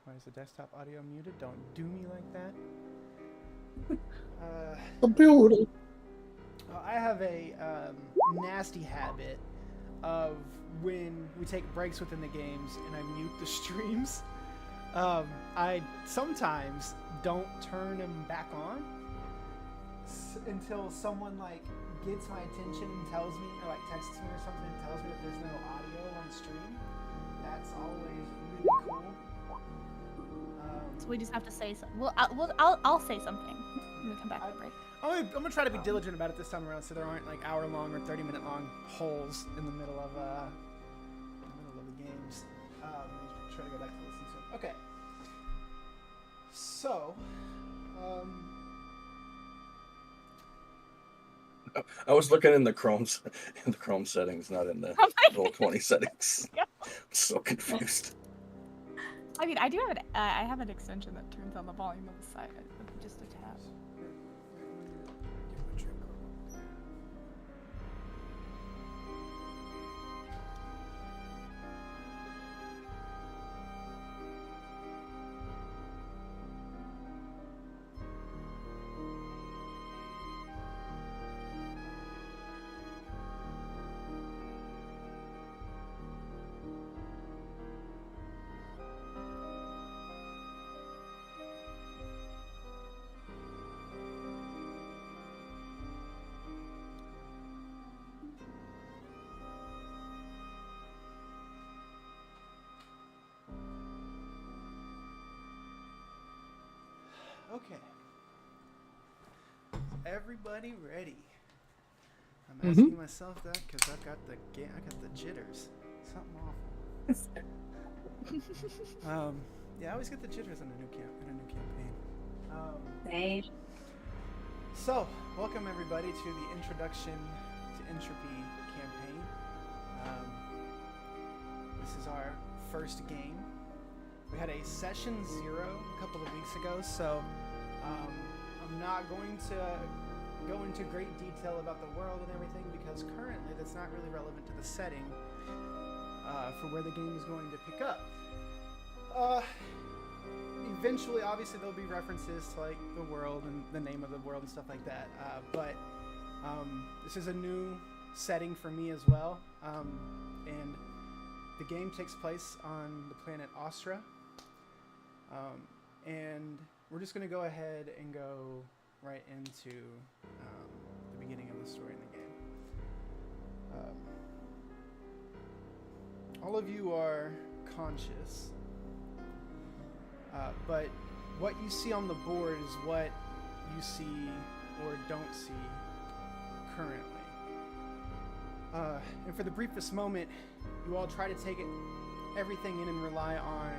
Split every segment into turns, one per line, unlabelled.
Why is the desktop audio muted? Don't do me like that.
The beauty.
I have a nasty habit of when we take breaks within the games and I mute the streams. I sometimes don't turn them back on until someone like gets my attention and tells me, or like texts me or something and tells me that there's no audio on stream. That's always really cool.
So we just have to say something. I'll say something when we come back from break.
I'm gonna try to be diligent about it this time around, so there aren't like hour-long or 30-minute long holes in the middle of the games. Try to go back to listen to them. Okay. So,
I was looking in the Chrome settings, not in the Roll20 settings.
Yeah.
I'm so confused.
I mean, I do have I have an extension that turns on the volume on the side, just a tab.
okay. Is everybody ready? I'm asking myself that because I got the jitters. Something awful. Yeah, I always get the jitters in a new campaign. So, welcome everybody to the Introduction to Entropy campaign. This is our first game. We had a session 0 a couple of weeks ago, so I'm not going to go into great detail about the world and everything because currently that's not really relevant to the setting for where the game is going to pick up. Eventually, obviously, there'll be references to like the world and the name of the world and stuff like that. But this is a new setting for me as well, and the game takes place on the planet Osra. And we're just going to go ahead and go right into the beginning of the story in the game. All of you are conscious, but what you see on the board is what you see or don't see currently. And for the briefest moment, you all try to take everything in and rely on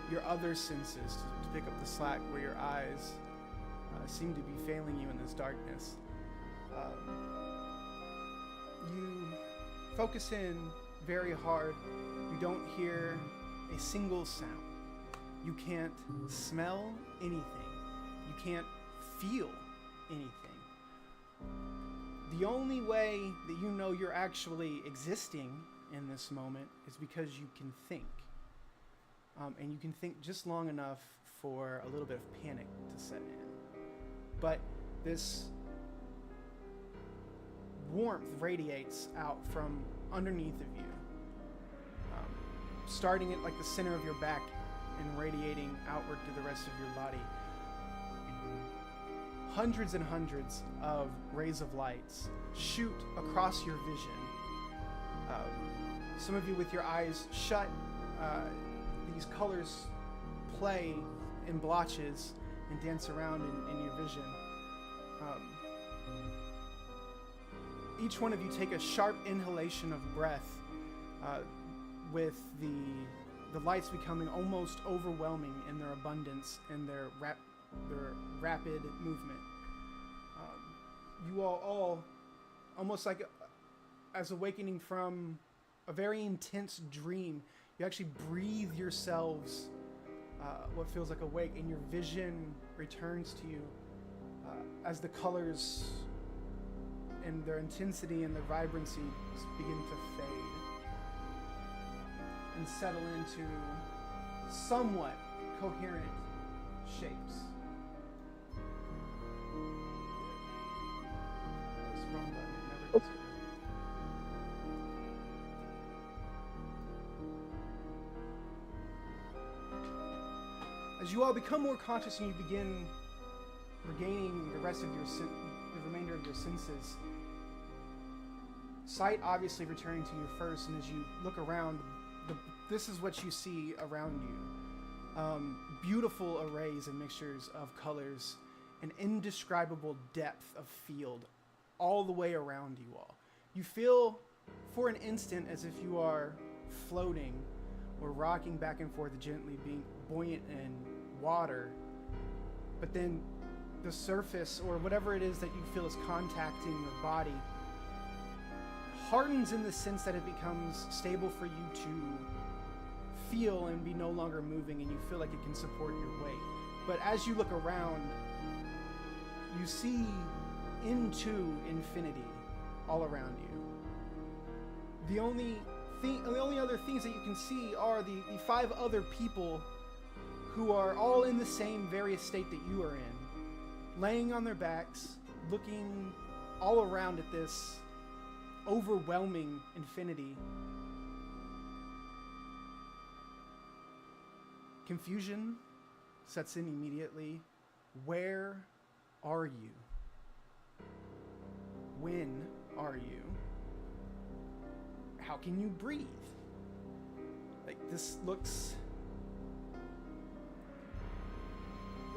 your other senses to pick up the slack where your eyes seem to be failing you in this darkness. You focus in very hard. You don't hear a single sound. You can't smell anything. You can't feel anything. The only way that you know you're actually existing in this moment is because you can think. And you can think just long enough for a little bit of panic to set in. But this warmth radiates out from underneath of you, starting at like the center of your back and radiating outward to the rest of your body. Hundreds and hundreds of rays of lights shoot across your vision. Some of you with your eyes shut, these colors play in blotches and dance around in your vision. Each one of you take a sharp inhalation of breath, with the lights becoming almost overwhelming in their abundance and their rapid movement. You all almost like as awakening from a very intense dream, you actually breathe yourselves what feels like awake, and your vision returns to you as the colors and their intensity and their vibrancy begin to fade and settle into somewhat coherent shapes. This wrong button, it never gets it. As you all become more conscious and you begin regaining the rest of the remainder of your senses, sight obviously returning to you first, and as you look around, this is what you see around you. Beautiful arrays and mixtures of colors, an indescribable depth of field all the way around you all. You feel for an instant as if you are floating or rocking back and forth, gently being buoyant in water, but then the surface or whatever it is that you feel is contacting your body hardens in the sense that it becomes stable for you to feel and be no longer moving, and you feel like it can support your weight. But as you look around, you see into infinity all around you. The only other things that you can see are the 5 other people who are all in the same various state that you are in, laying on their backs, looking all around at this overwhelming infinity. Confusion sets in immediately. Where are you? When are you? How can you breathe? Like, this looks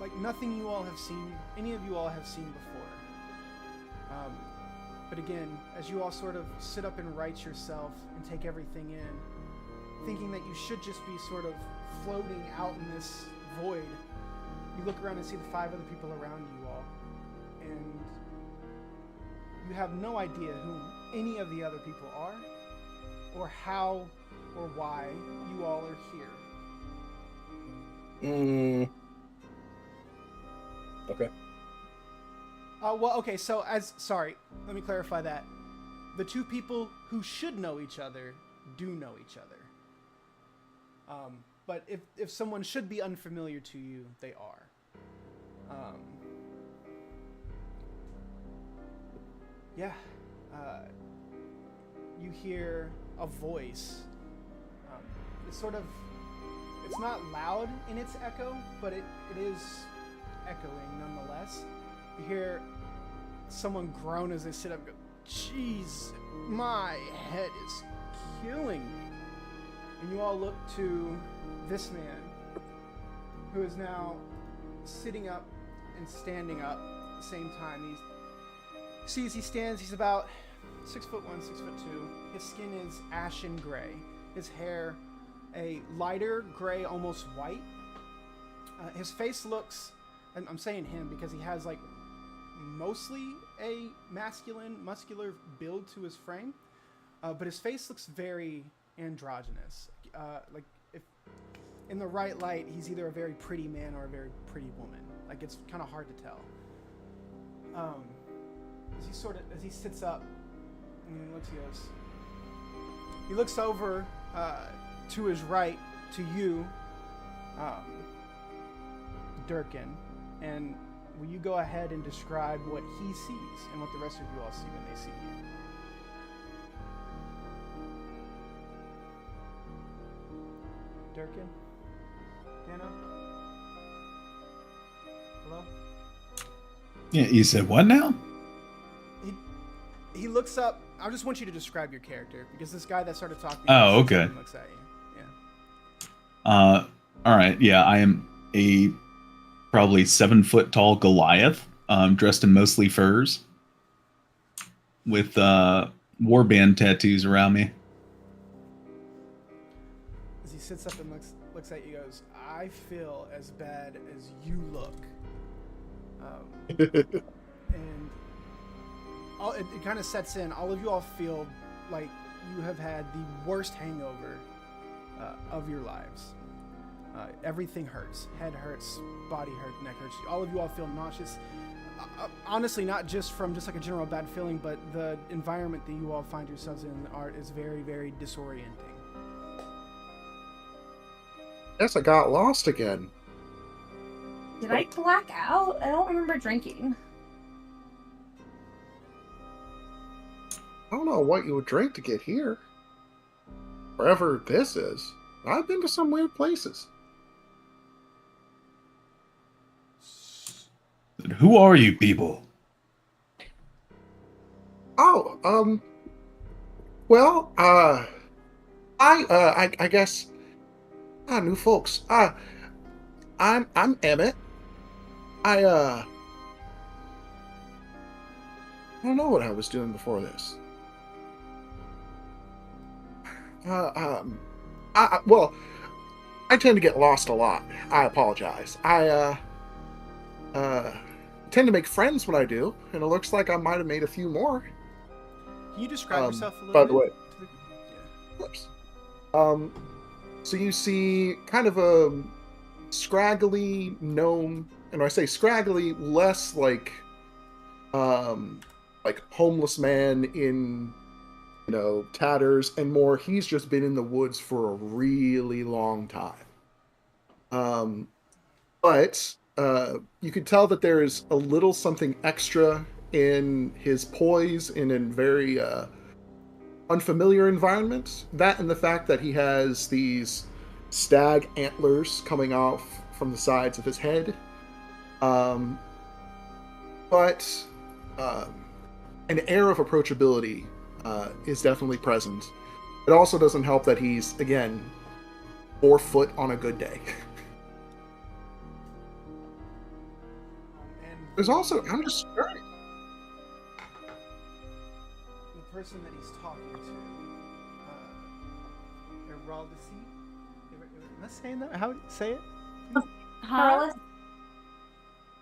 like nothing you all have seen, any of you all have seen before. But again, as you all sort of sit up and right yourself and take everything in, thinking that you should just be sort of floating out in this void, you look around and see the 5 other people around you all, and you have no idea who any of the other people are, or how or why you all are here.
Okay.
Okay, so let me clarify that. The 2 people who should know each other do know each other. But if someone should be unfamiliar to you, they are. You hear a voice. It's not loud in its echo, but it is echoing nonetheless. You hear someone groan as they sit up and go, "Jeez, my head is killing me." And you all look to this man, who is now sitting up and standing up at the same time. He stands, he's about 6'1", 6'2". His skin is ashen gray. His hair a lighter gray, almost white. His face looks, and I'm saying him because he has like mostly a masculine, muscular build to his frame, but his face looks very androgynous. Like if in the right light, he's either a very pretty man or a very pretty woman. Like it's kind of hard to tell. As he sits up and he looks over to his right to you, Durkin, and will you go ahead and describe what he sees and what the rest of you all see when they see you? Durkin? Dano? Hello?
Yeah, you said what now?
He looks up. I just want you to describe your character, because this guy that started talking
okay.
Looks at you. Yeah.
All right. Yeah, I am a probably 7 foot tall Goliath, dressed in mostly furs, with warband tattoos around me.
As he sits up and looks at you, goes, "I feel as bad as you look." And it kind of sets in. All of you all feel like you have had the worst hangover of your lives. Everything hurts. Head hurts, body hurts, neck hurts. All of you all feel nauseous. Honestly, not just from just like a general bad feeling, but the environment that you all find yourselves in is very, very disorienting.
Guess I got lost again. Did I black out? I don't remember drinking.
I don't know what you would drink to get here. Wherever this is. I've been to some weird places.
Who are you people?
Oh, well, I guess, new folks. I'm Emmett. I don't know what I was doing before this. Well, I tend to get lost a lot. I apologize. I tend to make friends when I do, and it looks like I might have made a few more.
Can you describe yourself a little
by
bit?
the way.
Yeah.
Of course. So you see kind of a scraggly gnome, and when I say scraggly, less like homeless man in, tatters, and more he's just been in the woods for a really long time. But you could tell that there's a little something extra in his poise in a very unfamiliar environment. That and the fact that he has these stag antlers coming off from the sides of his head. But an air of approachability is definitely present. It also doesn't help that he's, again, 4 foot on a good day.
And
There's also, I'm just scared.
the person that he's talking to, Eraldisi. Am I saying that? How would you say it?
Huh?
Perilous?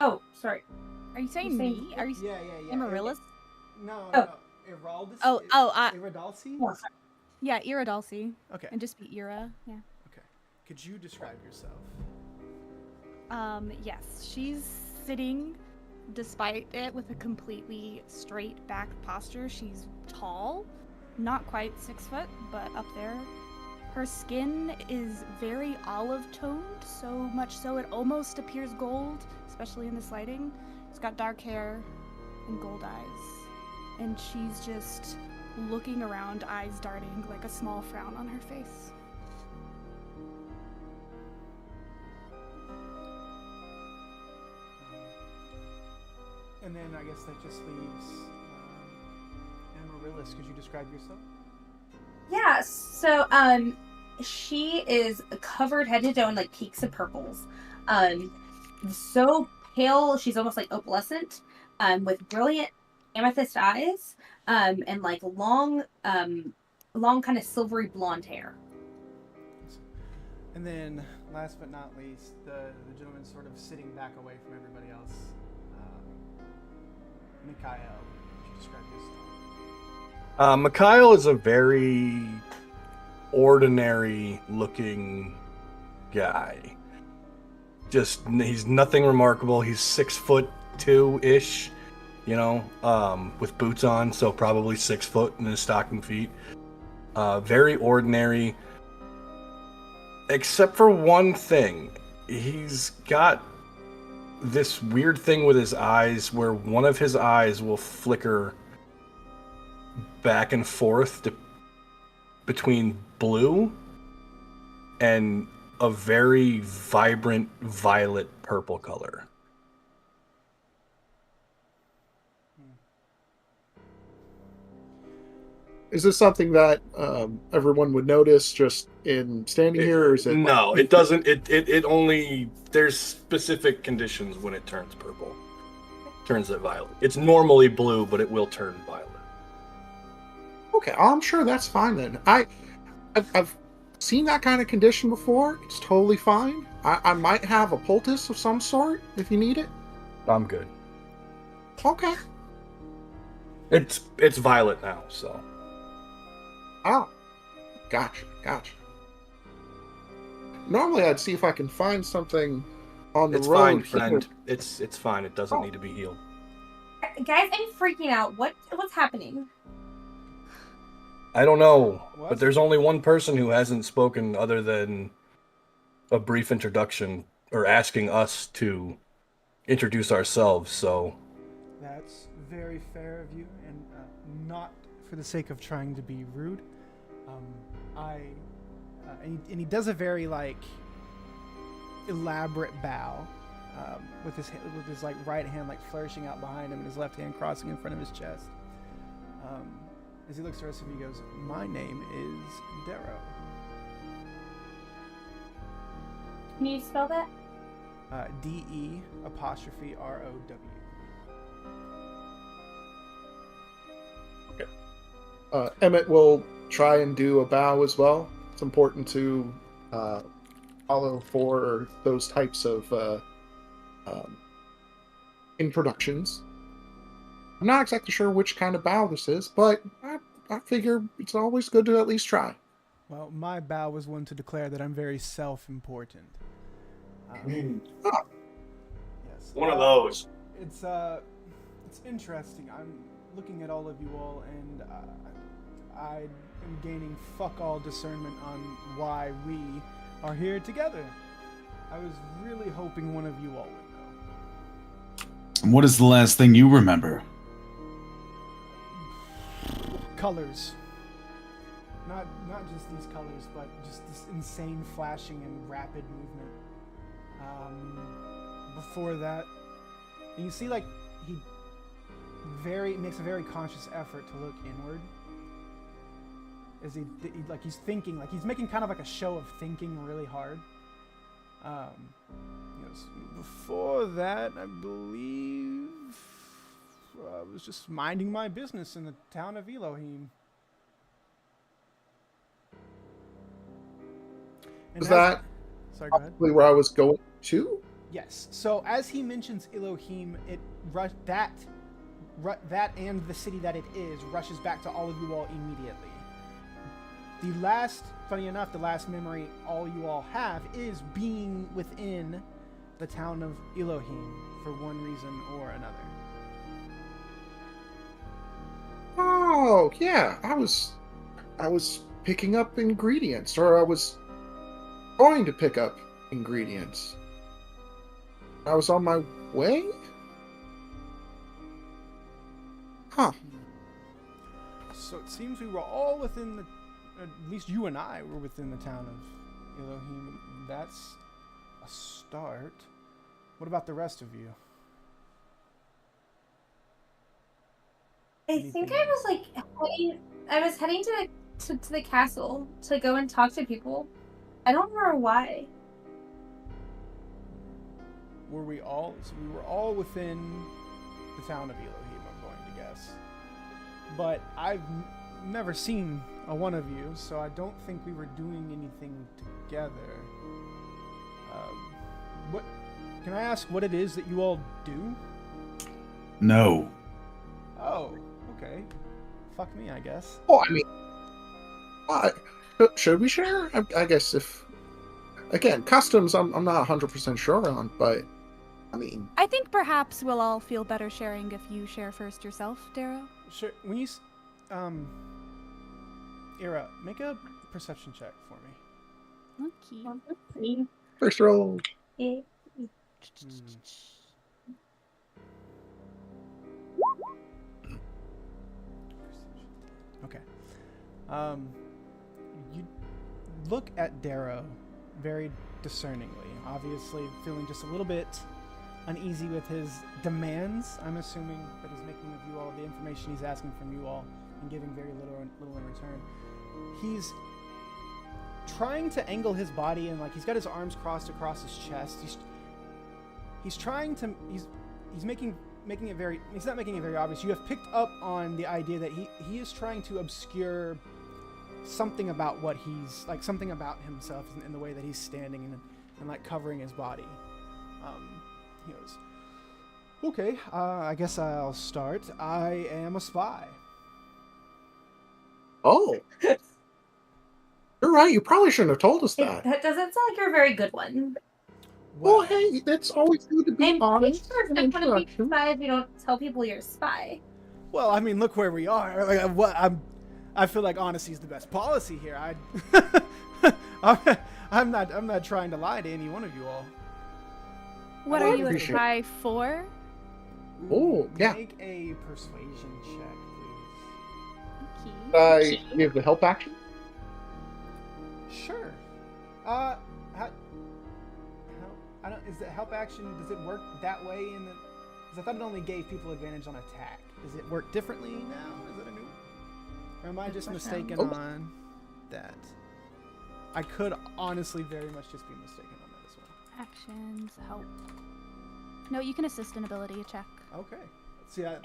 Oh, sorry.
Are you saying
You're saying-
me? Are you
Yeah.
Amaryllis?
No.
Iridalsi?
Iridalsi?
Oh,
Yeah, Iridalsi.
Okay.
And just be Ira. Yeah.
Okay. Could you describe yourself?
Yes. She's sitting, despite it, with a completely straight back posture. She's tall, not quite 6 foot, but up there. Her skin is very olive toned, so much so it almost appears gold, especially in this lighting. She's got dark hair and gold eyes. And she's just looking around, eyes darting, like a small frown on her face.
And then I guess that just leaves Amaryllis. Could you describe yourself?
Yeah, so she is covered head to toe in like peaks of purples. So pale, she's almost like opalescent, with brilliant amethyst eyes, and like long kind of silvery blonde hair.
And then, last but not least, the gentleman sort of sitting back away from everybody else. Mikhail, could you describe yourself?
Mikhail is a very ordinary looking guy. He's nothing remarkable. He's 6'2" with boots on, so probably 6 foot in his stocking feet. Very ordinary, except for one thing. He's got this weird thing with his eyes where one of his eyes will flicker back and forth between blue and a very vibrant violet purple color.
Is this something that everyone would notice just in standing here, or is it?
No, it doesn't. It only, there's specific conditions when it turns purple. Turns it violet. It's normally blue, but it will turn violet.
Okay, I'm sure that's fine then. I've seen that kind of condition before. It's totally fine. I might have a poultice of some sort if you need it.
I'm good.
Okay.
It's violet now, so.
Oh, gotcha. Normally, I'd see if I can find something on the
It's
road.
fine, friend. It's fine. It doesn't need to be healed.
Guys, I'm freaking out. What's happening?
I don't know,
What?
but there's only one person who hasn't spoken other than a brief introduction or asking us to introduce ourselves, so
That's very fair of you, and not for the sake of trying to be rude. And he does a very elaborate bow, with his like right hand like flourishing out behind him and his left hand crossing in front of his chest. As he looks at the rest of you, he goes, "My name is Darrow."
Can you spell that?
DE''ROW.
Emmett will try and do a bow as well. It's important to follow for those types of introductions. I'm not exactly sure which kind of bow this is, but I figure it's always good to at least try.
Well, my bow was one to declare that I'm very self-important. Yes.
One of those.
It's interesting. I'm looking at all of you all, and I am gaining fuck all discernment on why we are here together. I was really hoping one of you all would know.
And what is the last thing you remember?
Colors. Not just these colors, but just this insane flashing and rapid movement. Before that, and you see like he makes a very conscious effort to look inward. As he's thinking, like he's making kind of like a show of thinking really hard. He goes, before that, I believe I was just minding my business in the town of Elohim. And
Is that
sorry, go ahead.
probably where I was going to?
Yes. So as he mentions Elohim, that and the city that it is rushes back to all of you all immediately. Funny enough, the last memory all you all have is being within the town of Elohim for one reason or another.
Oh, yeah. I was picking up ingredients, or I was going to pick up ingredients. I was on my way? Huh.
So it seems we were all within at least you and I were within the town of Elohim. That's a start. What about the rest of you?
I think I was heading to the castle to go and talk to people. I don't remember why.
Were we all? So we were all within the town of Elohim, I'm going to guess. But I've never seen a one of you, so I don't think we were doing anything together. What? Can I ask what it is that you all do?
No.
Oh, okay. Fuck me, I guess.
Oh, I mean, should we share? I guess if, again, customs, I'm not 100% sure on, but I mean,
I think perhaps we'll all feel better sharing if you share first yourself, Darrow.
Sure. When you, Ira, make a perception check for me.
Okay.
first roll.
Okay. You look at Darrow very discerningly, obviously feeling just a little bit uneasy with his demands. I'm assuming that he's making of you all the information he's asking from you all and giving very little in return. He's trying to angle his body and like he's got his arms crossed across his chest. He's trying to he's making it very, he's not making it very obvious. You have picked up on the idea that he is trying to obscure something about what he's like, something about himself in the way that he's standing and like covering his body. He goes, okay, I guess I'll start. I am a spy.
Oh. You're right, you probably shouldn't have told us that.
That doesn't sound like you're a very good one.
Well, hey, that's always good to be
I'm
honest.
sure it's not going to be spy if you don't tell people you're a spy.
Well, I mean, look where we are. Like, I feel like honesty is the best policy here. I'm not trying to lie to any one of you all.
What
I
are you a
appreciate it.
spy for?
Oh, yeah.
Make a persuasion check, please.
Okay.
You have the help action?
Sure. I don't. Is the help action? Does it work that way? Because I thought it only gave people advantage on attack. Does it work differently now? Is it a new? Or am I just mistaken
Oh.
on that? I could honestly very much just be mistaken on that as well.
Actions, help. No, you can assist an ability check.
Okay. See, I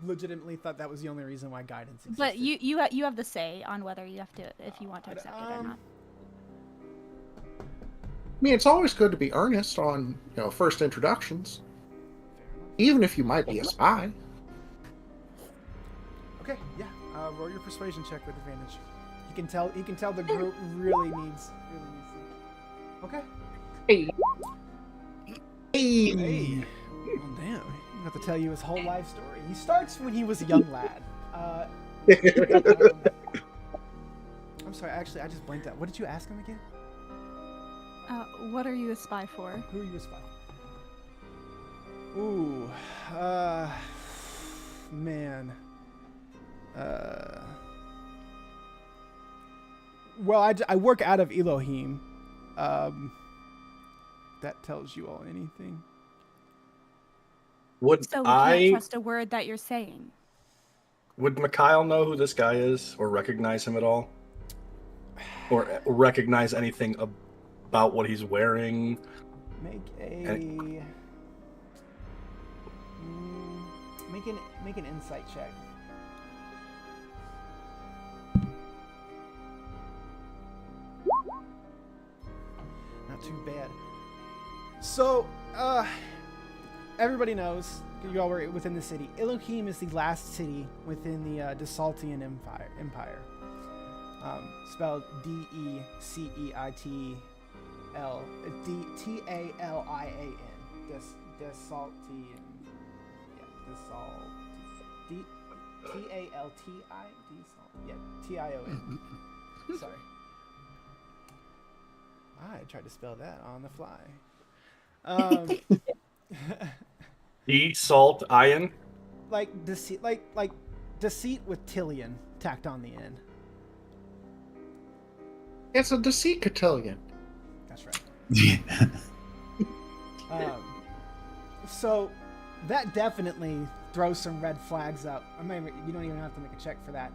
legitimately thought that was the only reason why guidance existed.
But you have the say on whether you have to, if you want to accept it or not.
I mean, it's always good to be earnest on, first introductions, even if you might be a spy.
Okay, yeah. Roll your persuasion check with advantage. He can tell the group really needs it. Okay.
Hey.
Hey. Well, damn. I have to tell you his whole life story. He starts when he was a young lad. I'm sorry, actually, I just blanked out. What did you ask him again?
What are you a spy for?
Who are you a spy? Ooh, man. Well, I work out of Elohim. That tells you all anything.
Would
So we can't trust a word that you're saying.
Would Mikhail know who this guy is, or recognize him at all, or recognize anything about what he's wearing?
Make an insight check. Not too bad. So, everybody knows, you all were within the city. Elohim is the last city within the Desaltian Empire. Spelled D-E-C-E-I-T-L. D-T-A-L-I-A-N. Desaltian. Yeah, Desalt. T-A-L-T-I? Yeah, T-I-O-N. Sorry. I tried to spell that on the fly.
Desalt iron?
Like deceit, like deceit with Tillion tacked on the end.
It's a deceit cotillion.
That's right.
Yeah.
So that definitely throws some red flags up. I mean, you don't even have to make a check for that.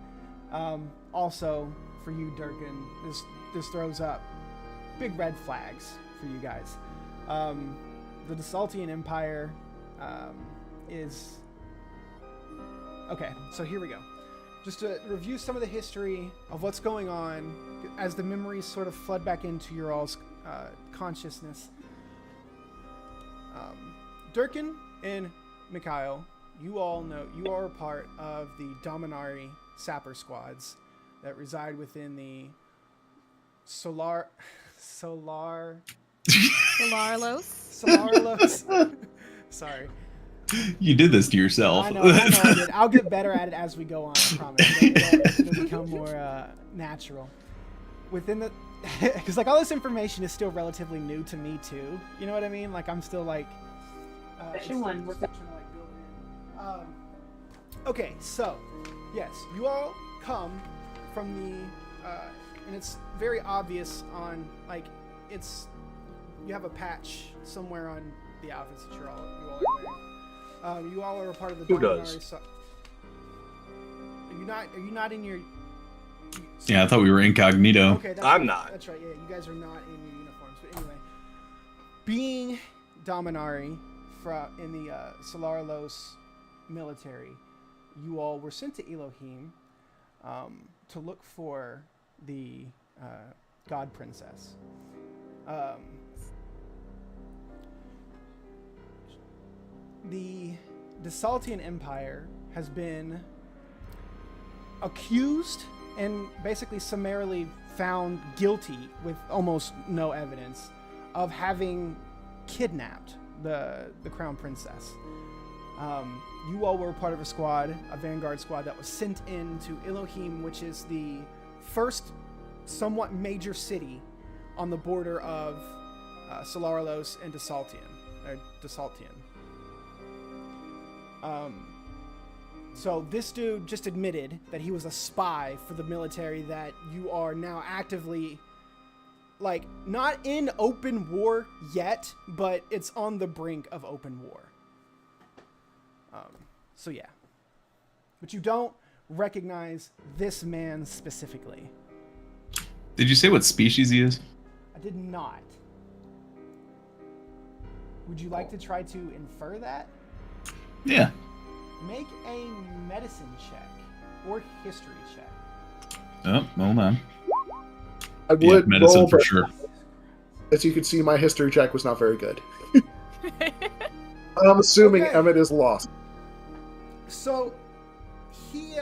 Also, for you, Durkin, this throws up big red flags for you guys. The Desaltian Empire is... Okay, so here we go. Just to review some of the history of what's going on as the memories sort of flood back into your all's consciousness. Durkin and Mikhail, you all know, you are a part of the Dominari sapper squads that reside within the Solarlos. Sorry.
You did this to yourself.
I know I did. I'll get better at it as we go on, I promise. It'll become more natural. Within the... Because, all this information is still relatively new to me, too. You know what I mean? I'm still,
Section 1.
We're trying to, build it in. Okay, so, yes, you all come from the... and it's very obvious on, it's... You have a patch somewhere on the outfits that you all are wearing. You all are a part of the
Who
Dominari
does?
Are you not in your...
Yeah, I thought we were incognito.
Okay, that's
I'm
right.
not.
That's right, yeah, you guys are not in your uniforms. But anyway, being Dominari in the Solarlos military, you all were sent to Elohim to look for the God Princess. The Desaltian Empire has been accused and basically summarily found guilty with almost no evidence of having kidnapped the crown princess. You all were part of a squad, a vanguard squad that was sent into Elohim, which is the first somewhat major city on the border of Solarlos and Desaltian. Desaltian. So this dude just admitted that he was a spy for the military that you are now actively, like, not in open war yet, but it's on the brink of open war. So yeah. But you don't recognize this man specifically.
Did you say what species he is?
I did not. Would you like to try to infer that?
Yeah.
Make a medicine check or history check.
Oh, hold on.
I would
Yeah, medicine
roll,
for
but
sure.
as you can see, my history check was not very good. I'm assuming
Okay.
Emmett is lost.
So, he,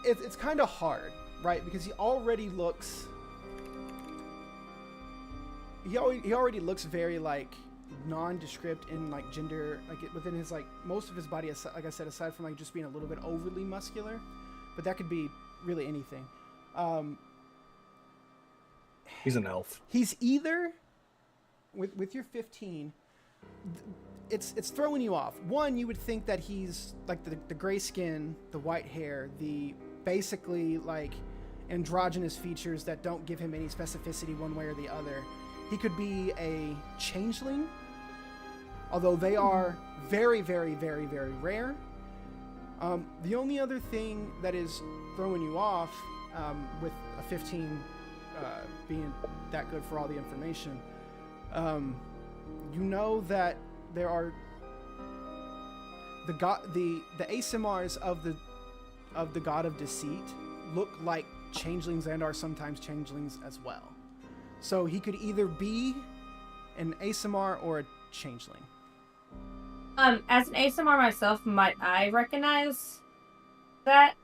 it's kind of hard, right? Because he already looks, he already looks very, like, nondescript in, like, gender, like, within his, like, most of his body, like I said, aside from, like, just being a little bit overly muscular, but that could be really anything.
He's an elf.
He's either, with your 15, it's throwing you off. One, you would think that he's like the gray skin, the white hair, the basically like androgynous features that don't give him any specificity one way or the other. He could be a changeling, although they are very, very, very, very rare. The only other thing that is throwing you off, with a 15 being that good for all the information, you know that there are the ASMRs of the god of deceit look like changelings and are sometimes changelings as well. So he could either be an ASMR or a changeling.
As an ASMR myself, might I recognize that?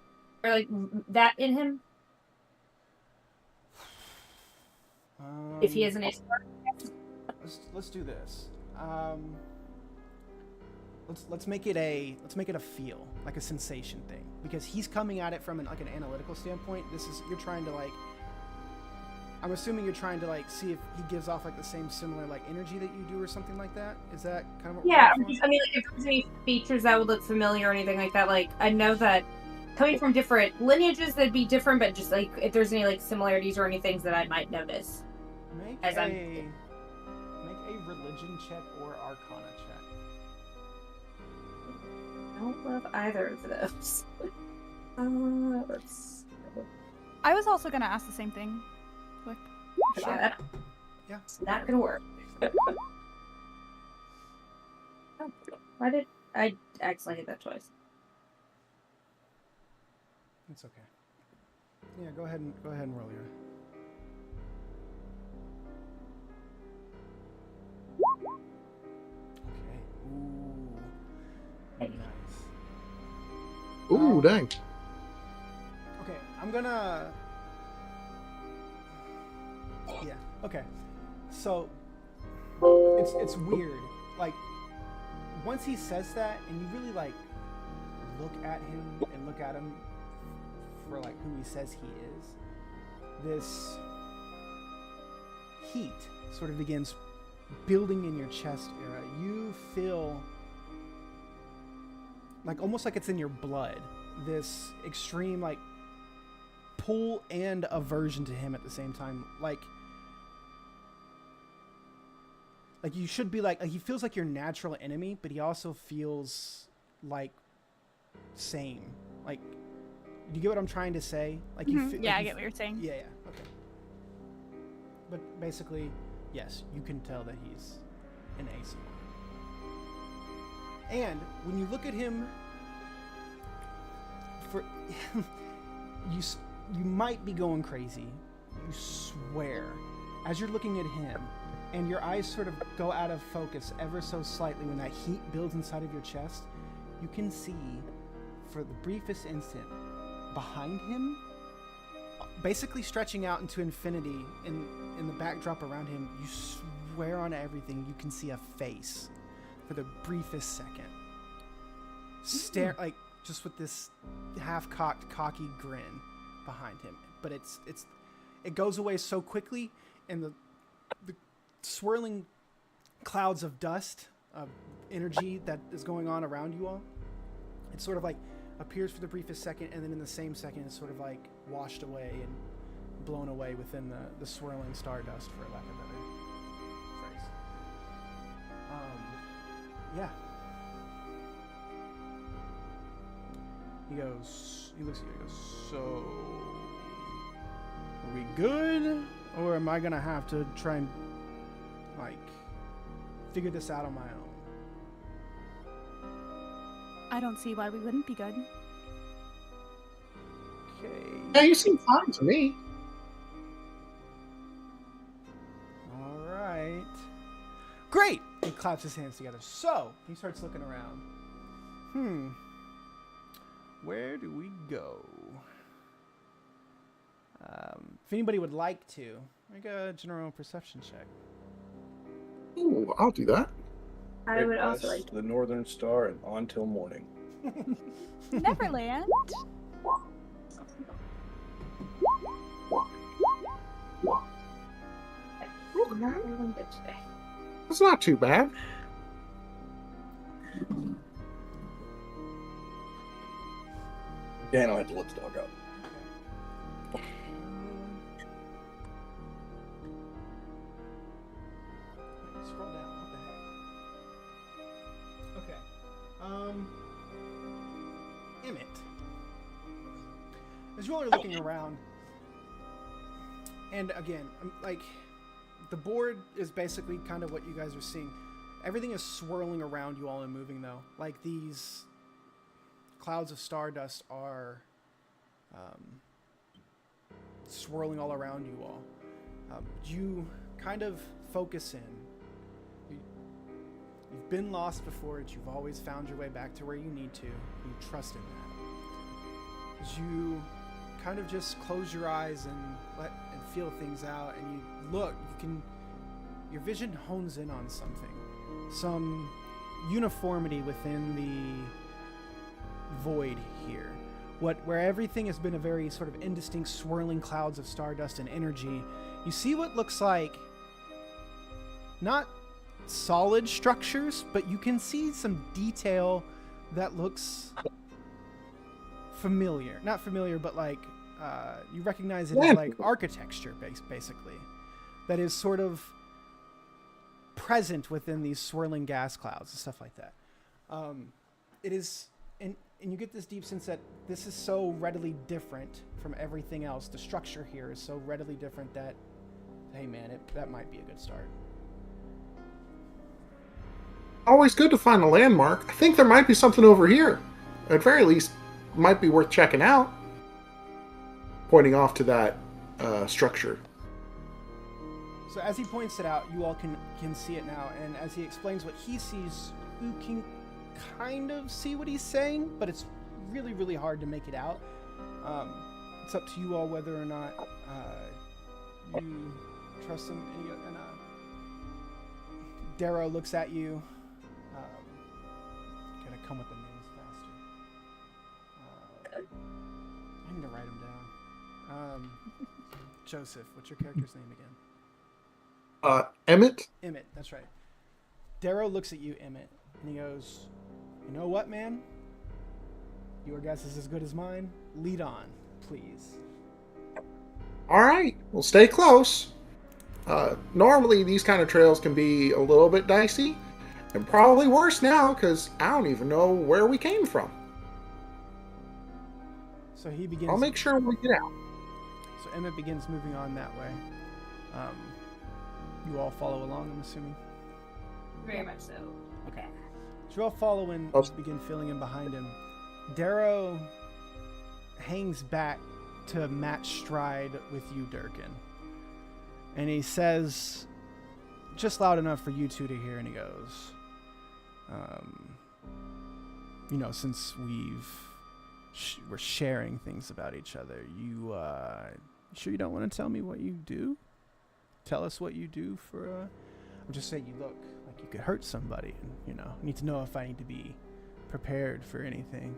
Or, like, that in him? If he is an ASMR?
Let's do this. Let's make it a feel, like a sensation thing, because he's coming at it from an analytical standpoint. You're trying to, like, I'm assuming you're trying to, like, see if he gives off, like, the same similar, like, energy that you do or something like that. Is that kind of what
Yeah,
we're going for?
I mean, like, if there's any features that would look familiar or anything like that, like, I know that coming from different lineages, that'd be different, but just, like, if there's any, like, similarities or any things that I might notice.
Make
As
a religion check or arcana check.
I don't love either of those. Let's...
I was also gonna ask the same thing. Quick.
Yeah.
It's not gonna work. Why did I accidentally hit that twice?
It's okay. Yeah, go ahead and roll your. Okay. Ooh. Nice.
Ooh, dang.
Okay, I'm gonna. Yeah. Okay. So it's weird. Like, once he says that, and you really, like, look at him for, like, who he says he is, this heat sort of begins building in your chest area. You feel like almost like it's in your blood, this extreme, like, pull and aversion to him at the same time. Like you should be like he feels like your natural enemy, but he also feels like same. Like, do you get what I'm trying to say? Like, you
Yeah,
like
I get what you're saying.
Yeah, okay. But basically, yes, you can tell that he's an ASMR. And when you look at him, you might be going crazy. You swear, as you're looking at him, and your eyes sort of go out of focus ever so slightly when that heat builds inside of your chest, you can see, for the briefest instant, behind him, basically stretching out into infinity in the backdrop around him, you swear on everything you can see a face for the briefest second. Stare, like, just with this half-cocked, cocky grin behind him. But it goes away so quickly, and the swirling clouds of dust, of energy that is going on around you all. It sort of like appears for the briefest second, and then in the same second it's sort of like washed away and blown away within the swirling stardust, for lack of a better phrase. Yeah. He looks at you and goes, so, are we good? Or am I gonna have to try and, like, figure this out on my own?
I don't see why we wouldn't be good.
Okay.
Yeah, you seem fine to me.
Alright. Great! He claps his hands together. So, he starts looking around. Where do we go? If anybody would like to, make a general perception check.
Ooh, I'll do that.
I would also like
the Northern Star and on till morning.
Neverland.
not really good today.
It's not too bad.
Dan, I'll have to let the dog out.
Scroll down. What the heck? Okay. Emmett. As you all are looking around, and again, like, the board is basically kind of what you guys are seeing. Everything is swirling around you all and moving, though. Like, these clouds of stardust are swirling all around you all. You kind of focus in. You've been lost before, but you've always found your way back to where you need to. You trust in that. As you kind of just close your eyes and feel things out, and you look, your vision hones in on something. Some uniformity within the void here. Where everything has been a very sort of indistinct swirling clouds of stardust and energy, you see what looks like not solid structures, but you can see some detail that looks familiar. Not familiar, but like you recognize it as like architecture, basically, that is sort of present within these swirling gas clouds and stuff like that. It is, and you get this deep sense that this is so readily different from everything else. The structure here is so readily different that, hey man, that might be a good start.
Always good to find a landmark. I think there might be something over here. At very least, might be worth checking out. Pointing off to that structure.
So as he points it out, you all can see it now, and as he explains what he sees, you can kind of see what he's saying, but it's really, really hard to make it out. It's up to you all whether or not you trust him. And Darrow looks at you. Gotta come with the names faster. I need to write them down. Joseph, what's your character's name again?
Emmett?
Emmett, that's right. Darrow looks at you, Emmett, and he goes, "You know what, man? Your guess is as good as mine. Lead on, please."
All right, well, stay close. Normally, these kind of trails can be a little bit dicey, and probably worse now, because I don't even know where we came from.
So he begins.
I'll make sure we get out.
So Emmett begins moving on that way. You all follow along, I'm assuming?
Very much so.
Okay. So you all follow and begin filling in behind him. Darrow hangs back to match stride with you, Durkin. And he says, just loud enough for you two to hear, and he goes, since we're sharing things about each other, you sure you don't want to tell me what you do? Tell us what you do for I'm just saying you look like you could hurt somebody, and I need to know if I need to be prepared for anything.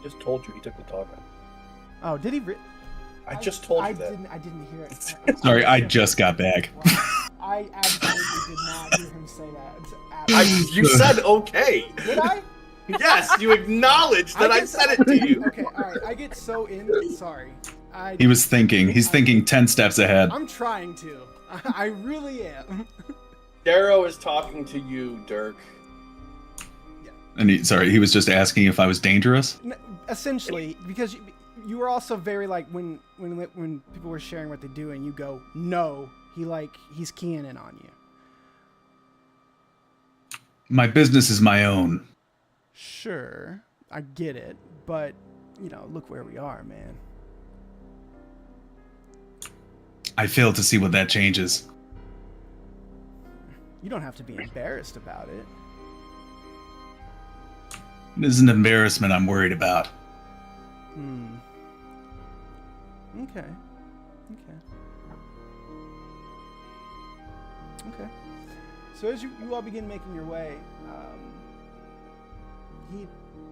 Just told you he took the dog out.
Oh, did he?
I just told you that.
I didn't hear it.
Sorry, I just got back.
I absolutely did not hear him say that.
You said okay.
Did I?
Yes, you acknowledged that I said it to you.
Okay, all right. I get so sorry.
He was thinking. He's thinking 10 steps ahead.
I'm trying to. I really am.
Darrow is talking to you, Dirk.
And he was just asking if I was dangerous.
Essentially, because you were also very like when people were sharing what they do, and you go, no, he's keying in on you.
My business is my own.
Sure, I get it, but look where we are, man.
I fail to see what that changes.
You don't have to be embarrassed about it.
It is an embarrassment I'm worried about.
Okay. So as you all begin making your way,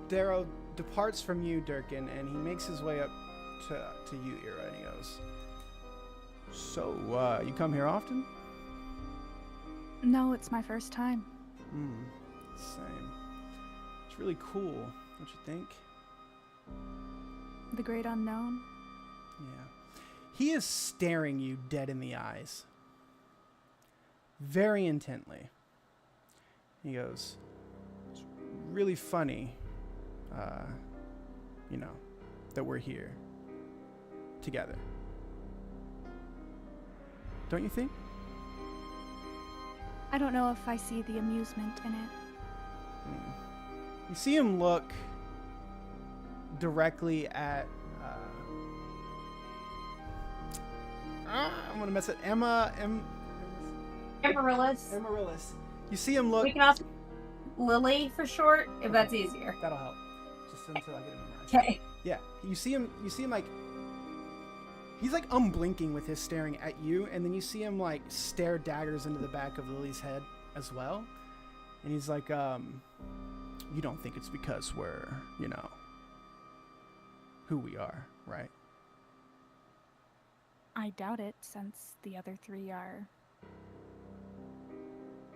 Darrow departs from you, Durkin, and he makes his way up to you, Ira, and he goes, so, you come here often?
No, it's my first time.
Same. It's really cool, don't you think?
The great unknown?
Yeah. He is staring you dead in the eyes. Very intently. He goes, it's really funny, that we're here together. Don't you think?
I don't know if I see the amusement in it.
You see him look directly at I'm gonna mess it. Amaryllis. You see him look.
We can also Lily for short, if that's easier.
That'll help. Just until I get it memorized.
Okay.
Yeah. You see him like he's like unblinking with his staring at you, and then you see him like stare daggers into the back of Lily's head as well. And he's like, you don't think it's because we're, who we are, right?
I doubt it, since the other three are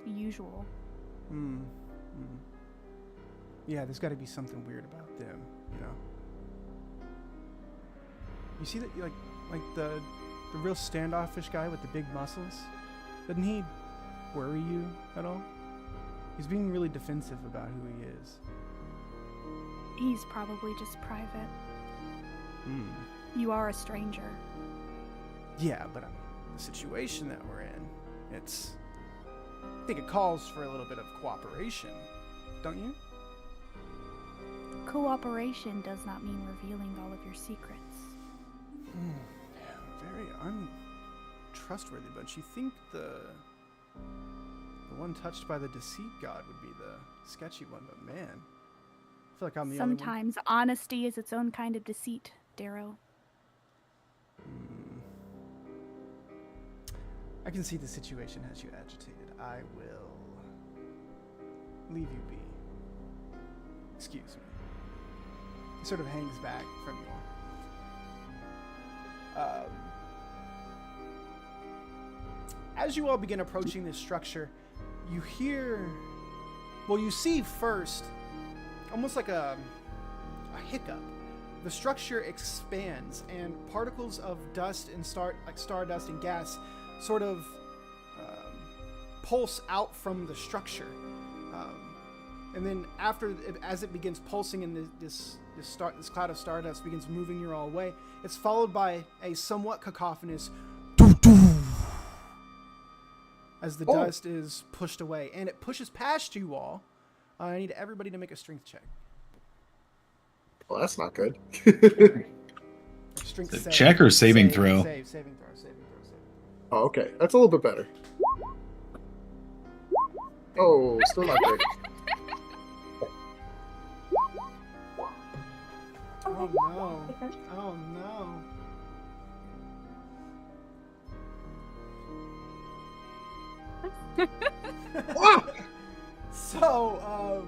usual.
Yeah, there's got to be something weird about them, You see that, like the real standoffish guy with the big muscles? Doesn't he worry you at all? He's being really defensive about who he is.
He's probably just private. You are a stranger.
Yeah, but the situation that we're in, I think it calls for a little bit of cooperation, don't you?
Cooperation does not mean revealing all of your secrets.
Very untrustworthy, but you think the one touched by the deceit god would be the sketchy one, but man, I feel like I'm the only one.
Sometimes honesty is its own kind of deceit, Darrow.
I can see the situation has you agitated. I will leave you be. Excuse me. He sort of hangs back from you all. As you all begin approaching this structure, you see first, almost like a hiccup. The structure expands, and particles of dust and stardust and gas sort of pulse out from the structure. And then as it begins pulsing and this cloud of stardust begins moving you all away, it's followed by a somewhat cacophonous doo-doo as the dust is pushed away, and it pushes past you all. I need everybody to make a strength check.
Well, that's not good.
Strength save.
Check or saving throw?
Saving throw.
Oh, okay. That's a little bit better. Oh, still not great.
Oh no. So,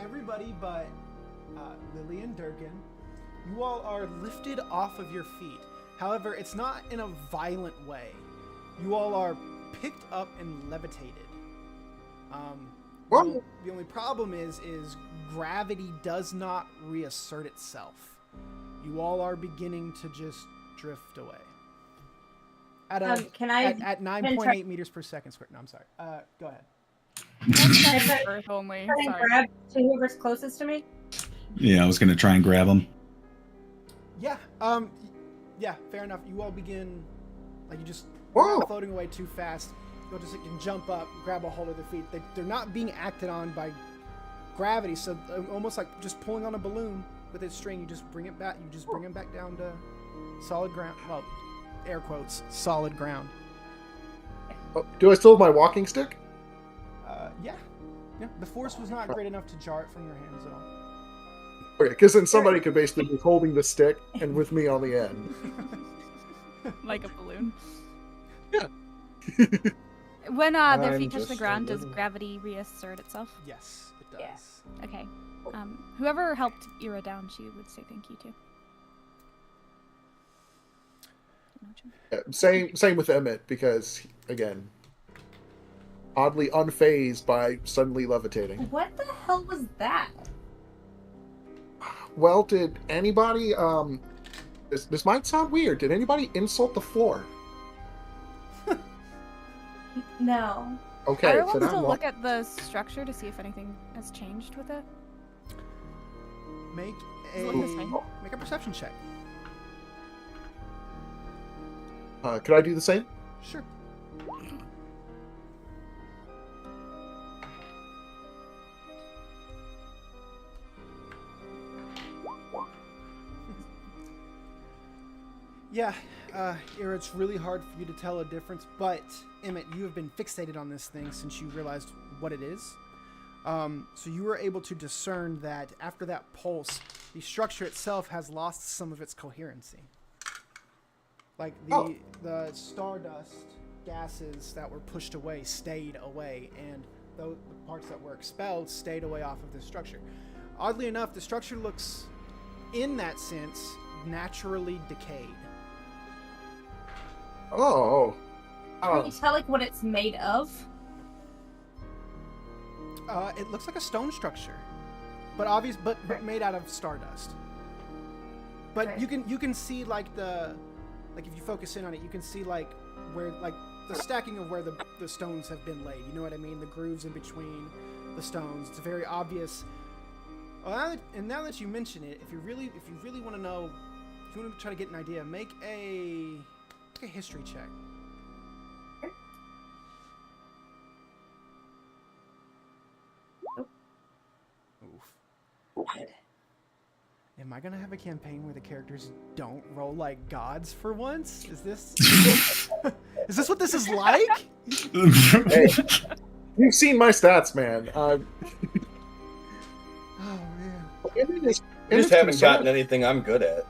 everybody but Lily and Durkin, you all are lifted off of your feet. However, it's not in a violent way. You all are picked up and levitated. The only problem is gravity does not reassert itself. You all are beginning to just drift away. At at 9.8 meters per second squared. No, I'm sorry. Go ahead.
That's Earth only.
Can I
Sorry.
grab whoever's closest to me?
Yeah, I was gonna try and grab him.
Yeah. Yeah. Fair enough. You all begin, like you just
Whoa.
not floating away too fast. You'll just can jump up, grab a hold of their feet. They're not being acted on by gravity, so almost like just pulling on a balloon with its string. You just bring it back. You just bring them back down to solid ground. Well, air quotes, solid ground.
Oh, do I still have my walking stick?
Yeah. Yeah. The force was not great enough to jar it from your hands at all.
Okay, because then somebody could basically be holding the stick and with me on the end.
Like a balloon.
Yeah.
When their
I'm
feet touch the
just
ground,
a
does
little-
gravity reassert itself?
Yes, it does.
Yeah.
Okay. Whoever helped Ira down, she would say thank you to.
Yeah, same with Emmett, because again, oddly unfazed by suddenly levitating.
What the hell was that?
Well, did anybody this might sound weird, did anybody insult the floor?
No.
Okay,
Ira
so
wants
now
to
I'm
look at the structure to see if anything has changed with it.
Make
Look this way.
a perception check.
could I do the same?
Sure. Yeah, Ira, it's really hard for you to tell a difference, but Emmett, you have been fixated on this thing since you realized what it is. So you were able to discern that after that pulse, the structure itself has lost some of its coherency. Like the stardust gases that were pushed away stayed away, and the parts that were expelled stayed away off of this structure. Oddly enough, the structure looks, in that sense, naturally decayed.
Oh.
Can you tell like what it's made of?
It looks like a stone structure, but but made out of stardust. But
Okay.
you can see like if you focus in on it, you can see like where like the stacking of where the stones have been laid. You know what I mean? The grooves in between the stones. It's very obvious. Now that you mention it, if you really want to know, if you want to try to get an idea, make a history check. Oof. Am I gonna have a campaign where the characters don't roll like gods for once? Is this what this is like?
Hey, you've seen my stats, man.
Oh man.
You just haven't gotten anything I'm good at.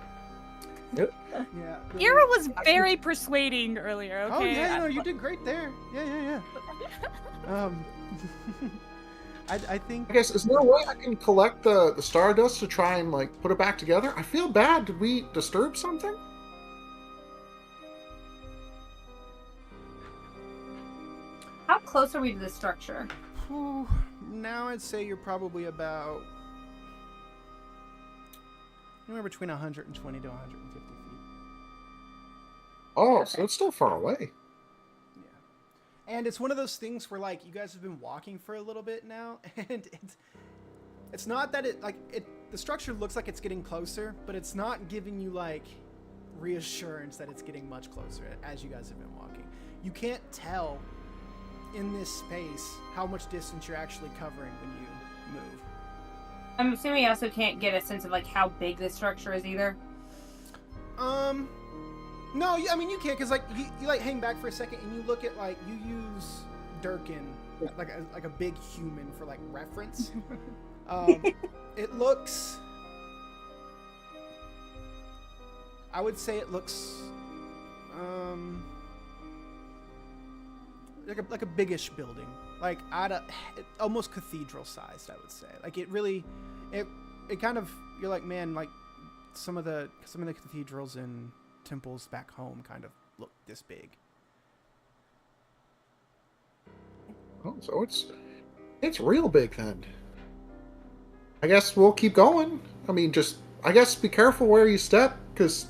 Yeah.
Ira was very persuading earlier. Okay.
Oh yeah, no, you did great there. Yeah. I think.
I guess, is there a way I can collect the stardust to try and like put it back together? I feel bad. Did we disturb something?
How close are we to the structure?
Whew, now I'd say you're probably about anywhere between 120 to 150 feet.
Oh, so it's still far away.
Yeah. And it's one of those things where like you guys have been walking for a little bit now, and it's not that the structure looks like it's getting closer, but it's not giving you like reassurance that it's getting much closer as you guys have been walking. You can't tell in this space how much distance you're actually covering when you move.
I'm assuming you also can't get a sense of like how big this structure is either.
No, I mean you can't, because like you like hang back for a second and you look at like you use Durkin like a big human for like reference. It looks, I would say it looks like a biggish building, like almost cathedral sized, I would say. Like it really, it kind of, you're like, man, like some of the cathedrals in temples back home kind of look this big.
Oh, so it's real big then. I guess we'll keep going. I mean, I guess be careful where you step, because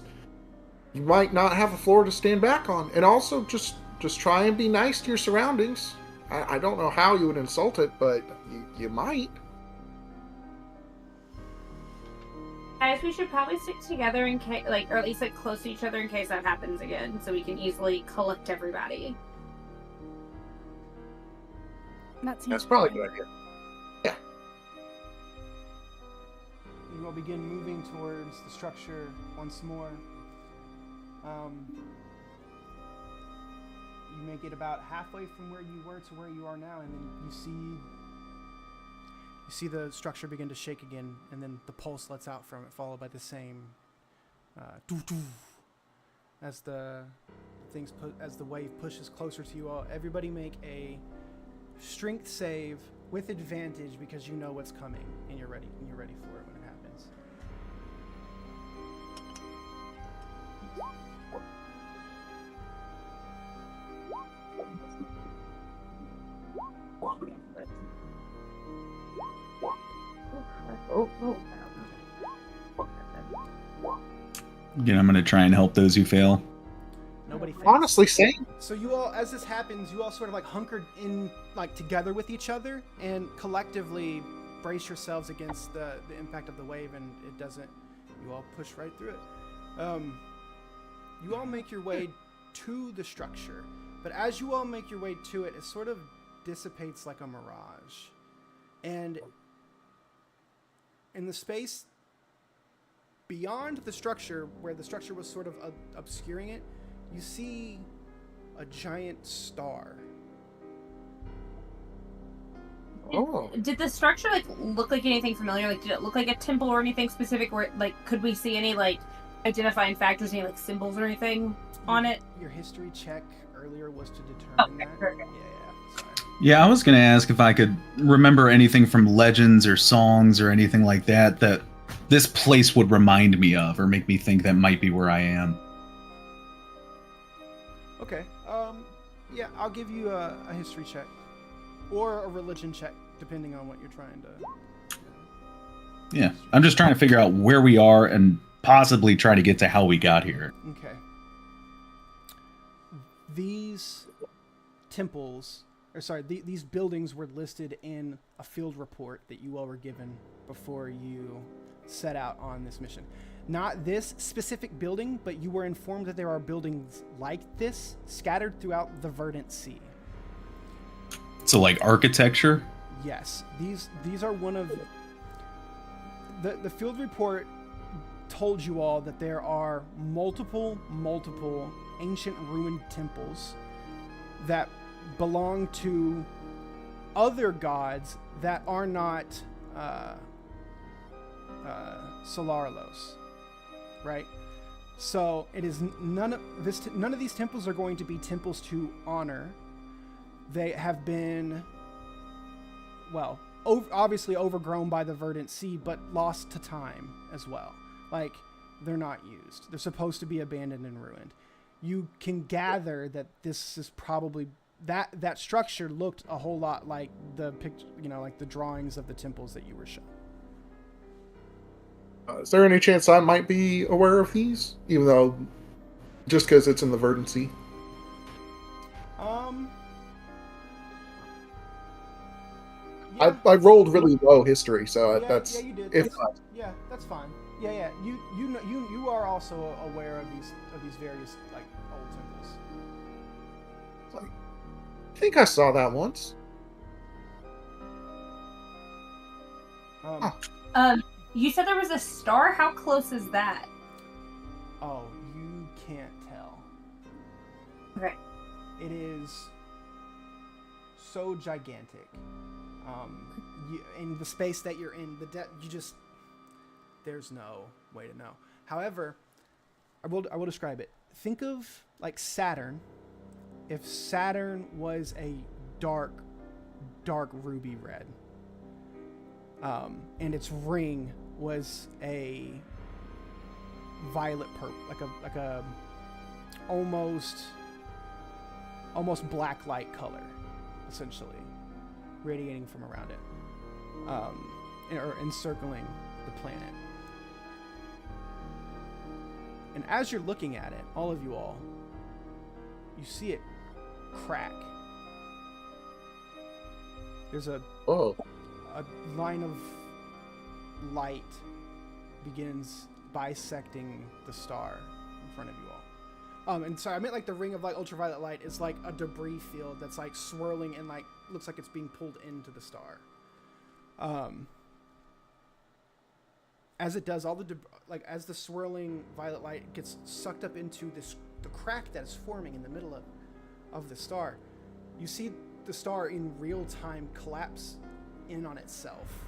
you might not have a floor to stand back on. And also, just try and be nice to your surroundings. I don't know how you would insult it, but you might.
Guys, we should probably stick together in case, or at least close to each other in case that happens again, so we can easily collect everybody.
That's probably a good idea. Yeah.
You all begin moving towards the structure once more. You make it about halfway from where you were to where you are now, and then you see the structure begin to shake again, and then the pulse lets out from it, followed by the same doo-doo. As the wave pushes closer to you all. Everybody make a strength save with advantage, because you know what's coming and you're ready for it when it happens.
Again, I'm going to try and help those who fail.
Nobody fails.
Honestly, same.
So you all, as this happens, you all sort of hunkered in together with each other and collectively brace yourselves against the impact of the wave, and it doesn't. You all push right through it. You all make your way to the structure, but as you all make your way to it, it sort of dissipates like a mirage. And in the space beyond the structure, where the structure was sort of obscuring it, you see a giant star.
Oh.
Did the structure look like anything familiar? Did it look like a temple or anything specific? Where could we see any identifying factors, any symbols or anything on it?
Your history check earlier was to determine that.
Perfect.
Yeah. Sorry.
Yeah, I was going to ask if I could remember anything from legends or songs or anything like that this place would remind me of, or make me think that might be where I am.
Okay. Yeah, I'll give you a history check or a religion check, depending on what you're trying to.
Yeah, I'm just trying to figure out where we are and possibly try to get to how we got here.
Okay. These temples, these buildings were listed in a field report that you all were given before you set out on this mission. Not this specific building, but you were informed that there are buildings like this scattered throughout the Verdant Sea.
So architecture?
Yes, these are one of the field report told you all that there are multiple ancient ruined temples that belong to other gods that are not Solarlos, right? So it is none of these temples are going to be temples to honor. They have been, obviously overgrown by the Verdant Sea, but lost to time as well. They're not used. They're supposed to be abandoned and ruined. You can gather that this is probably that structure looked a whole lot like the picture, like the drawings of the temples that you were shown.
Is there any chance I might be aware of these, even though just because it's in the Verdant Sea?
Yeah.
I rolled really low history, so that's
you did.
if
That's fine. Yeah. You are also aware of these various old temples.
I think I saw that once.
You said there was a star? How close is that?
Oh, you can't tell.
Okay.
It is so gigantic. In the space that you're in, there's no way to know. However, I will describe it. Think of Saturn. If Saturn was a dark ruby red, and its ring was a violet purple, like a almost black light color, essentially, radiating from around it, or encircling the planet. And as you're looking at it, all of you all, you see it crack. There's a line of light begins bisecting the star in front of you all. And sorry, I meant like the ring of like ultraviolet light is like a debris field that's like swirling and like looks like it's being pulled into the star. As it does, all the as the swirling violet light gets sucked up into the crack that is forming in the middle of the star, you see the star in real time collapse in on itself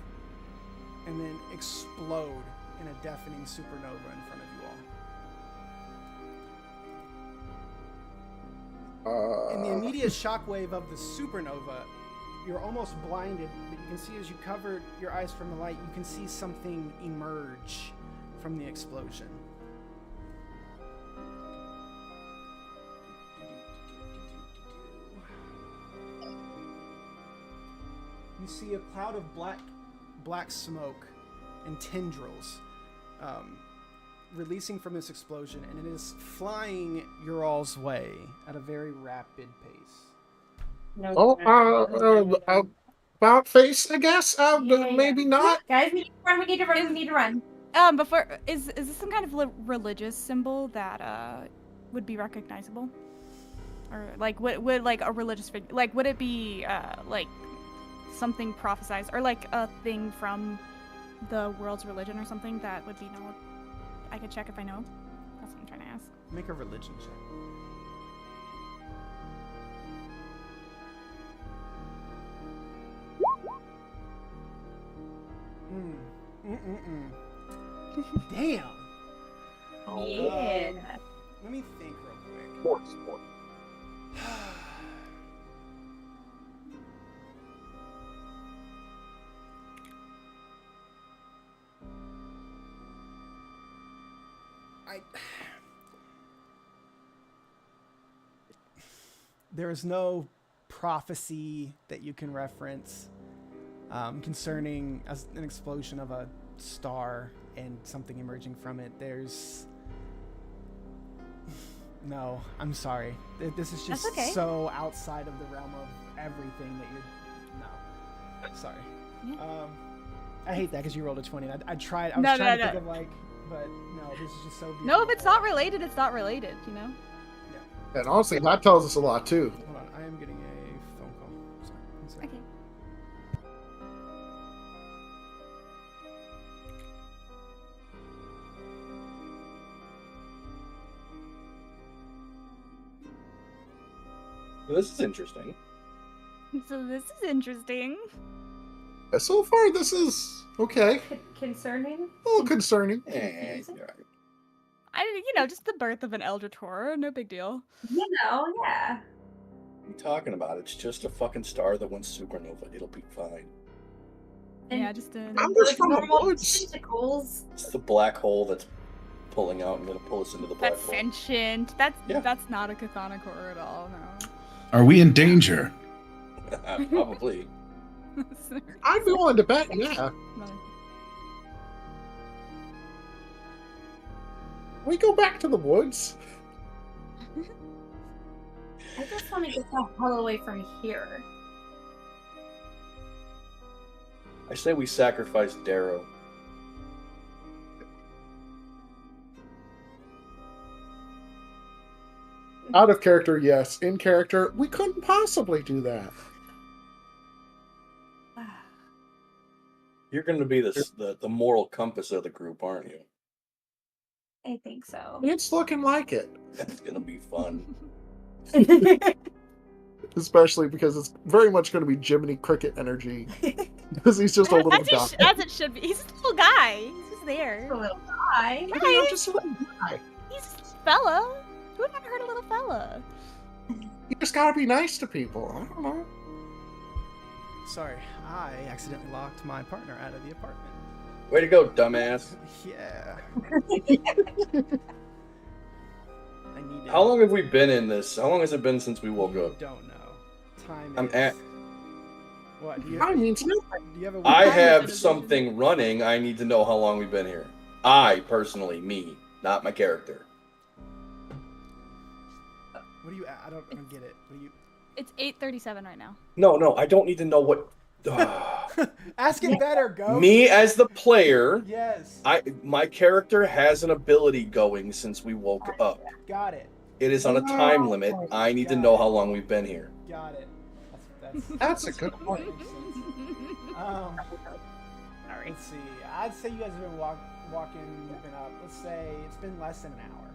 and then explode in a deafening supernova in front of you all. In the immediate shockwave of the supernova, you're almost blinded, but you can see as you cover your eyes from the light, you can see something emerge from the explosion. You see a cloud of black smoke and tendrils releasing from this explosion, and it is flying your all's way at a very rapid pace.
About face, I guess. Maybe not.
Guys, we need to run. We need to run.
Before is this some kind of religious symbol that would be recognizable, or like would like a religious figure, like would it be like something prophesized, or like a thing from the world's religion or something that would be known? I could check if I know. That's what I'm trying to ask.
Make a religion check. Damn.
Yeah.
Let me think real quick.
Sports.
There is no prophecy that you can reference concerning an explosion of a star and something emerging from it. No, I'm sorry. This is just so outside of the realm of everything that no. Sorry. Yeah. I hate that because you rolled a 20. I tried. I was trying to think of like, but no, this is just so beautiful.
No, if it's not related, it's not related. You know.
Yeah.
And honestly, that tells us a lot too.
Hold on, I am getting a phone call. Sorry. One second.
Okay.
Well, this is interesting.
So this is interesting.
So far, this is okay.
Concerning?
A little concerning.
Just the birth of an Eldritch horror, no big deal.
Yeah.
What are you talking about? It's just a fucking star that went supernova. It'll be fine.
And
Yeah, just a.
I'm just from the
normal
woods.
tentacles.
It's the black hole that's pulling out and gonna pull us into the black
That's
hole.
sentient. That's not a chthonic horror at all. No.
Are we in danger?
Probably.
I'd be willing to bet, yeah. We go back to the woods.
I just want to get the hell away from here.
I say we sacrifice Darrow.
Out of character, yes. In character, we couldn't possibly do that.
You're going to be the moral compass of the group, aren't you?
I think so.
It's looking like it.
That's going to be fun.
Especially because it's very much going to be Jiminy Cricket energy. Because he's just a little guy.
As it should be. He's a little guy. He's just there.
A little guy.
I mean, I'm just a little guy.
He's just a fella. Who would want to hurt a little fella?
You just gotta be nice to people. I don't know.
Sorry, I accidentally locked my partner out of the apartment.
Way to go, dumbass.
Yeah. I need
How long have we been in this? How long has it been since we woke up?
Don't know. Time
I'm
is...
at.
What? Do you,
I mean,
do you have a
I
weird
have
organization?
something running. I need to know how long we've been here. I personally, me, not my character.
What do you... I don't get it. What do you...
It's 8:37 right now.
No, I don't need to know what.
Ask it better, go.
Me as the player,
Yes.
my character has an ability going since we woke up.
Got it.
It is on a time limit. I need to know how long we've been here.
Got it. That's
That's a good point.
Let's see. I'd say you guys have been walking, you've been up. Let's say it's been less than an hour.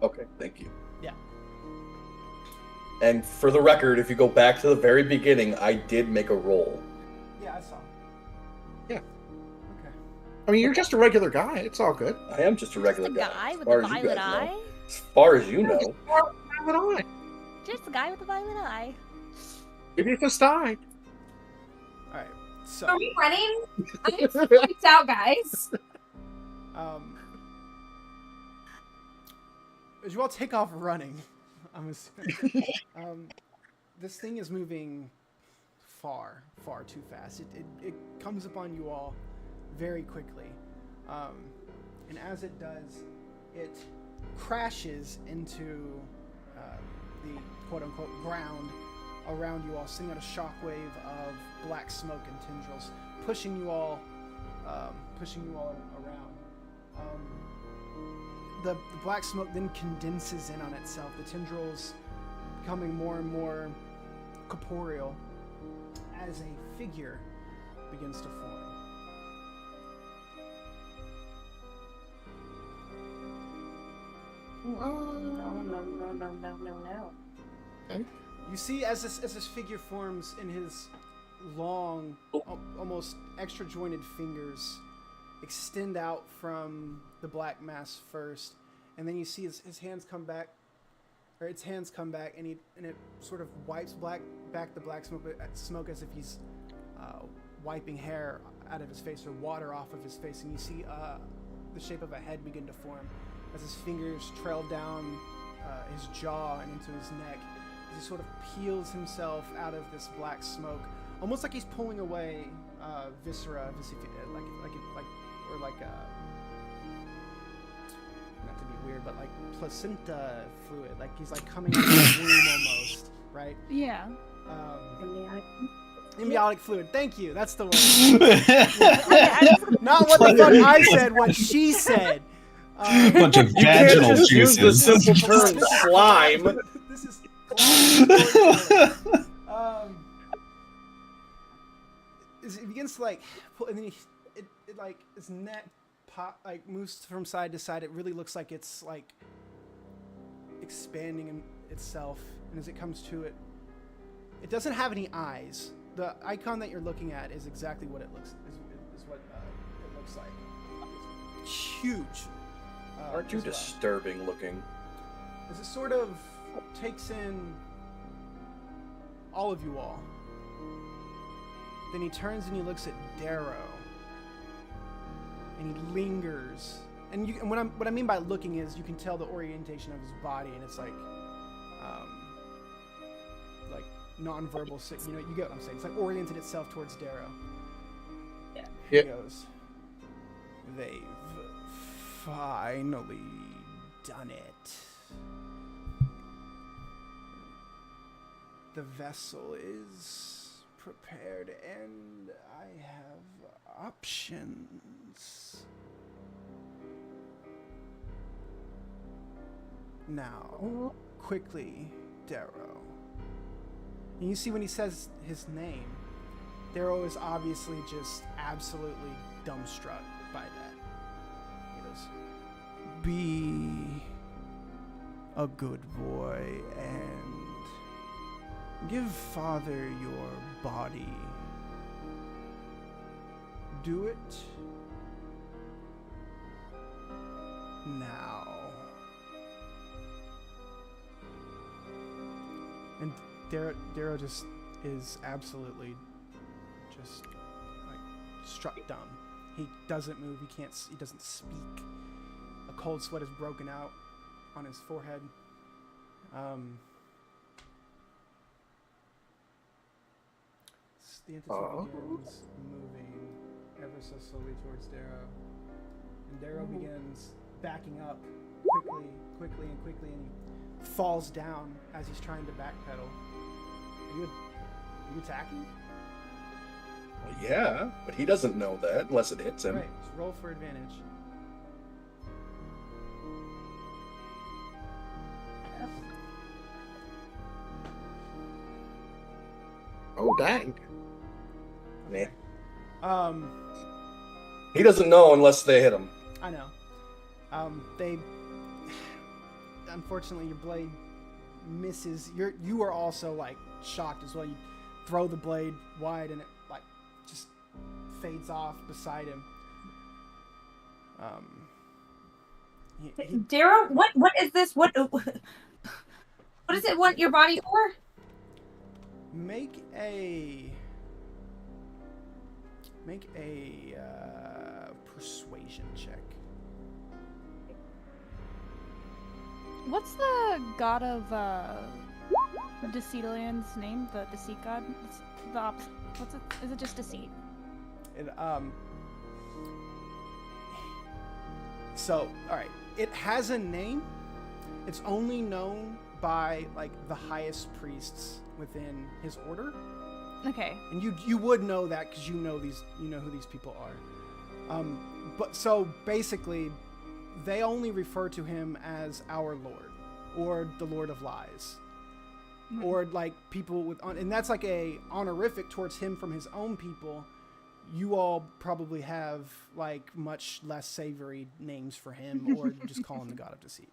Okay, thank you.
Yeah.
And for the record, if you go back to the very beginning, I did make a roll.
Yeah, I saw.
Yeah.
Okay.
I mean, you're just a regular guy. It's all good.
I am just a regular
Just a
guy.
guy
as
with
far
a
as you
violet
guys know.
eye.
As far as you know.
Have it on.
Just a guy with a violet eye.
Give you the style.
All right. So,
Are we running? I'm freaked out, guys.
as you all take off running, I'm assuming, this thing is moving far too fast. It comes upon you all very quickly, and as it does, it crashes into the quote-unquote ground around you all, sending out a shockwave of black smoke and tendrils, pushing you all around. The black smoke then condenses in on itself, the tendrils becoming more and more corporeal as a figure begins to form.
No.
You see, as this figure forms, in his long, almost extra jointed fingers extend out from the black mass first, and then you see his hands come back, or its hands come back, and it sort of wipes back the black smoke as if he's wiping hair out of his face or water off of his face, and you see the shape of a head begin to form as his fingers trail down his jaw and into his neck. As he sort of peels himself out of this black smoke, almost like he's pulling away viscera, not to be weird, but like placenta fluid, like he's like coming out of the womb almost, right?
Yeah.
Embryonic fluid. Thank you. That's the one. Not what the fuck I said. What she said.
Bunch of
You can't
vaginal
just use the
juices.
simple term slime.
This is. It begins to like pull, and then it like his neck pop like moves from side to side. It really looks like it's like expanding in itself, and as it comes to it, it doesn't have any eyes. The icon that you're looking at is exactly what it looks is what it looks like. It's huge.
Aren't you disturbing looking?
As it sort of takes in all of you all, then he turns and he looks at Darrow, and he lingers. And what I mean by looking is you can tell the orientation of his body, and it's like non-verbal. You know, you get what I'm saying. It's like oriented itself towards Darrow.
Yeah.
He goes, "They've finally done it. The vessel is prepared, and I have options. Now, quickly, Darrow." And you see when he says his name, Darrow is obviously just absolutely dumbstruck by that. He goes, "Be a good boy and give Father your body. Do it now." And Darrow just is absolutely just like struck dumb. He doesn't move. He doesn't speak. A cold sweat is broken out on his forehead. The entity begins moving ever so slowly towards Darrow. And Darrow begins backing up quickly, and he falls down as he's trying to backpedal. Are you attacking?
Well, yeah, but he doesn't know that unless it hits him.
Right, just roll for advantage.
Oh, dang.
Yeah.
Um,
He doesn't know unless they hit him.
I know. Unfortunately, your blade misses. You are also like shocked as well. You throw the blade wide, and it like just fades off beside him.
Darrow, what is this? What does it want your body for?
Make a persuasion check.
What's the god of Decetalian's name? The deceit god? It's the opposite. What's it? Is it just deceit?
So, all right, it has a name. It's only known by like the highest priests within his order.
Okay.
And you would know that because you know who these people are. But so basically, they only refer to him as our Lord, or the Lord of Lies, or like people with, and that's like a honorific towards him from his own people. You all probably have like much less savory names for him, or you just call him the God of Deceit.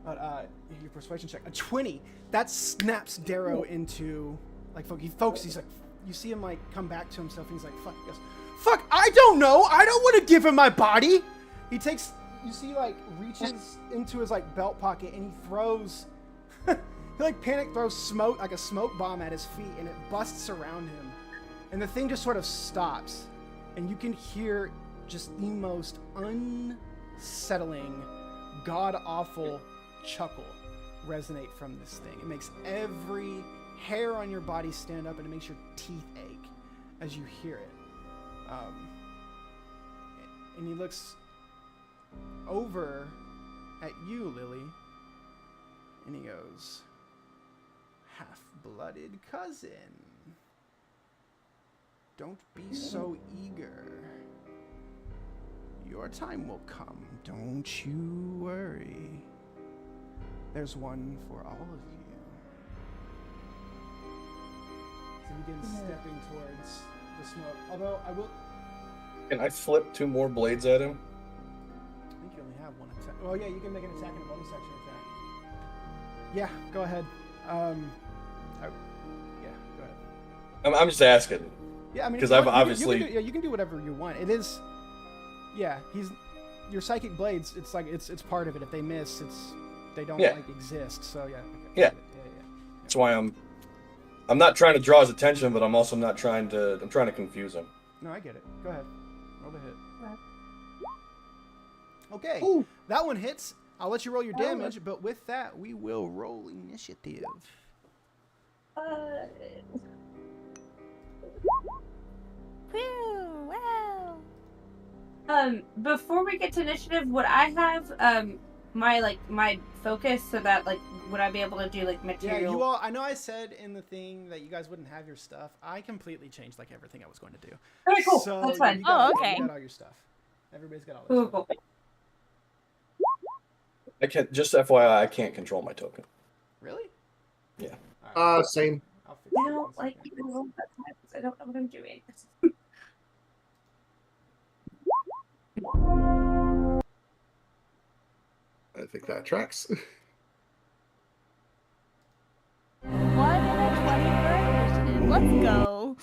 Your persuasion check, a 20, that snaps Darrow into like he focuses. He's like, you see him like come back to himself. And he's like, fuck, he goes, fuck, I don't know. I don't want to give him my body. He takes, you see, like reaches into his like belt pocket and he throws. He like panic throws smoke, like a smoke bomb at his feet, and it busts around him. And the thing just sort of stops. And you can hear just the most unsettling, god-awful chuckle resonate from this thing. It makes every hair on your body stand up, and it makes your teeth ache as you hear it. And he looks over at you, Lily, and he goes, half-blooded cousin, don't be so eager. Your time will come, don't you worry. There's one for all of you. So he begins stepping towards the smoke. Although I will...
Can I flip 2 more blades at him?
I think you only have 1 attack. Well, yeah, you can make an attack and a bonus action attack. Yeah, go ahead. Yeah, go ahead.
I'm just asking.
Yeah, I mean,
because I've obviously...
you can do whatever you want. It is... Yeah, your psychic blades, it's like, it's part of it. If they miss, they don't like exist. So yeah. Okay,
yeah. That's why I'm not trying to draw his attention, but I'm also not trying to. I'm trying to confuse him.
No, I get it. Go ahead. Roll the hit. Okay.
Ooh.
That one hits. I'll let you roll your damage, but with that, we will roll initiative.
Whew, wow.
Before we get to initiative, would I have my focus so that like would I be able to do like material?
Yeah, you all. I know I said in the thing that you guys wouldn't have your stuff. I completely changed like everything I was going to do.
Very cool.
So
That's fine.
you got,
okay.
You got all your stuff. Everybody's got all their stuff.
Cool.
I can't. Just FYI, I can't control my token.
Really?
Yeah.
All right.
Same.
I'll fix
I
it.
don't
One
like
second.
I don't know what I'm doing.
I think that tracks.
1 in a 20 version. Let's go.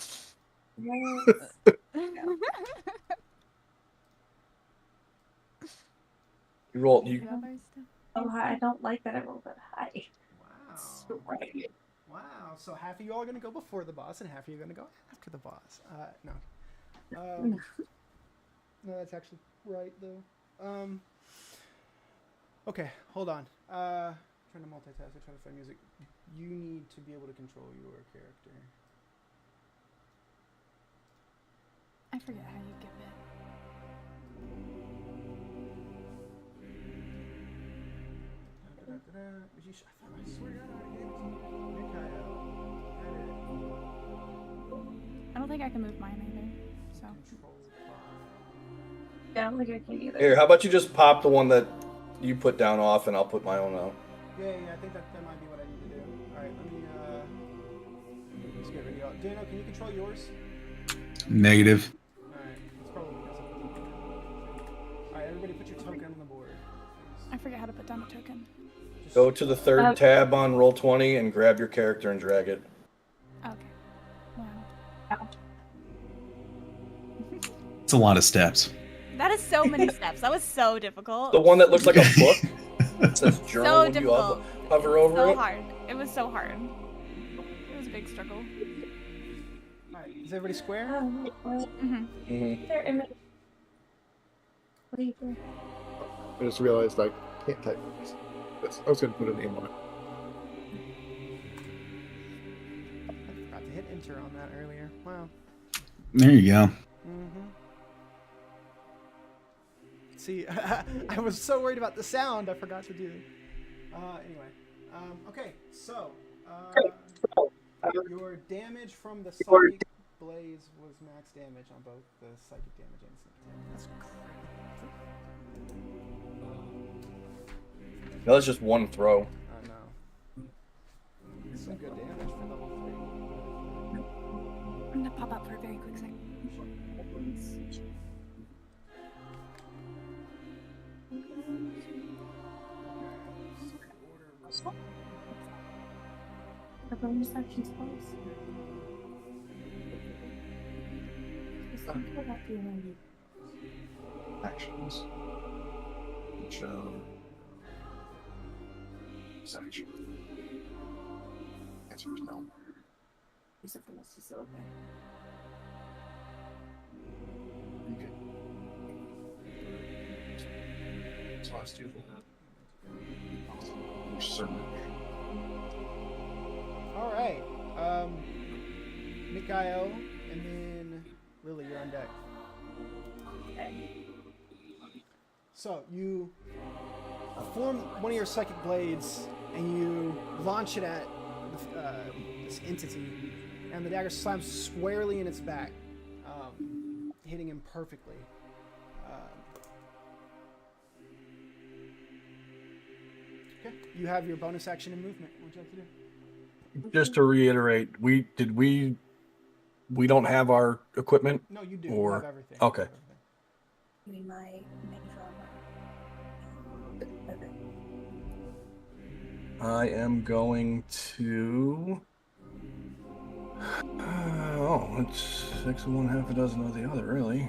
You roll. You
Oh, I don't like that I rolled that high.
Wow.
So right.
Wow. So half of you all are gonna go before the boss, and half of you are gonna go after the boss. No. No, that's actually right though. Okay, hold on. Trying to multitask. I'm trying to find music. You need to be able to control your character.
I forget how you give it.
I swear to God, I gave it to you. Mikhail.
I don't think I can move mine either. So
Control
Yeah, I don't think I can either.
Here, how about you just pop the one that you put down off, and I'll put my own out.
Yeah, I think that might be what I need to do. Alright, let me let's get rid of y'all. Dano, can you control yours?
Negative.
Alright, it's probably because of the token. Alright, everybody put your token on the board.
I forget how to put down a token.
Just
Go to the third tab on Roll20 and grab your character and drag it.
Okay. Wow.
It's a lot of steps.
That is so many steps. That was so difficult.
The one that looks like a book. It says journal
So
when you
difficult.
hover over
So
it.
hard. It was so hard. It was a big struggle.
Alright, is everybody square?
Mm-hmm.
Mm-hmm.
What are you doing?
I just realized I can't type this. I was going to put a name on it.
I forgot to hit enter on that earlier. Wow.
There you go.
Mm-hmm. See, I was so worried about the sound, I forgot to do. Anyway. Okay, so your damage from the psychic blaze was max damage on both the psychic damage and instant attack. That's
No, that's just one throw.
I know. Some good damage for level 3.
I'm gonna pop up for a very quick second.
The bonus actions close.
Actions. Show. Section. Answer is no.
Except for this is okay.
Okay. So let's do that.
Alright. Mikhail, and then Lily, you're on deck.
Okay.
So you form one of your psychic blades and you launch it at this entity, and the dagger slams squarely in its back, hitting him perfectly. Okay, you have your bonus action and movement. What would you like to do?
Just to reiterate, we don't have our equipment.
No, you do.
Or-
You have everything.
okay.
You have everything.
Give me my okay.
I am going to. Oh, it's 6 and 1, half a dozen of the other, really.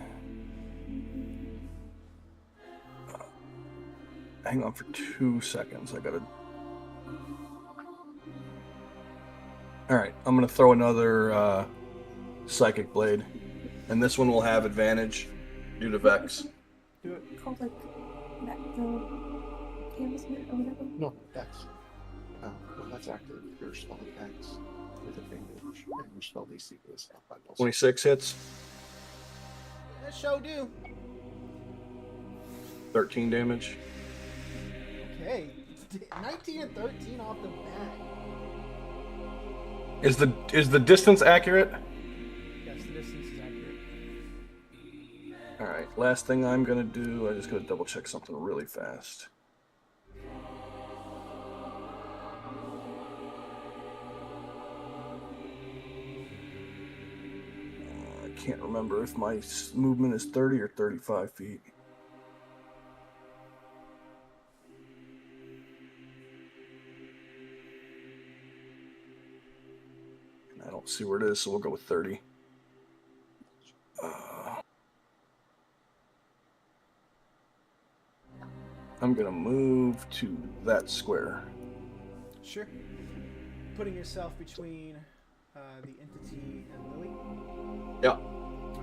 Hang on for 2 seconds. I gotta. All right, I'm gonna throw another psychic blade, and this one will have advantage due to Vex.
Do it.
Called like that the canvas or whatever.
No, X. Well, that's active. Your spell X with advantage, and your spell DC is up by plus
26 hits,
That show do.
13 damage.
Okay. 19 and 13 off the bat.
Is the distance accurate?
Yes, the distance is accurate.
All right. Last thing I'm gonna do, I just gotta double check something really fast. I can't remember if my movement is 30 or 35 feet. And I don't see where it is, so we'll go with 30. I'm gonna move to that square.
Sure. putting yourself between the entity and Lily.
Yeah.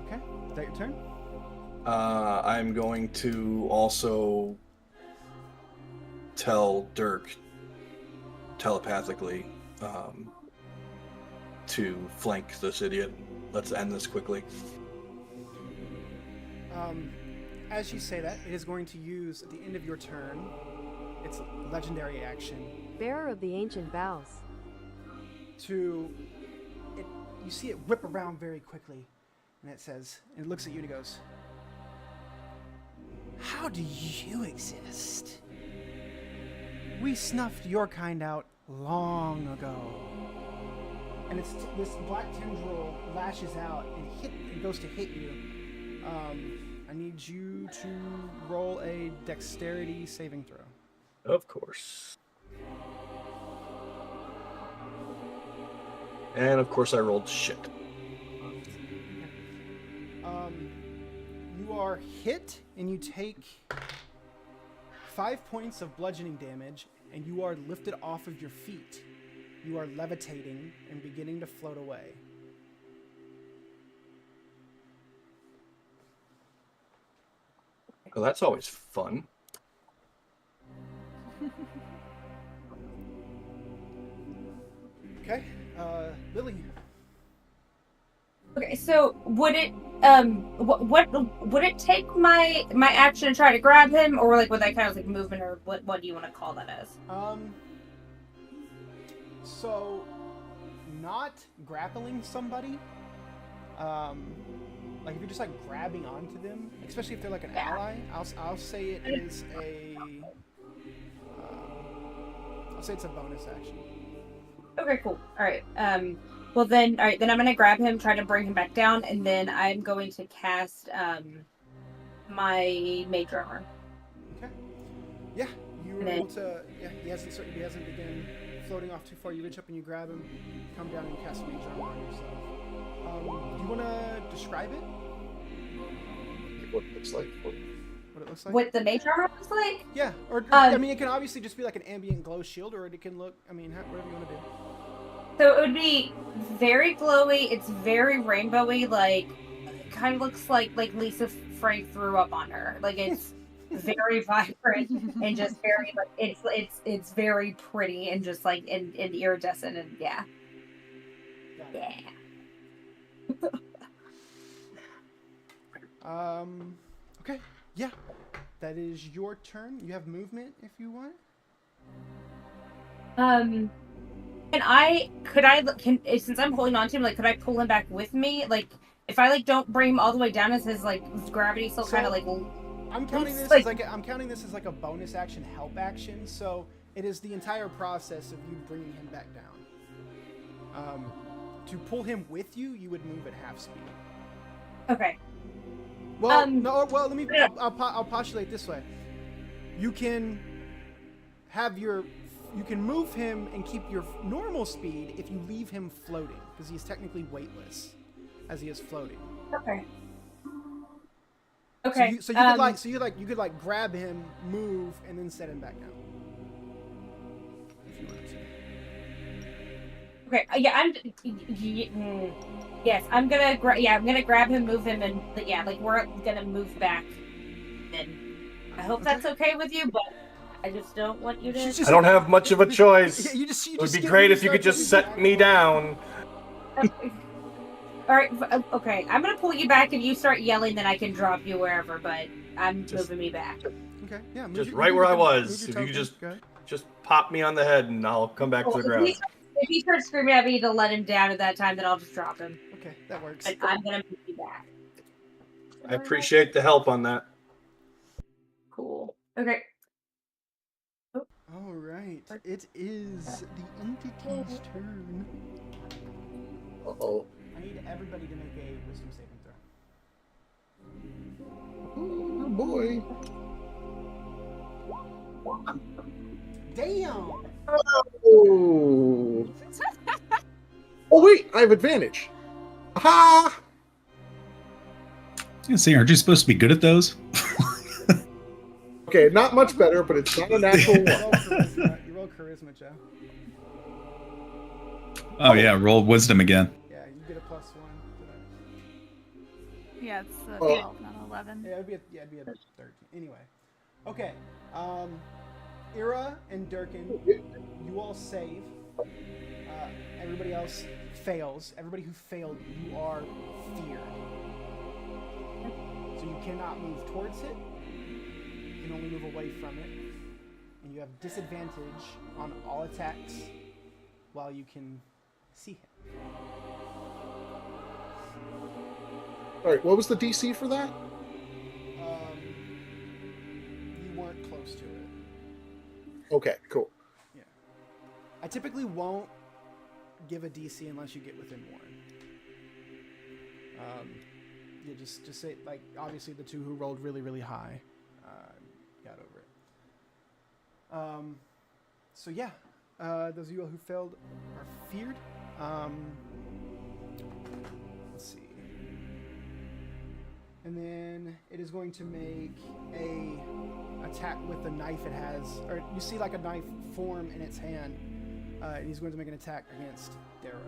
Okay. Is that your turn?
I'm going to also tell Dirk telepathically to flank this idiot. Let's end this quickly.
As you say that, it is going to use at the end of your turn its legendary action
Bearer of the ancient vows.
to. You see it whip around very quickly, and it says, and it looks at you and it goes, "How do you exist? We snuffed your kind out long ago." And it's this black tendril lashes out and goes to hit you. I need you to roll a dexterity saving throw.
Of course. And of course I rolled shit.
You are hit and you take 5 points of bludgeoning damage, and you are lifted off of your feet. You are levitating and beginning to float away.
Well, that's always fun.
Okay, Lily.
Okay, so would it what would it take my action to try to grab him, or like would that kind of like movement, or what do you want to call that as?
So not grappling somebody, like if you're just like grabbing onto them, especially if they're like an ally, I'll say it is a I'll say it's a bonus action.
Okay, cool. All right. Well then, all right. Then I'm gonna grab him, try to bring him back down, and then I'm going to cast my mage armor.
Okay. Yeah, you were able to. Yeah, he hasn't begun floating off too far. You reach up and you grab him, come down and cast mage armor on yourself. Do you want to describe it?
What it looks like.
What it looks like?
What the mage armor looks like?
Yeah, or I mean, it can obviously just be like an ambient glow shield, or it can look. I mean, whatever you want to do.
So it would be very glowy. It's very rainbowy. Like, kind of looks like Lisa Frank threw up on her. Like it's very vibrant and just very like it's very pretty and just like and iridescent and yeah.
Okay. Yeah. That is your turn. You have movement if you want. Since I'm holding on to him, like, could I pull him back with me? Like, if I like don't bring him all the way down, as his like gravity still kind of like. I'm counting this
like,
as like a bonus action, help action. So it is the entire process of you bringing him back down. To pull him with you, you would move at half speed.
Okay.
Well, no. Well, let me. I'll postulate this way. You can you can move him and keep your normal speed if you leave him floating, because he's technically weightless as he is floating.
Okay. Okay.
So you could grab him, move, and then set him back down. If you wanted to.
Okay. Yes, I'm gonna grab him, move him, and we're gonna move back. And I hope that's okay with you, but I just don't want you to.
I don't have much of a choice.
It
would be great if you could just set me down.
All right. Okay. I'm gonna pull you back, and you start yelling. Then I can drop you wherever. But I'm moving me back.
Okay. Yeah.
Just right where I was. If you could just pop me on the head, and I'll come back to the ground.
If he starts screaming at me to let him down at that time, then I'll just drop him.
Okay, that works.
But I'm gonna move you back.
I appreciate the help on that.
Cool. Okay.
All right. It is the entity's turn.
Uh-oh.
I need everybody to make a wisdom saving throw.
Oh, boy.
Damn!
Oh. Oh, wait. I have advantage. Aha!
See, aren't you supposed to be good at those?
Okay, not much better, but it's not a natural one.
You roll charisma, Joe.
Oh yeah, roll wisdom again.
Yeah, you get a +1 to that.
Yeah, it's
Oh.
12, not 11.
Yeah, it'd be a 13. Anyway, okay. Ira and Durkin, you all save. Everybody else fails. Everybody who failed, you are feared. So you cannot move towards it. You can only move away from it. And you have disadvantage on all attacks while you can see him.
All right, what was the DC for that?
You weren't close to it.
Okay, cool.
Yeah. I typically won't give a DC unless you get within 1. Yeah, just say, like, obviously the 2 who rolled really, really high got over it. So yeah, those of you who failed are feared. Let's see. And then it is going to make a attack with the knife it has, or you see like a knife form in its hand, and he's going to make an attack against Darrow.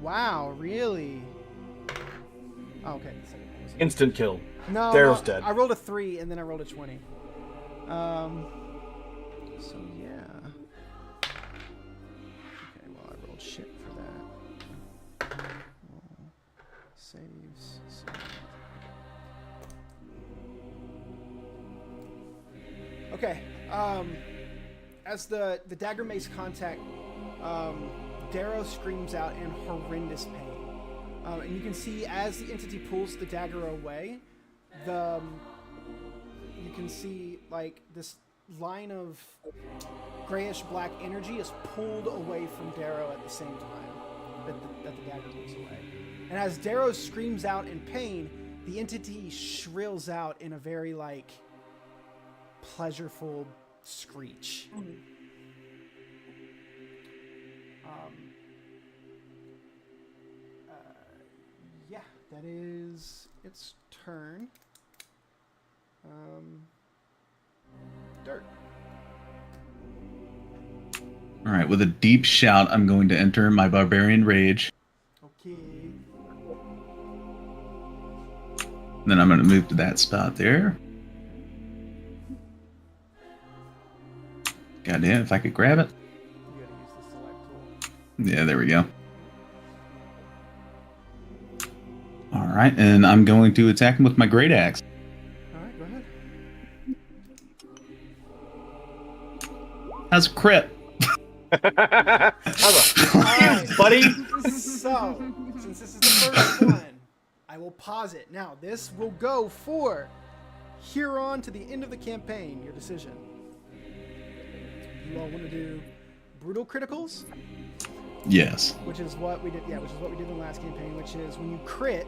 Wow, really? Oh, okay.
Instant kill.
No,
Darrow's
no,
dead.
I rolled a 3 and then I rolled a 20. So yeah. Okay, well I rolled shit for that. Saves. Okay. As the dagger makes contact, Darrow screams out in horrendous pain. And you can see as the entity pulls the dagger away, you can see like this line of grayish black energy is pulled away from Darrow at the same time that the dagger moves away. And as Darrow screams out in pain, the entity shrills out in a very like pleasureful screech. Yeah, that is its turn. Dirt.
All right, with a deep shout, I'm going to enter my barbarian rage.
Okay.
Then I'm going to move to that spot there. Goddamn, if I could grab it.
You gotta use the select tool.
Yeah, there we go. All right, and I'm going to attack him with my great axe.
Alright, go ahead.
That's a crit.
Alright,
buddy.
So, since this is the first one, I will pause it. Now, this will go for here on to the end of the campaign. Your decision. You all want to do brutal criticals?
Yes.
Which is what we did. Yeah, which is what we did in the last campaign. Which is when you crit,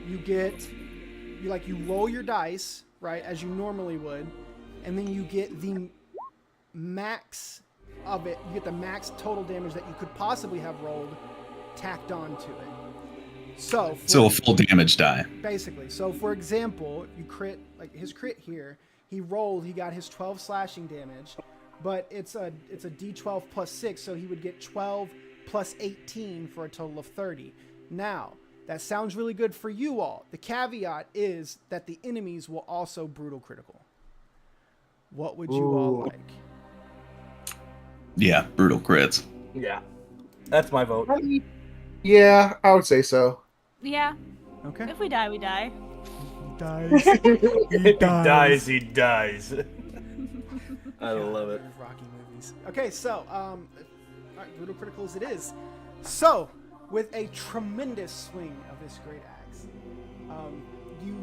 you roll your dice right as you normally would, and then you get the max of it. You get the max total damage that you could possibly have rolled tacked on to it. So
A full damage die.
basically. So for example, you crit like his crit here. He rolled. He got his 12 slashing damage, but it's a D12 plus 6, so he would get 12 plus 18 for a total of 30. Now, that sounds really good for you all. The caveat is that the enemies will also brutal critical. What would you all like?
Yeah, brutal crits.
Yeah, that's my vote.
Yeah, I would say so.
Yeah,
Okay.
if we die, we die.
Dies.
He dies. He dies. I love it.
Rocky movies. Okay, so all right, brutal criticals it is. So, with a tremendous swing of this great axe, you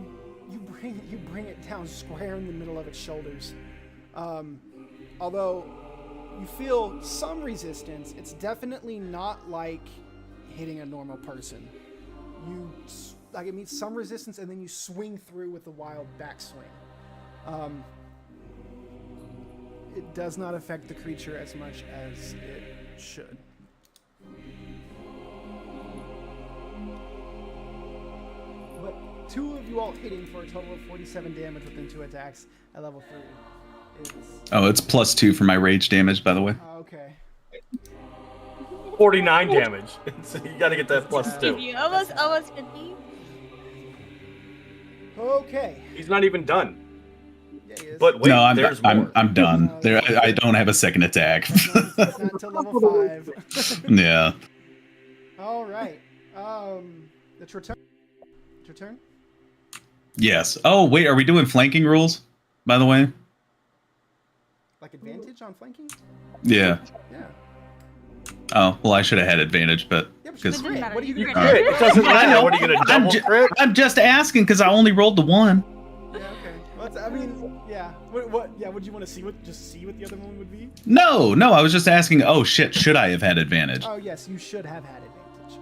bring it down square in the middle of its shoulders. Although you feel some resistance, it's definitely not like hitting a normal person. It meets some resistance, and then you swing through with a wild backswing. It does not affect the creature as much as it should. But two of you all hitting for a total of 47 damage within 2 attacks at level 3. Is...
Oh, it's +2 for my rage damage, by the way.
Okay.
49 damage. So you got to get that +2.
You almost 50.
Okay.
He's not even done.
Yeah, he is.
But wait,
No,
there's more.
I'm done. There, I don't have a second attack.
It's not until level 5.
Yeah.
All right. It's your turn. It's your turn.
Yes. Oh, wait, are we doing flanking rules, by the way?
Like advantage on flanking?
Yeah.
Yeah.
Oh, well, I should have had advantage, but
Yeah, but
because
she's crit. What are you gonna
Crit. It doesn't matter. What are you going to double crit?
I'm just asking because I only rolled the 1.
Yeah. Okay. Well, I mean, yeah. What? Yeah. Would you want to see what? Just see what the other one would be?
No, I was just asking. Oh shit, should I have had advantage?
Oh yes, you should have had advantage.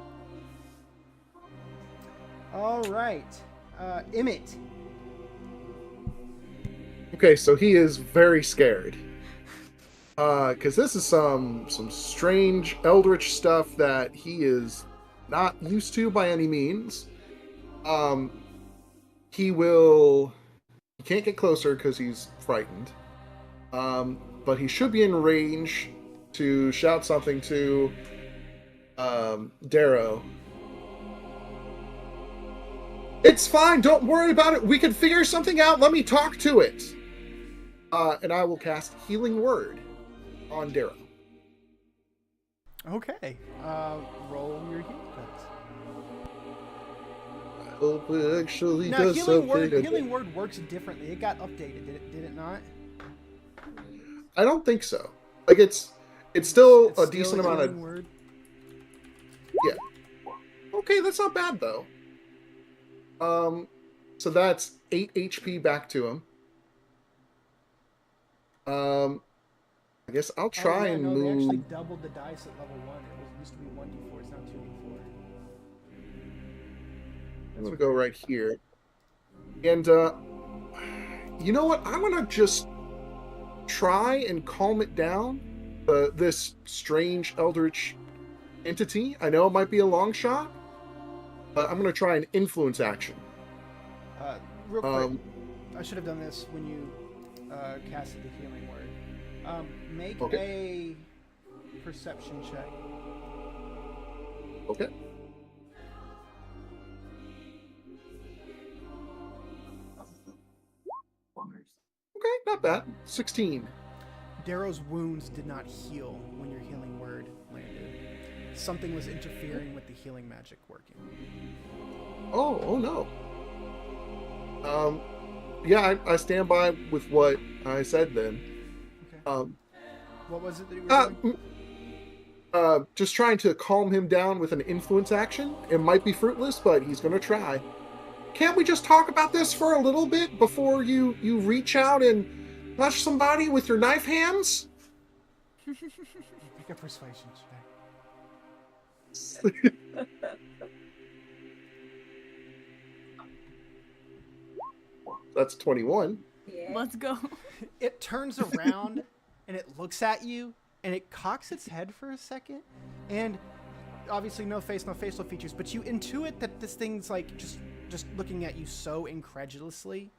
All right. Emmett.
Okay, so he is very scared. Because this is some strange eldritch stuff that he is not used to by any means. He can't get closer because he's frightened. But he should be in range to shout something to Darrow. It's fine, don't worry about it. We can figure something out. Let me talk to it. And I will cast Healing Word on Darrow.
Okay. Roll your healing points.
I hope it actually
Now,
does
healing
something.
healing word works differently. It got updated. Did it not?
I don't think so. Like it's still
It's
a
still
decent amount
healing
of.
word.
Yeah. Okay, that's not bad though. So that's 8 HP back to him. I guess I'll try and
They
move.
actually doubled the dice at level 1. It used to be 1d4. It's now 2d4.
I'm gonna go right here. And you know what? I'm gonna just try and calm it down. This strange eldritch entity. I know it might be a long shot, but I'm gonna try an influence action.
Real quick, I should have done this when you casted the healing word. Make a perception check.
Okay. Okay, not bad. 16.
Darrow's wounds did not heal when your healing word landed. Something was interfering with the healing magic working.
Oh no. Yeah, I stand by with what I said then.
Okay. What was it that you were doing?
Just trying to calm him down with an influence action. It might be fruitless, but he's gonna try. Can't we just talk about this for a little bit before you reach out and touch somebody with your knife hands?
Make a persuasion check.
That's 21.
Yeah.
Let's go.
It turns around and it looks at you and it cocks its head for a second, and obviously no face, no facial features, but you intuit that this thing's like just looking at you so incredulously,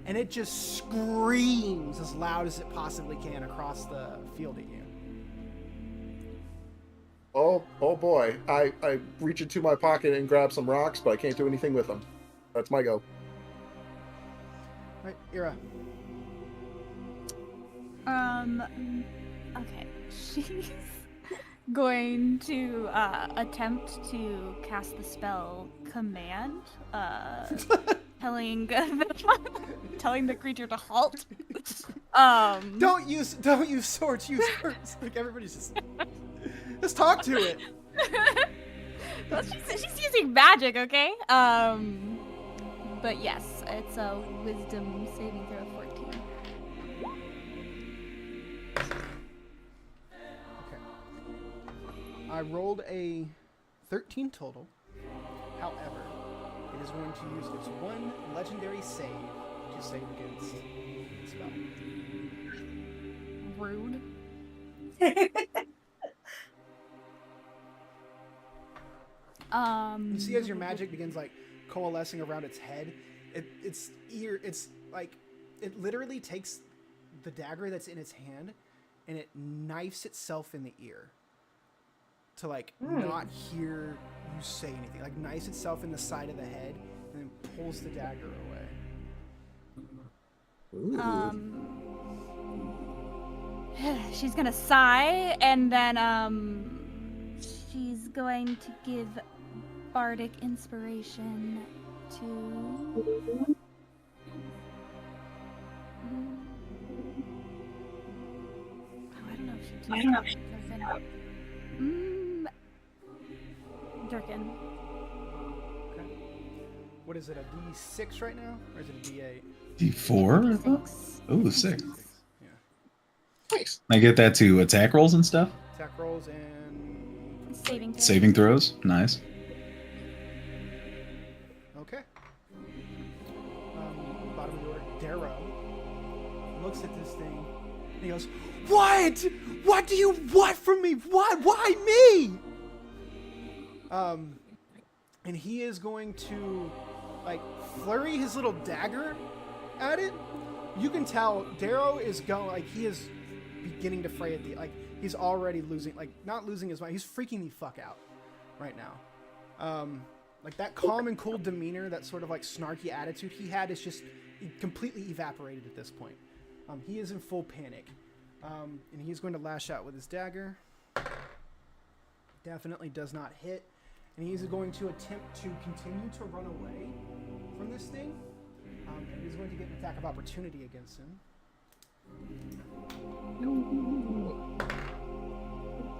and it just screams as loud as it possibly can across the field at you.
Oh boy. I reach into my pocket and grab some rocks, but I can't do anything with them. That's my go.
Right, Ira.
Okay. She's going to attempt to cast the spell Command, telling the creature to halt.
Don't use swords, use words. Like everybody's just talk to it.
Well, she's using magic, okay? But yes, it's a wisdom saving throw of 14.
Okay. I rolled a 13 total. However, it is going to use its one legendary save to save against the spell.
Rude.
You see as your magic begins like coalescing around its head. Its ear, it's like, it literally takes the dagger that's in its hand and it knifes itself in the ear to like not hear you say anything. Like knifes itself in the side of the head and then pulls the dagger away.
She's gonna sigh and then she's going to give bardic inspiration to I don't know if she Durkin.
Okay. What is it, a D6 right now? Or is it a D8?
D4?
6.
Oh, 6.
Yeah.
Nice.
I get that to attack rolls and stuff?
Attack rolls and...
Saving throws? Nice.
Okay. Bottom of the order, Darrow looks at this thing and he goes, "What? What do you want from me? What? Why me?" And he is going to like flurry his little dagger at it. You can tell Darrow is going, like, he is beginning to fray at the, like, he's already losing, like, not losing his mind. He's freaking the fuck out right now. Like that calm and cool demeanor, that sort of like snarky attitude he had is just completely evaporated at this point. He is in full panic. And he's going to lash out with his dagger. Definitely does not hit. And he's going to attempt to continue to run away from this thing. And he's going to get an attack of opportunity against him.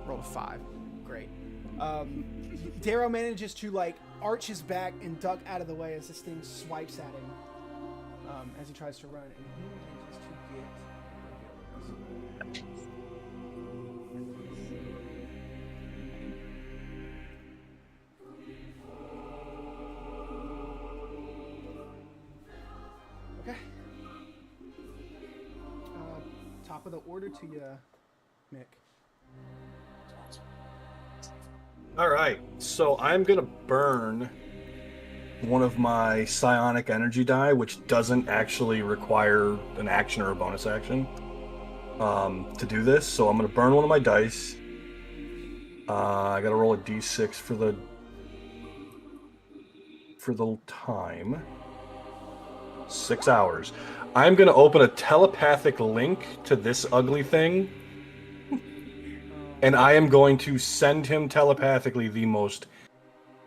Roll a 5. Great. Darrow manages to like arch his back and duck out of the way as this thing swipes at him as he tries to run. And he manages to get... Okay. Top of the order to you, Mick.
All right, so I'm gonna burn one of my psionic energy die, which doesn't actually require an action or a bonus action to do this. So I'm gonna burn one of my dice. I gotta roll a d6 for the time. 6 hours. I'm gonna open a telepathic link to this ugly thing. And I am going to send him telepathically the most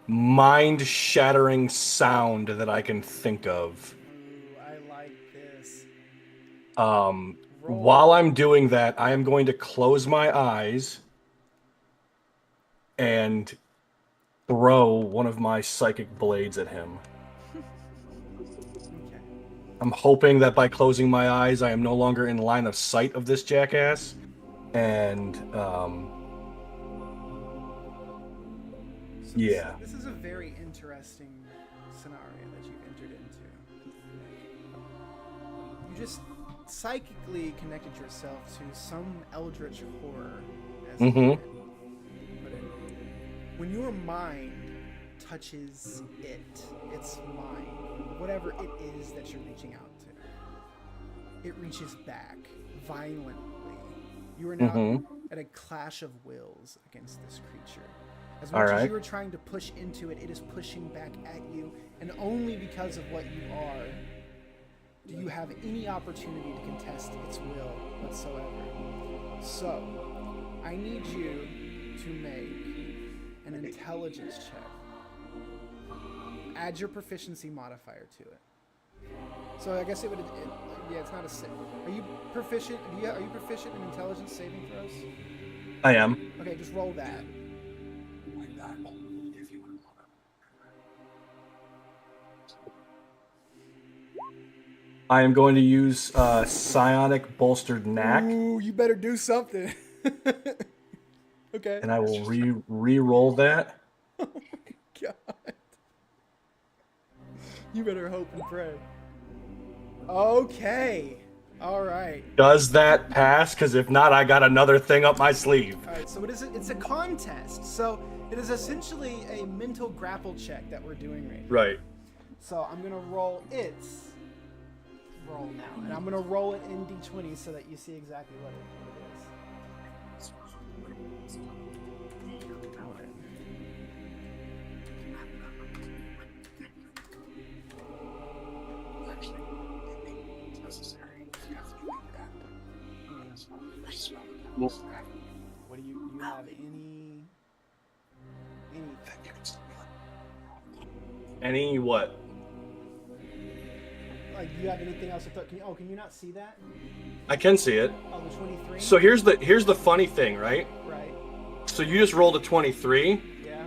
mind-shattering sound that I can think of.
Ooh, I like this.
While I'm doing that, I am going to close my eyes and throw one of my psychic blades at him.
Okay.
I'm hoping that by closing my eyes, I am no longer in line of sight of this jackass. And, yeah.
This is a very interesting scenario that you've entered into. You just psychically connected yourself to some eldritch horror, as you put it. When your mind touches its mind, whatever it is that you're reaching out to, it reaches back violently. You are now at a clash of wills against this creature. As much as you are trying to push into it, it is pushing back at you, and only because of what you are do you have any opportunity to contest its will whatsoever. So, I need you to make an intelligence check. Add your proficiency modifier to it. So I guess it would. Yeah, it's not a 6. Are you proficient? Are you proficient in intelligence saving throws?
I am.
Okay, just roll that.
I am going to use psionic bolstered knack.
Ooh, you better do something. Okay.
And I will re-roll that.
Oh my god. You better hope and pray. Okay. All right.
Does that pass? Because if not, I got another thing up my sleeve.
All right. So it's a contest. So it is essentially a mental grapple check that we're doing right now.
Right.
So I'm gonna roll its roll now, and I'm gonna roll it in d20 so that you see exactly what it is. What do you have
Any what?
like, do you have anything else to throw? Can you not see that?
I can see it.
Oh, the 23?
So here's the funny thing, right?
Right.
So you just rolled a 23.
Yeah.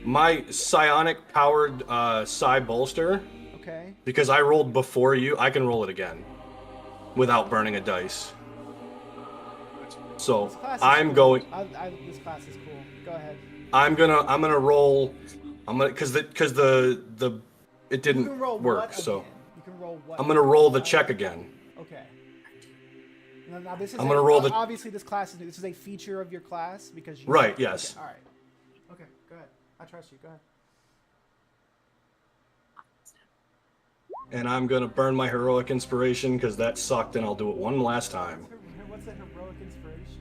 My psionic powered psi bolster,
Okay.
because I rolled before you, I can roll it again without burning a dice. So
This class is
I'm
cool.
going.
This class is cool. Go ahead.
I'm gonna roll. Because it
You can
didn't
roll
work.
what
So
again? You can roll what?
I'm gonna roll the check again.
Okay. Now this is
I'm gonna roll the-
obviously this class is new. This is a feature of your class because you
Right, yes.
Okay, all right. Okay, go ahead. I trust you. Go ahead.
And I'm gonna burn my heroic inspiration because that sucked, and I'll do it one last time.
What's a heroic inspiration?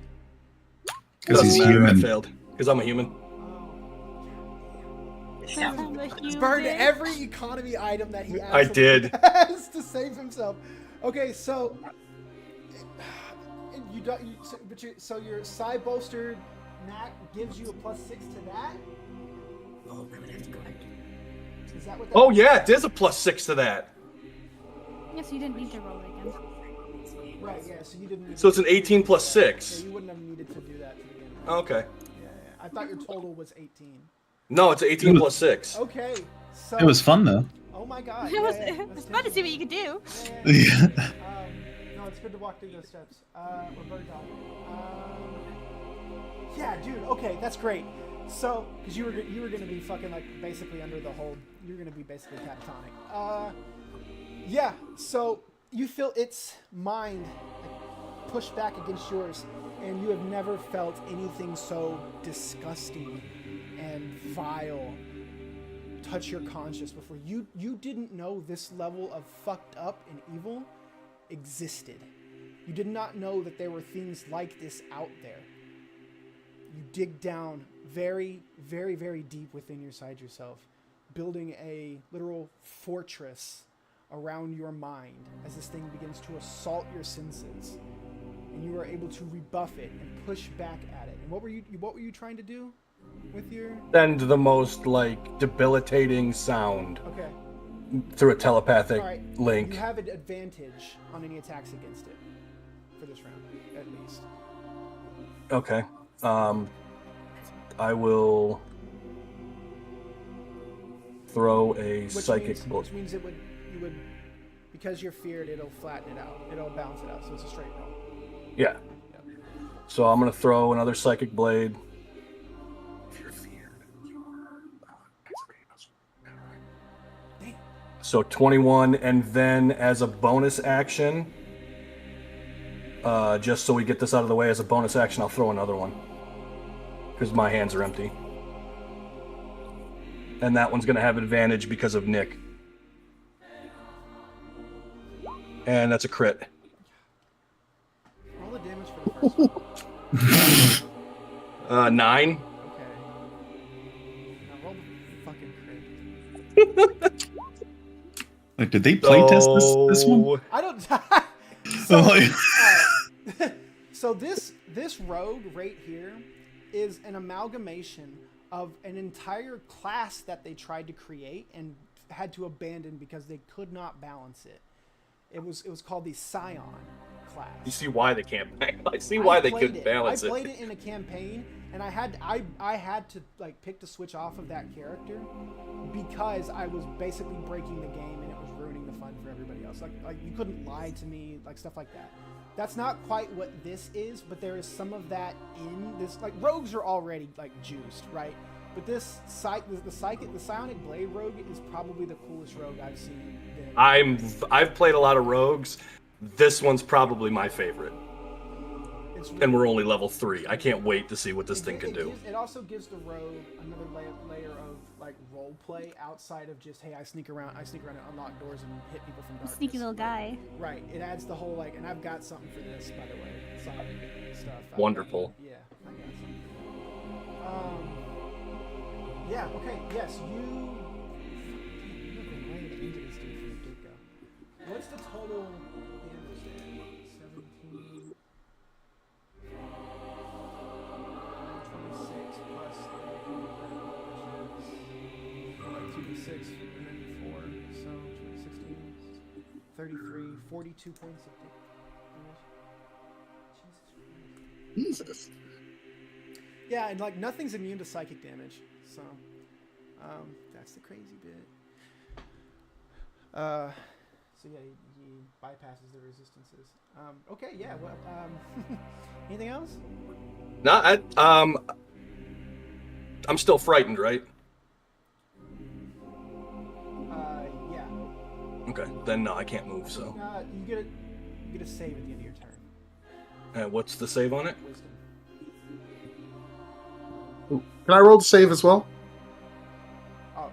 Because he's
Doesn't matter, I
human.
failed. Because I'm a human.
Burned every economy item that he
I did.
has to save himself. Okay, so you don't. So your psi bolstered knack gives you a +6 to that. Is that what? That
Oh yeah, it is a +6 to that.
Yes, you didn't need to roll it again.
Right. Yeah. So you didn't. Need
So it's
to
an 18 plus
Yeah,
6.
you wouldn't have needed to do that to begin with.
Okay.
Yeah. I thought your total was 18.
No, it's 18 plus 6.
Okay. So.
It was fun though.
Oh my god.
It was,
yeah,
it's fun to see what you could do.
Yeah.
Yeah.
No, it's good to walk through those steps. Or bird dog. Yeah, dude. Okay, that's great. So, because you were gonna be fucking like basically under the hold. You're gonna be basically catatonic. Yeah. So you feel its mind like, push back against yours, and you have never felt anything so disgusting and vile touch your conscience before. You didn't know this level of fucked up and evil existed. You did not know that there were things like this out there. You dig down very, very, very deep within yourself, building a literal fortress around your mind as this thing begins to assault your senses, and you are able to rebuff it and push back at it. And what were you trying to do with your?
Send the most like debilitating sound
Okay.
through a telepathic
All right.
link.
You have an advantage on any attacks against it for this round, at least.
Okay. I will throw a psychic bullet.
Which means you would, because you're feared, it'll flatten it out. It'll balance it out, so it's a straight roll.
Yeah. So I'm gonna throw another psychic blade. So 21, and then as a bonus action, just so we get this out of the way, as a bonus action, I'll throw another one. Because my hands are empty. And that one's going to have advantage because of Nick. And that's a crit.
Roll the damage for the first one.
9.
Okay. Now roll the fucking crit.
Like, did they playtest this one?
I don't.
So, like,
Alright. So this rogue right here is an amalgamation of an entire class that they tried to create and had to abandon because they could not balance it. It was called the Scion class.
You see why they can't. I see why they couldn't balance
I
it.
played it in a campaign, and I had to like pick the switch off of that character because I was basically breaking the game and it was ruining the fun for everybody else. Like you couldn't lie to me, like stuff like that. That's not quite what this is, but there is some of that in this. Like rogues are already like juiced, right? But this the Psionic Blade rogue is probably the coolest rogue I've seen.
I've played a lot of rogues. This one's probably my favorite.
it's
And we're only level 3. I can't wait to see what this thing can
it
do.
it also gives the rogue another layer of like role play outside of just, hey, I sneak around and unlock doors and hit people from darkness.
Sneaky little guy.
Right. It adds the whole like, and I've got something for this, by the way. Sonic stuff.
Wonderful.
Yeah, I got something. Yeah. Okay. Yes, you. What's the total damage there? 17. 26 plus 2d6 and then 4, so 16, 33, 42 points of damage.
Jesus.
Yeah, and like nothing's immune to psychic damage, so that's the crazy bit. So yeah, he bypasses the resistances. Okay, yeah. Well, anything else?
No, I'm still frightened, right?
Yeah.
Okay, then no, I can't move. So,
You get a save at the end of your turn.
what's the save on it?
Wisdom.
Can I roll to save as well?
Oh,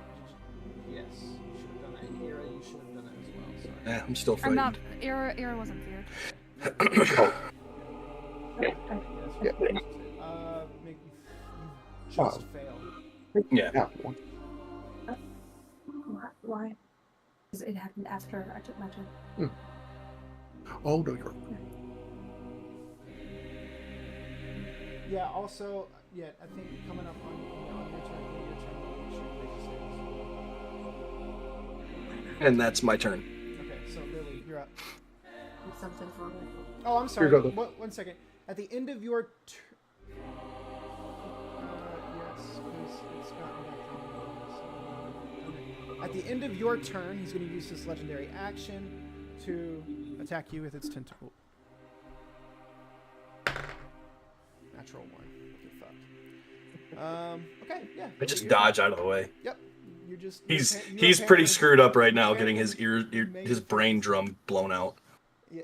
yes. You should have done that. Era, you should have done that as well. Sorry.
I'm still
I'm
frightened.
not. Era wasn't feared.
Yes,
Yeah.
make you just fail.
Yeah.
Yeah.
Why? Because it happened after I took my turn.
Oh, no, you're.
Yeah. Also, yeah. I think coming up on your turn, make sure you
And that's my turn.
Okay, so Lily, you're up.
Something's wrong with it.
Oh, I'm sorry.
Here you go.
One second. At the end of your turn. Yes, please. It's gotten back on. At the end of your turn, he's going to use this legendary action to attack you with its tentacle. Natural 1. Get fucked. Okay, yeah.
I just
You're-
dodge out of the way.
Yep. You're just.
He's
you're
pretty
apparently-
screwed up right now,
apparently
getting his brain drum blown out.
Yeah.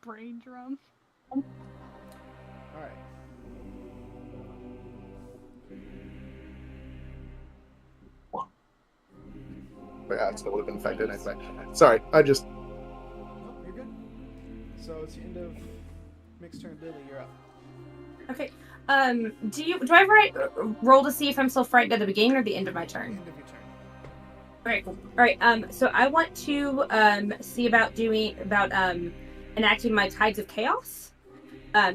Brain drum.
All right.
Yeah, it still would have been affected anyway. Sorry, I just.
Oh, you're good. So it's the end of mixed turn. Lily, you're up.
Okay. Do I roll to see if I'm still frightened at the beginning or the end of my turn?
End of your turn.
Alright, cool. Alright, so I want to see about enacting my Tides of Chaos.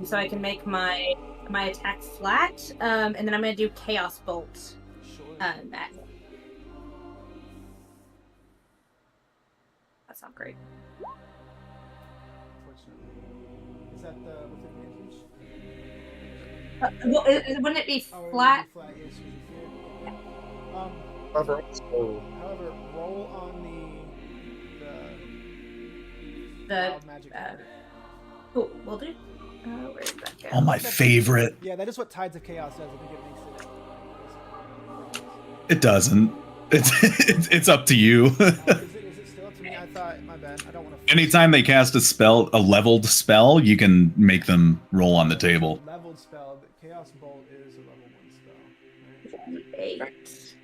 So I can make my attack flat. And then I'm gonna do Chaos Bolt.
Sure.
That sounds great.
Unfortunately. Is that the with advantage?
Well, wouldn't it be
Oh, it would be
flat?
flat, yes, 'cause you fear.
However,
However, roll on the
The
wild magic.
cool, we'll do. Where is that go?
Oh, my favorite.
Yeah, that is what Tides of Chaos does. I think it makes it.
It doesn't. It's up to you.
Is it still up to me? I thought, my bad. I don't want to.
Anytime they cast a leveled spell, you can make them roll on the table.
Leveled spell, but Chaos Bolt is a level 1 spell. Right?
8.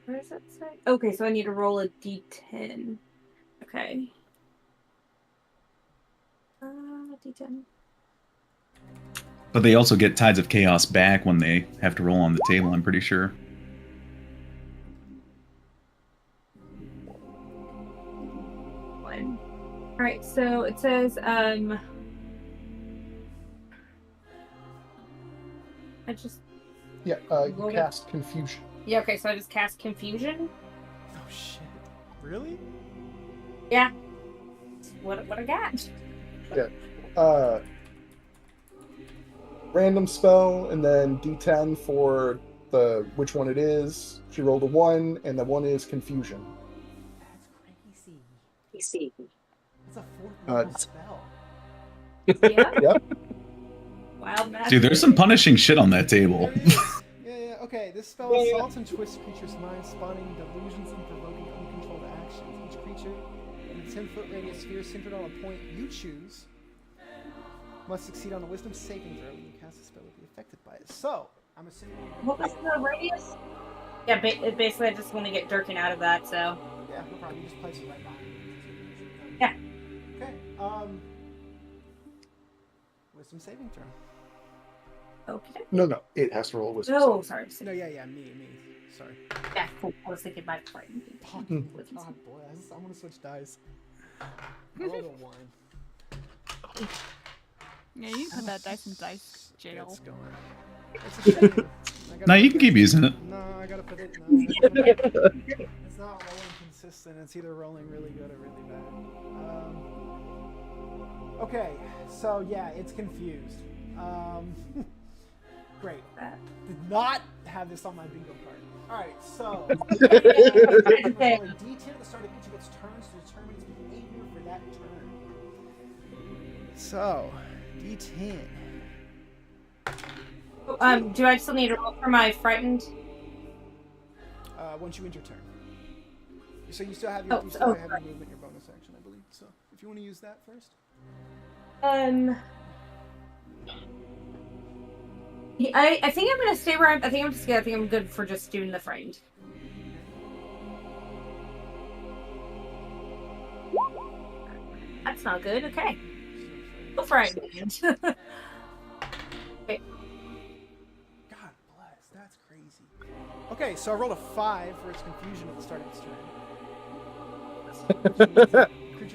Where does that say? Okay, so I need to roll a d10. Okay. D10.
But they also get Tides of Chaos back when they have to roll on the table, I'm pretty sure.
One. Alright, so it says, I just...
yeah, you cast Confusion.
Yeah, okay, so I just cast Confusion.
Oh shit! Really?
Yeah. What I got?
Random spell, and then D10 for which one it is. She rolled a 1, and the 1 is Confusion.
That's crazy. That's a 4th level spell.
Yeah.
Yep.
Wild magic.
Dude, there's some punishing shit on that table.
There it is. Yeah. Okay. This spell assaults and twists creatures' minds, spawning delusions and provoking uncontrolled actions. Each creature in a 10-foot radius sphere centered on a point you choose Must succeed on a wisdom saving throw when you cast a spell will be affected by it. So, I'm assuming.
What was the radius? Yeah, basically, I just want to get Durkin out of that, so.
Yeah, no problem. You just place it right behind you.
Yeah.
Okay. Wisdom saving throw.
Okay.
No. It has to roll a wisdom.
Oh, sorry.
No, yeah, me. Sorry.
Yeah, cool. I was thinking my friend.
Oh, God, boy, I want to switch dice. I rolled a 1.
Yeah, you can put that dice in dice jail.
It's going. It's a shame.
No, you can keep using it.
No, I gotta put it. No, it's not rolling consistent. It's either rolling really good or really bad. Okay, so yeah, it's confused. Great. Did not have this on my bingo card. All right, so roll a D10 at the start of each of its turns to determine its behavior for that turn. So, D10.
Do I still need to roll for my frightened?
Once you end your turn. So you still have your, you still have your movement, your bonus action, I believe. So if you want to use that first.
I think I'm gonna stay where I think I'm good for just doing the frightened. That's not good. Okay. Go frightened. Okay.
God bless, that's crazy. Okay, so I rolled a 5 for its confusion at the start of its turn.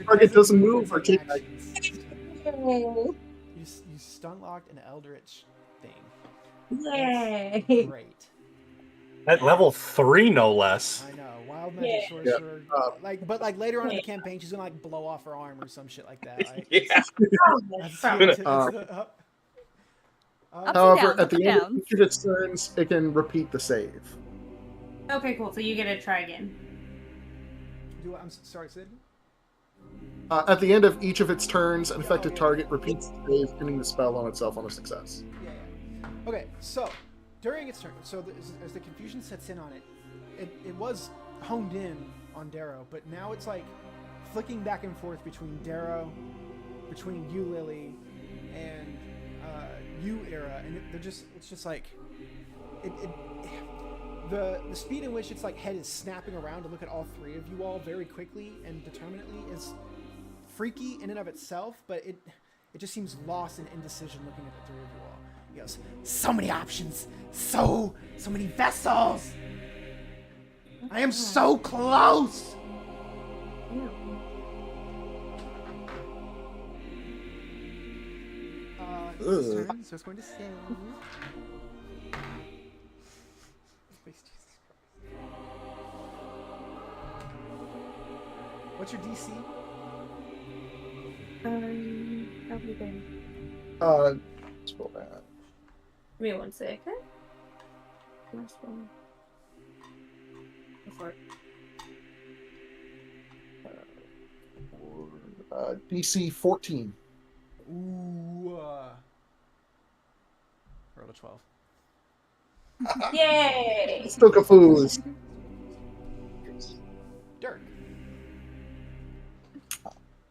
Target doesn't move or take
actions. You stun locked an eldritch thing.
Yay!
That's great.
At level 3, no less.
I know, wild magic sorcerer. But later on in the campaign, she's gonna blow off her arm or some shit like that. Like,
however, at the end of each of its turns, it can repeat the save.
Okay, cool. So you get to try again.
I'm sorry, Sid.
At the end of each of its turns, an affected target repeats the save, ending the spell on itself on a success.
Yeah. Okay, so during its turn, as the confusion sets in on it, it was honed in on Darrow, but now it's like flicking back and forth between Darrow, between you, Lily, and you, Era, and it's just like the speed in which its like head is snapping around to look at all three of you all very quickly and determinately is freaky in and of itself, but it just seems lost in indecision looking at the three of you all. He goes, so many options, so many vessels. I am so close. It's turn, so it's going to save. What's your DC?
Probably good.
Spell that.
Give me 1 second. Last one. Go for it.
DC 14.
Ooh. Roll a 12.
Yay!
Still confused.
Dirk.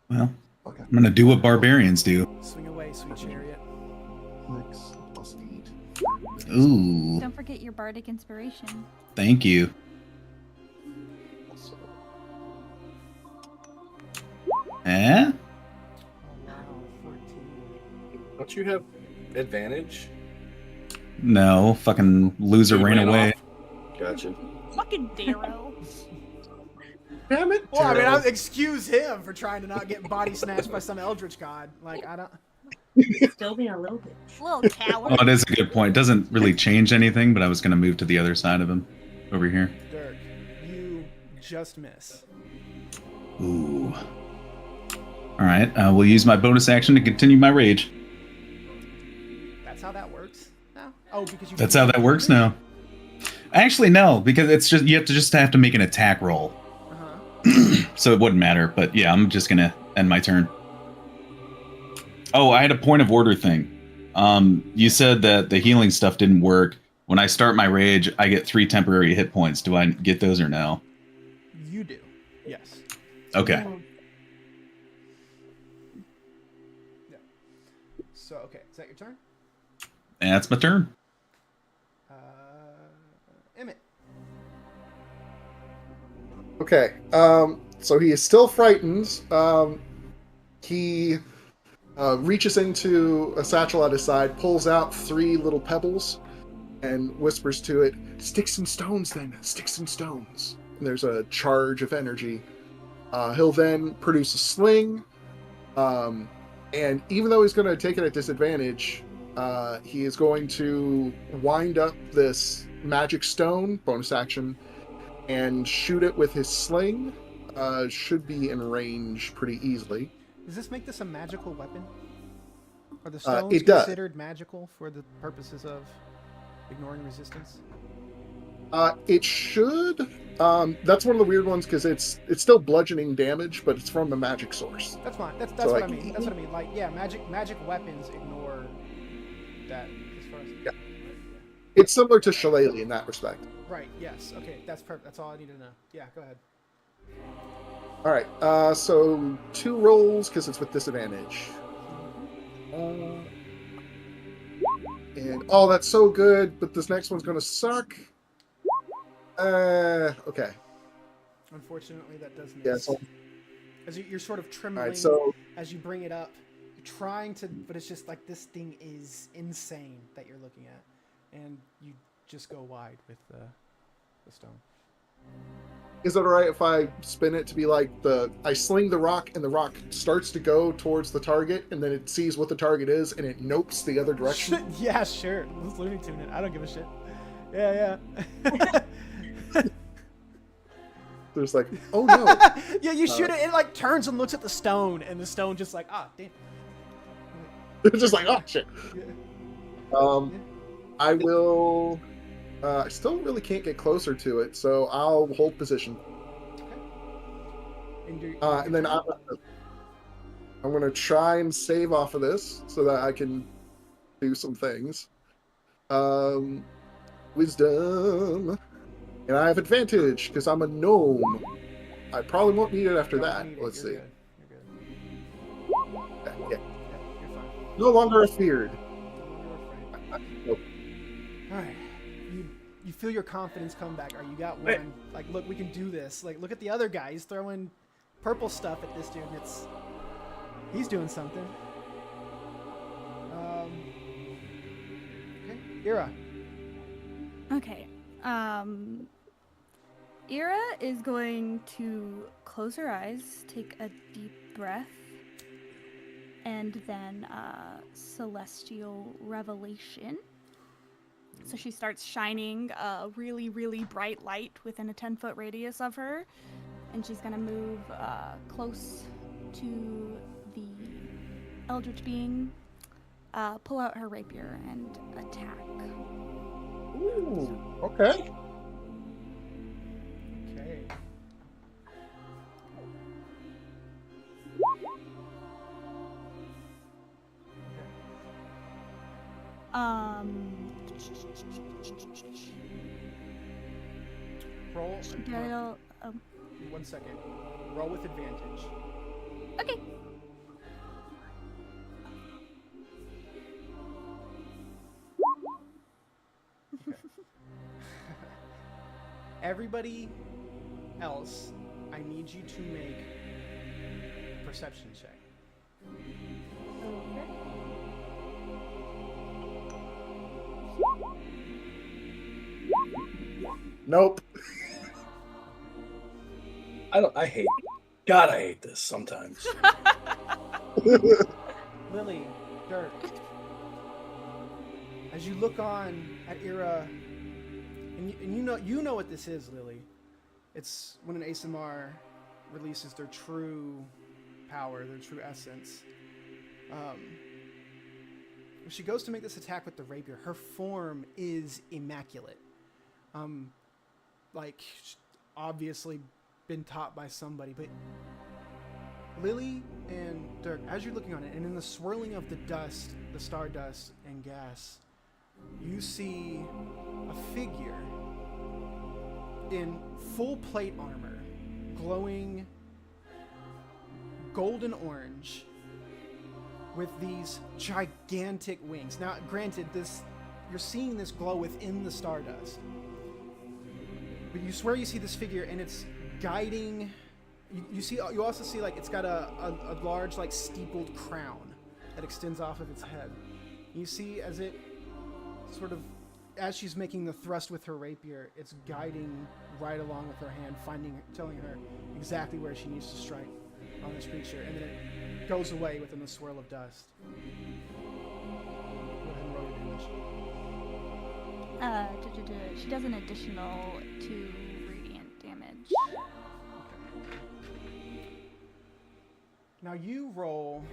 Well,
Okay.
I'm gonna do what barbarians do.
Swing away, sweet chariot.
Next, plus 8.
Ooh,
Don't forget your bardic inspiration.
thank you.
Also,
Eh?
Oh, wow. 14.
Don't you have advantage?
No, fucking loser
Dude
ran away.
off. Gotcha.
Fucking Darrow.
damn it!
Well, I mean,
Taro.
I'll excuse him for trying to not get body snatched by some eldritch god. Like, I don't.
Still being a little bit.
Little coward.
Oh, it is a good point. It doesn't really change anything, but I was gonna move to the other side of him, over here.
Dirk, you just miss.
Ooh. All right, we'll use my bonus action to continue my rage.
That's how that works. No. Oh, because you.
That's how that works now. Actually, no, because it's just you have to make an attack roll, so it wouldn't matter. But yeah, I'm just gonna end my turn. Oh, I had a point of order thing. You said that the healing stuff didn't work. When I start my rage, I get 3 temporary hit points. Do I get those or no?
You do. Yes.
Okay.
So, okay, is that your turn?
That's my turn.
Emmett.
Okay. So he is still frightened. He reaches into a satchel at his side, pulls out 3 little pebbles, and whispers to it, "Sticks and stones, then. Sticks and stones." And there's a charge of energy. He'll then produce a sling. And even though he's going to take it at disadvantage, he is going to wind up this magic stone, bonus action, and shoot it with his sling. Should be in range pretty easily.
Does this make this a magical weapon? Are the stones
It does.
considered magical for the purposes of ignoring resistance?
It should. That's one of the weird ones because it's still bludgeoning damage, but it's from a magic source.
That's fine. That's
So,
what
like,
I mean. That's what I mean. Like, yeah, magic weapons ignore that as far as.
Yeah. It's similar to Shillelagh in that respect.
Right. Yes. Okay. That's perfect. That's all I need to know. Yeah. Go ahead.
All right. So 2 rolls because it's with disadvantage. And that's so good, but this next one's gonna suck. Okay.
Unfortunately, that does miss.
Yeah. So,
As you're sort of trembling
all right. So
as you bring it up, you're trying to, but it's just like this thing is insane that you're looking at, and you just go wide with the stone.
is it all right if I spin it to be like I sling the rock and the rock starts to go towards the target, and then it sees what the target is and it nopes the other direction?
Yeah, sure. Let's Looney Tune it. I don't give a shit. Yeah, yeah.
There's like, oh no.
Yeah, you shoot it, it like turns and looks at the stone, and the stone just like, damn.
It's just like, oh shit.
Yeah.
I will. I still really can't get closer to it, so I'll hold position.
Okay.
And then I'm gonna try and save off of this so that I can do some things. Wisdom, and I have advantage because I'm a gnome. I probably won't need it after that. Let's see.
You're good.
Yeah.
Yeah, you're fine.
No longer afeared. Nope.
All right. You feel your confidence come back. All right, you got one. Like, look, we can do this. Like, look at the other guy. He's throwing purple stuff at this dude, and he's doing something. Okay, Ira.
Okay. Ira is going to close her eyes, take a deep breath, and then celestial revelation. So she starts shining a really, really bright light within a 10-foot radius of her, and she's gonna move close to the eldritch being, pull out her rapier, and attack.
Ooh. Okay.
Okay. Roll.
Um,
1 second. Roll with advantage.
okay.
Everybody else, I need you to make a perception check.
Nope.
I hate. God, I hate this sometimes.
Lily, Dirk, as you look on at Ira, and you know what this is, Lily. It's when an ASMR releases their true power, their true essence. When she goes to make this attack with the rapier, her form is immaculate. Like, obviously been taught by somebody, but Lily and Dirk, as you're looking on it, and in the swirling of the dust, the stardust and gas, you see a figure in full plate armor, glowing golden orange, with these gigantic wings. Now, granted, you're seeing this glow within the stardust, but you swear you see this figure, and it's guiding. You also see like it's got a large like steepled crown that extends off of its head. You see as it sort of, as she's making the thrust with her rapier, it's guiding right along with her hand, telling her exactly where she needs to strike on this creature, and then it goes away within the swirl of dust. Go ahead and roll your damage.
She does an additional 2 radiant damage.
Okay. Now you roll,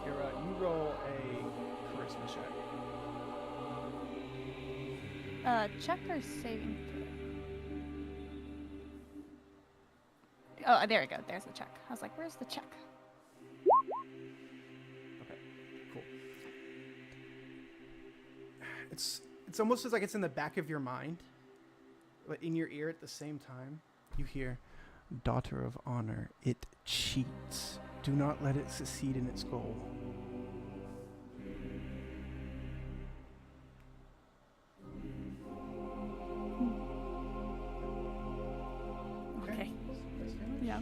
Kira, you roll a charisma check.
Check or saving throw. Oh, there we go. There's the check. I was like, where's the check?
Okay, cool. It's almost as like it's in the back of your mind, but in your ear at the same time. You hear, "Daughter of honor, it cheats. Do not let it succeed in its goal."
Okay. Yeah.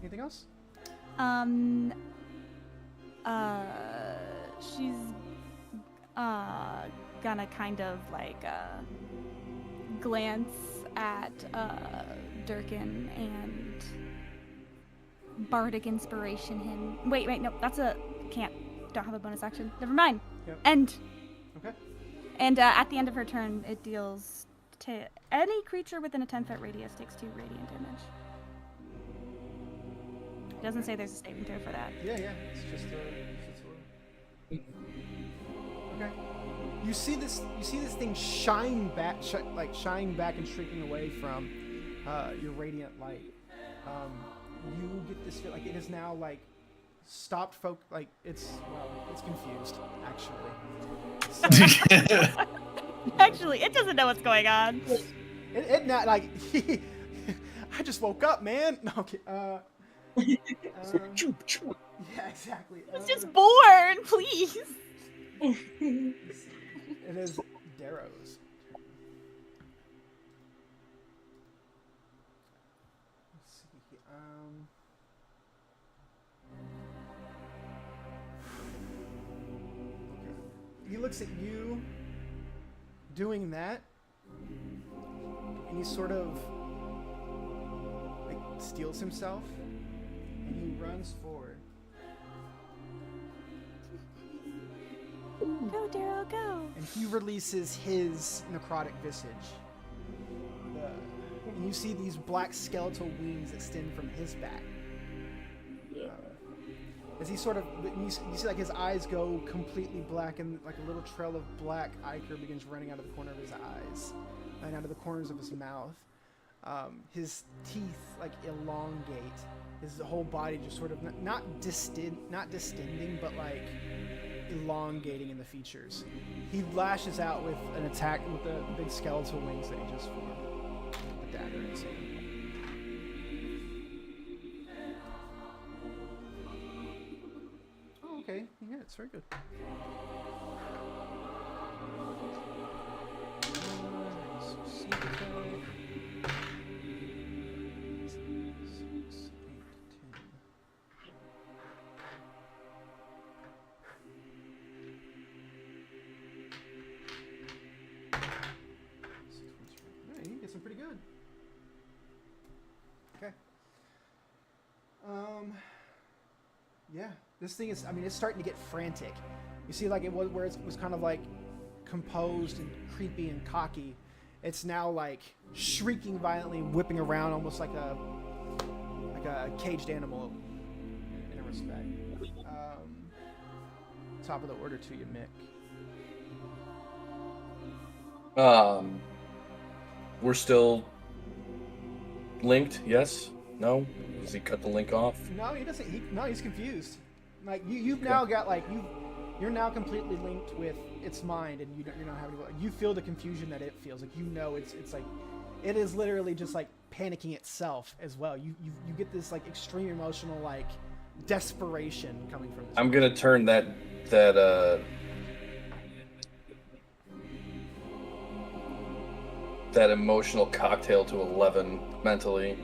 Anything else?
She's gonna kind of like glance at Durkin and bardic inspiration him. Wait, no, that's don't have a bonus action. Never mind.
Yep.
End.
Okay.
And at the end of her turn, it deals to any creature within a 10-foot radius takes 2 radiant damage. It doesn't say there's a saving throw for that.
Yeah, it's just okay. You see this thing shine back and shrieking away from your radiant light. You get this feel like it is now like stopped it's confused actually. So,
Actually, it doesn't know what's going on.
it not like I just woke up, man. No, okay. Yeah, exactly.
It's just born, please.
It is Darrow's. Let's see. Okay. He looks at you doing that, and he sort of like steels himself, and he runs forward.
Go, Darrow, go.
And he releases his necrotic visage. And you see these black skeletal wings extend from his back. As he sort of, you see like his eyes go completely black, and like a little trail of black ichor begins running out of the corner of his eyes and out of the corners of his mouth. His teeth like elongate. His whole body just sort of not distending, but like elongating in the features. He lashes out with an attack with the big skeletal wings that he just formed. The dagger in his hand. Oh, okay. Yeah, it's very good. Sneak attack. 6, 8, 10. He gets them pretty good. Okay. Yeah, this thing is, I mean, it's starting to get frantic. You see, like, it was where it was kind of like composed and creepy and cocky. It's now like shrieking violently, whipping around almost like a caged animal in a respect. Top of the order to you, Mick.
We're still linked, yes? No? Does he cut the link off?
No, he doesn't. He's confused. Like you've now got like you're now completely linked with its mind, and you're not having to. You feel the confusion that it feels. Like it's like it is literally just like panicking itself as well. You get this like extreme emotional like desperation coming from this.
I'm gonna turn that emotional cocktail to 11 mentally.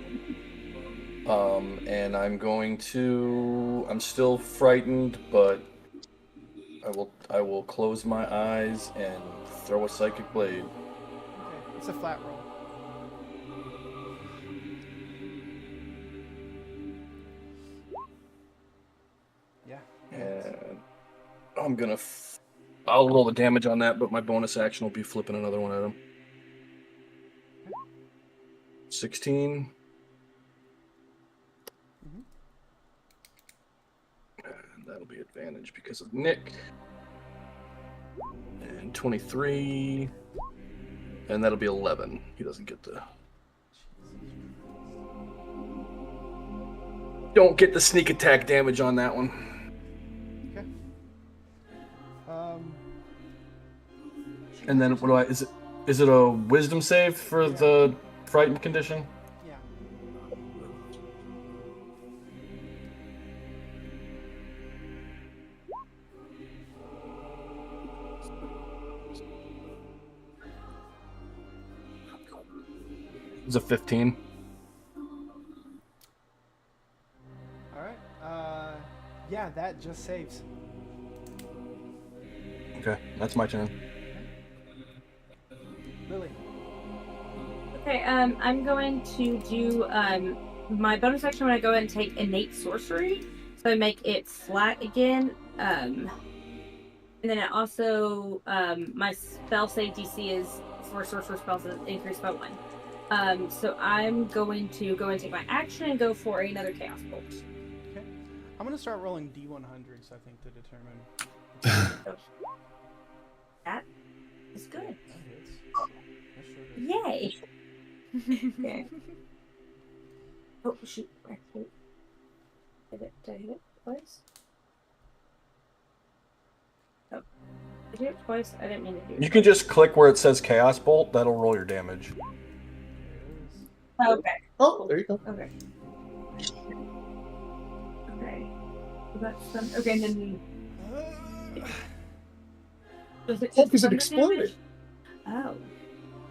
And I'm still frightened, but I will close my eyes and throw a psychic blade.
Okay, it's a flat roll. Yeah.
And I'm gonna I'll roll the damage on that, but my bonus action will be flipping another one at him. 16. And that'll be advantage because of Nick. And 23. And that'll be 11. He doesn't get the... Don't get the sneak attack damage on that one.
Okay.
And then what do I... Is it a wisdom save for the frightened condition?
Yeah.
It's a 15.
All right. Yeah, that just saves.
Okay, that's my turn.
Lily.
Okay, I'm going to do my bonus action when I go ahead and take innate sorcery, so I make it flat again. And then it also my spell save DC is for sorcerer spells increased by 1. So I'm going to go and take my action and go for another chaos bolt.
Okay. I'm gonna start rolling D100s, I think, to determine.
That is good.
That is. That sure is.
Yay! Okay. Oh shoot! Actually, did I hit it twice? Oh, did I hit it twice? I didn't mean to do it.
You can just click where it says Chaos Bolt. That'll roll your damage.
Okay.
Oh, there you go.
Okay. Okay. So that's some. Okay, and then. Was it
Oh, because it
thunder
exploded.
damage? Oh, is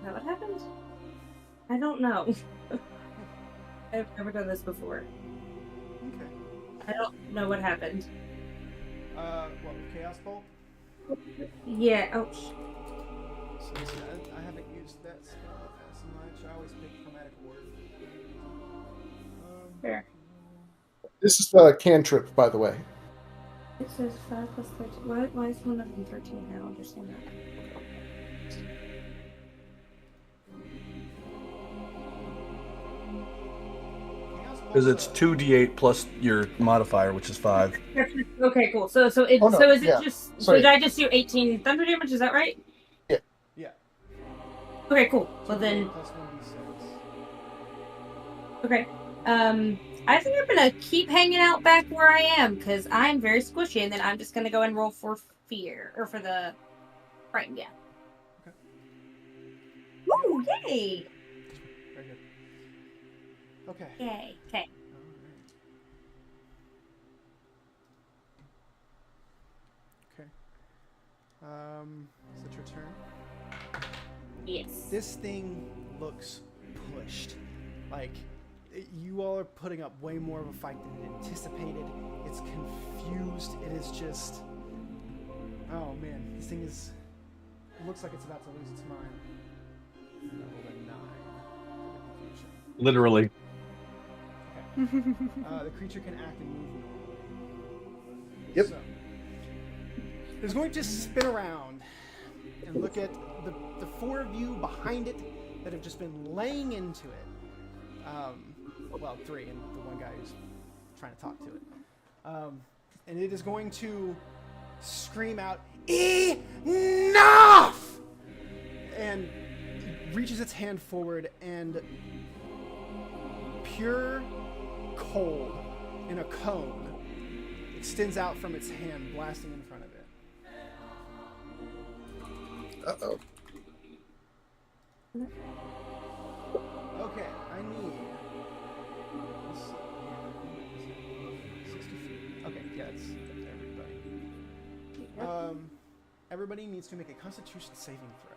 that what happened? I don't know. I've never done this before.
Okay.
I don't know what happened.
What, Chaos Bolt?
Yeah. Oh.
So I haven't used that spell as much. I always pick Chromatic Ward.
Fair.
This is the cantrip, by the way.
It says 5 plus 13. Why is one of them 13? I don't understand that.
Because it's 2d8 plus your modifier, which is 5.
Okay, cool. So is
Oh, no,
it
yeah.
just? So
Sorry.
did I just do 18 thunder damage? Is that right?
Yeah.
Okay, cool. Well then,
Plus 1d6.
okay. I think I'm gonna keep hanging out back where I am because I'm very squishy, and then I'm just gonna go and roll for fear or for the frightened. Yeah.
Okay.
Woo! Yay!
Very good. Okay.
Yay! Okay.
Alright. Okay. Is it your turn?
Yes.
This thing looks pushed. Like, you all are putting up way more of a fight than it anticipated. It's confused. It is just... Oh, man. This thing is... It looks like it's about to lose its mind. And I rolled a 9 for the confusion.
Literally.
The creature can act and move normally.
Yep.
So, it's going to spin around and look at the 4 of you behind it that have just been laying into it. Well, 3, and the one guy who's trying to talk to it. And it is going to scream out, "Enough!" And reaches its hand forward, and pure cold in a cone extends out from its hand, blasting in front of it.
Uh-oh.
Okay, I need... let's see here, 60 feet. gets everybody. Everybody needs to make a Constitution saving throw.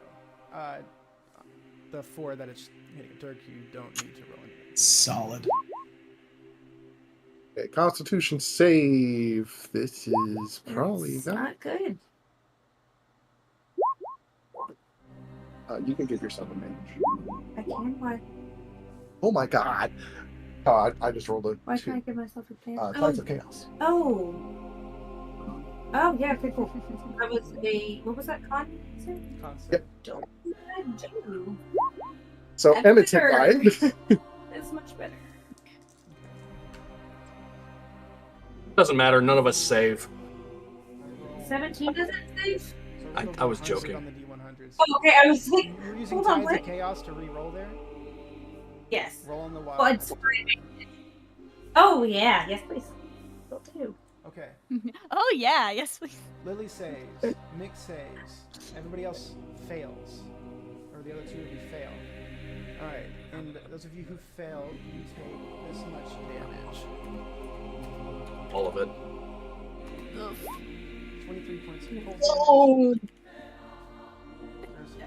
The 4 that it's hitting Dirk, you don't need to roll anything.
Solid.
Okay, Constitution save. This is probably
It's not good.
You can give yourself a mage.
I can. Why?
Oh my god. I just rolled a
Why
2.
can't I give myself a chance?
Tides of Chaos.
Oh, yeah, okay, cool. That was what was that con?
Concept.
Yep.
Don't do.
So
That's
Emmett's hit
better.
by.
That's much better.
Doesn't matter. None of us save.
17 doesn't save?
So
I
roll
was
100
joking.
On the D100s.
Oh, okay, I was like,
You're using
hold on,
Tides
what?
of Chaos to re-roll there?
Yes.
Roll on the wild.
Well, it's oh, yeah, yes, please. Will do.
Okay.
Oh yeah, yes please.
Lily saves. Mick saves. Everybody else fails. Or the other 2 of you fail. Alright, and those of you who fail, you take this much damage.
All of it.
23 points of cold
Oh!
damage.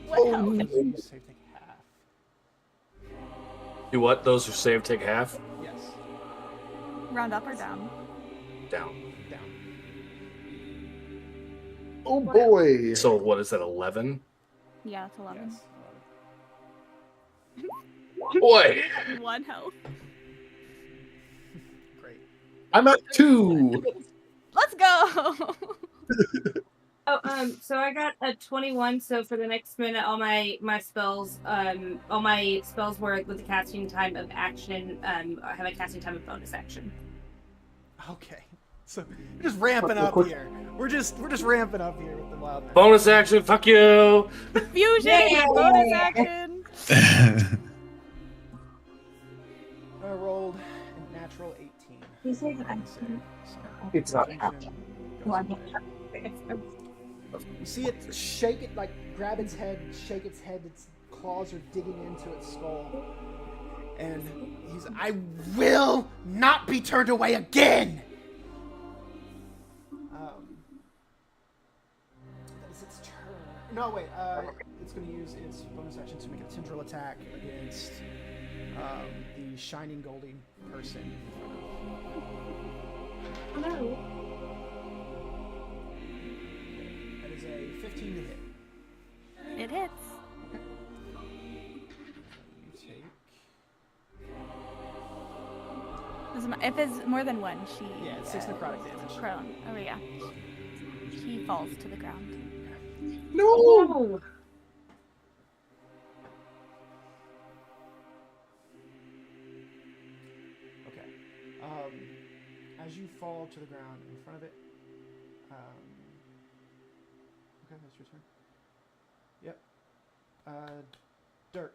What
Those
health?
of you who save take half.
Do what? Those who save take half?
Yes.
Round up or down?
Down.
Down.
Oh boy.
So what is that, 11?
Yeah, it's 11.
Yes.
Boy!
1 health.
Great.
I'm at 2.
Let's go.
Oh, so I got a 21. So for the next minute, all my spells, were with the casting time of action. I have a casting time of bonus action.
Okay. So we're just ramping up here. We're just ramping up here with the wild knife.
Bonus action, fuck you!
Fusion.
Yeah.
Bonus action.
I rolled a natural 18.
You say that I'm
It's not
Constitution goes away. You see it shake it, like grab its head, shake its head, its claws are digging into its skull. And I will not be turned away again! That is its turn. No, wait, it's going to use its bonus action to make a tendril attack against the shining golden person in front of it.
No.
That is a 15 to hit.
It hits.
You take...
If it's more than 1, she.
Yeah, it's 6 necrotic damage.
Prone. Oh yeah. He falls to the ground.
No.
Okay. As you fall to the ground in front of it, okay, that's your turn. Yep. Dirk.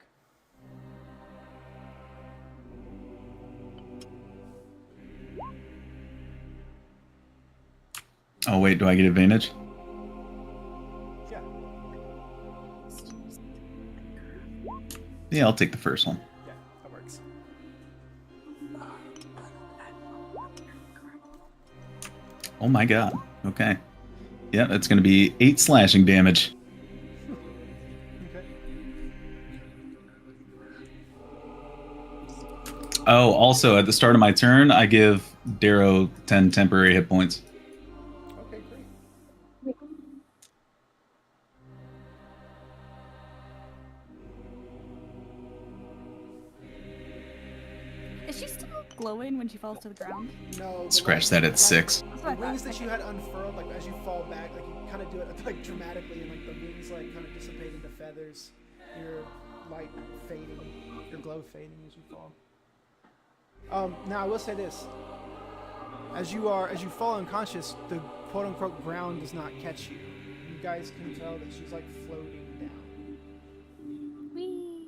Oh wait, do I get advantage?
Yeah.
Yeah, I'll take the first one.
Yeah, that works.
Oh my god. Okay. Yeah, that's going to be 8 slashing damage.
Okay.
Oh, also at the start of my turn, I give Darrow 10 temporary hit points.
Okay, great.
Is she still glowing when she falls to the ground?
No. the
Scratch
wings-
that at
like,
6.
That's
The
what I
wings
thought.
that you had unfurled, like as you fall back, like you kind of do it like dramatically, and like the wings like kind of dissipate into feathers. Your light fading, your glow fading as you fall. Now I will say this: as you fall unconscious, the quote unquote ground does not catch you. You guys can tell that she's like floating down.
Whee.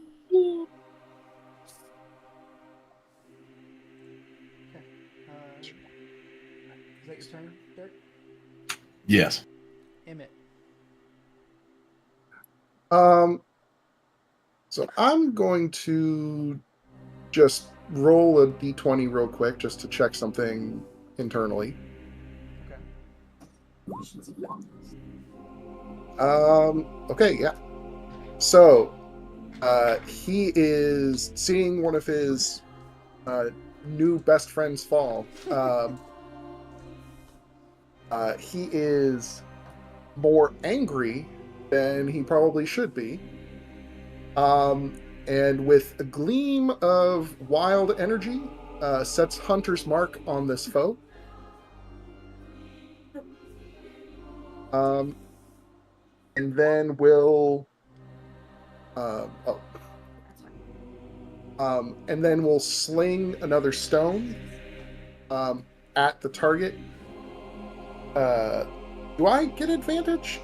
Okay. Is that your turn, Dirk?
Yes.
Emmett.
So I'm going to just roll a d20 real quick just to check something internally. Okay, yeah. So, he is seeing one of his new best friends fall. He is more angry than he probably should be. And with a gleam of wild energy, sets Hunter's mark on this foe. And then will and then we'll sling another stone at the target. Do I get advantage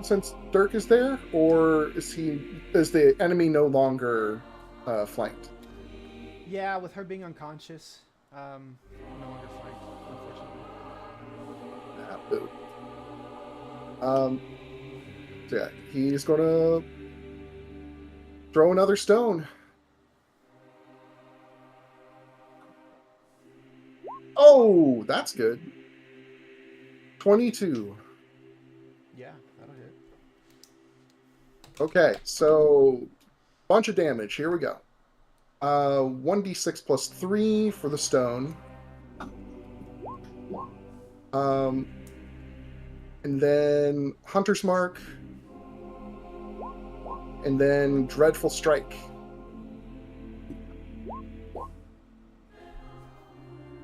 since Dirk is there, or is the enemy no longer flanked?
Yeah, with her being unconscious, no longer flanked, unfortunately.
So yeah, he's gonna throw another stone. Oh, that's good. 22.
Yeah, that'll hit.
Okay, so bunch of damage. Here we go. 1d6 plus 3 for the stone. And then Hunter's Mark. And then Dreadful Strike.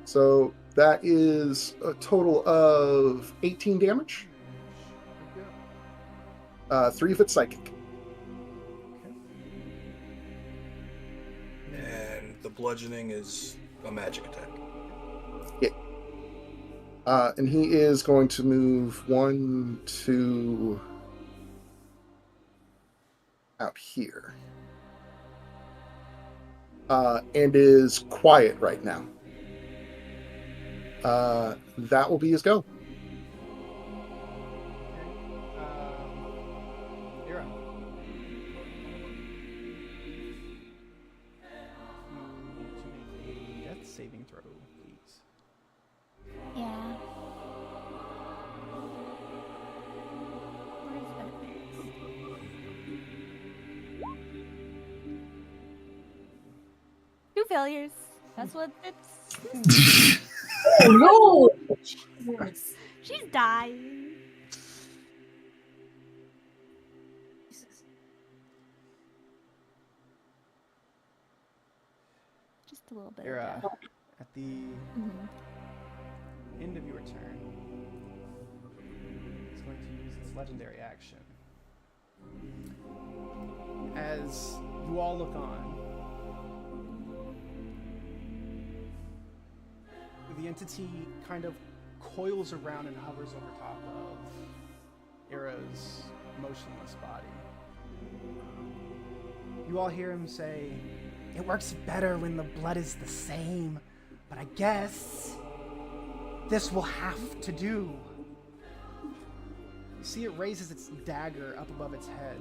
So that is a total of 18 damage. 3 of it psychic.
And the bludgeoning is a magic attack.
Yeah. And he is going to move 1, 2 out here. And is quiet right now. That will be his go.
Ira. To make a death saving throw, please.
Yeah. Two failures. That's what it's.
Oh no!
She's dying. Just a little bit.
Ira, at the end of your turn, it's going to use its legendary action. As you all look on, the entity kind of coils around and hovers over top of Ira's motionless body. You all hear him say, "It works better when the blood is the same, but I guess this will have to do." You see it raises its dagger up above its head.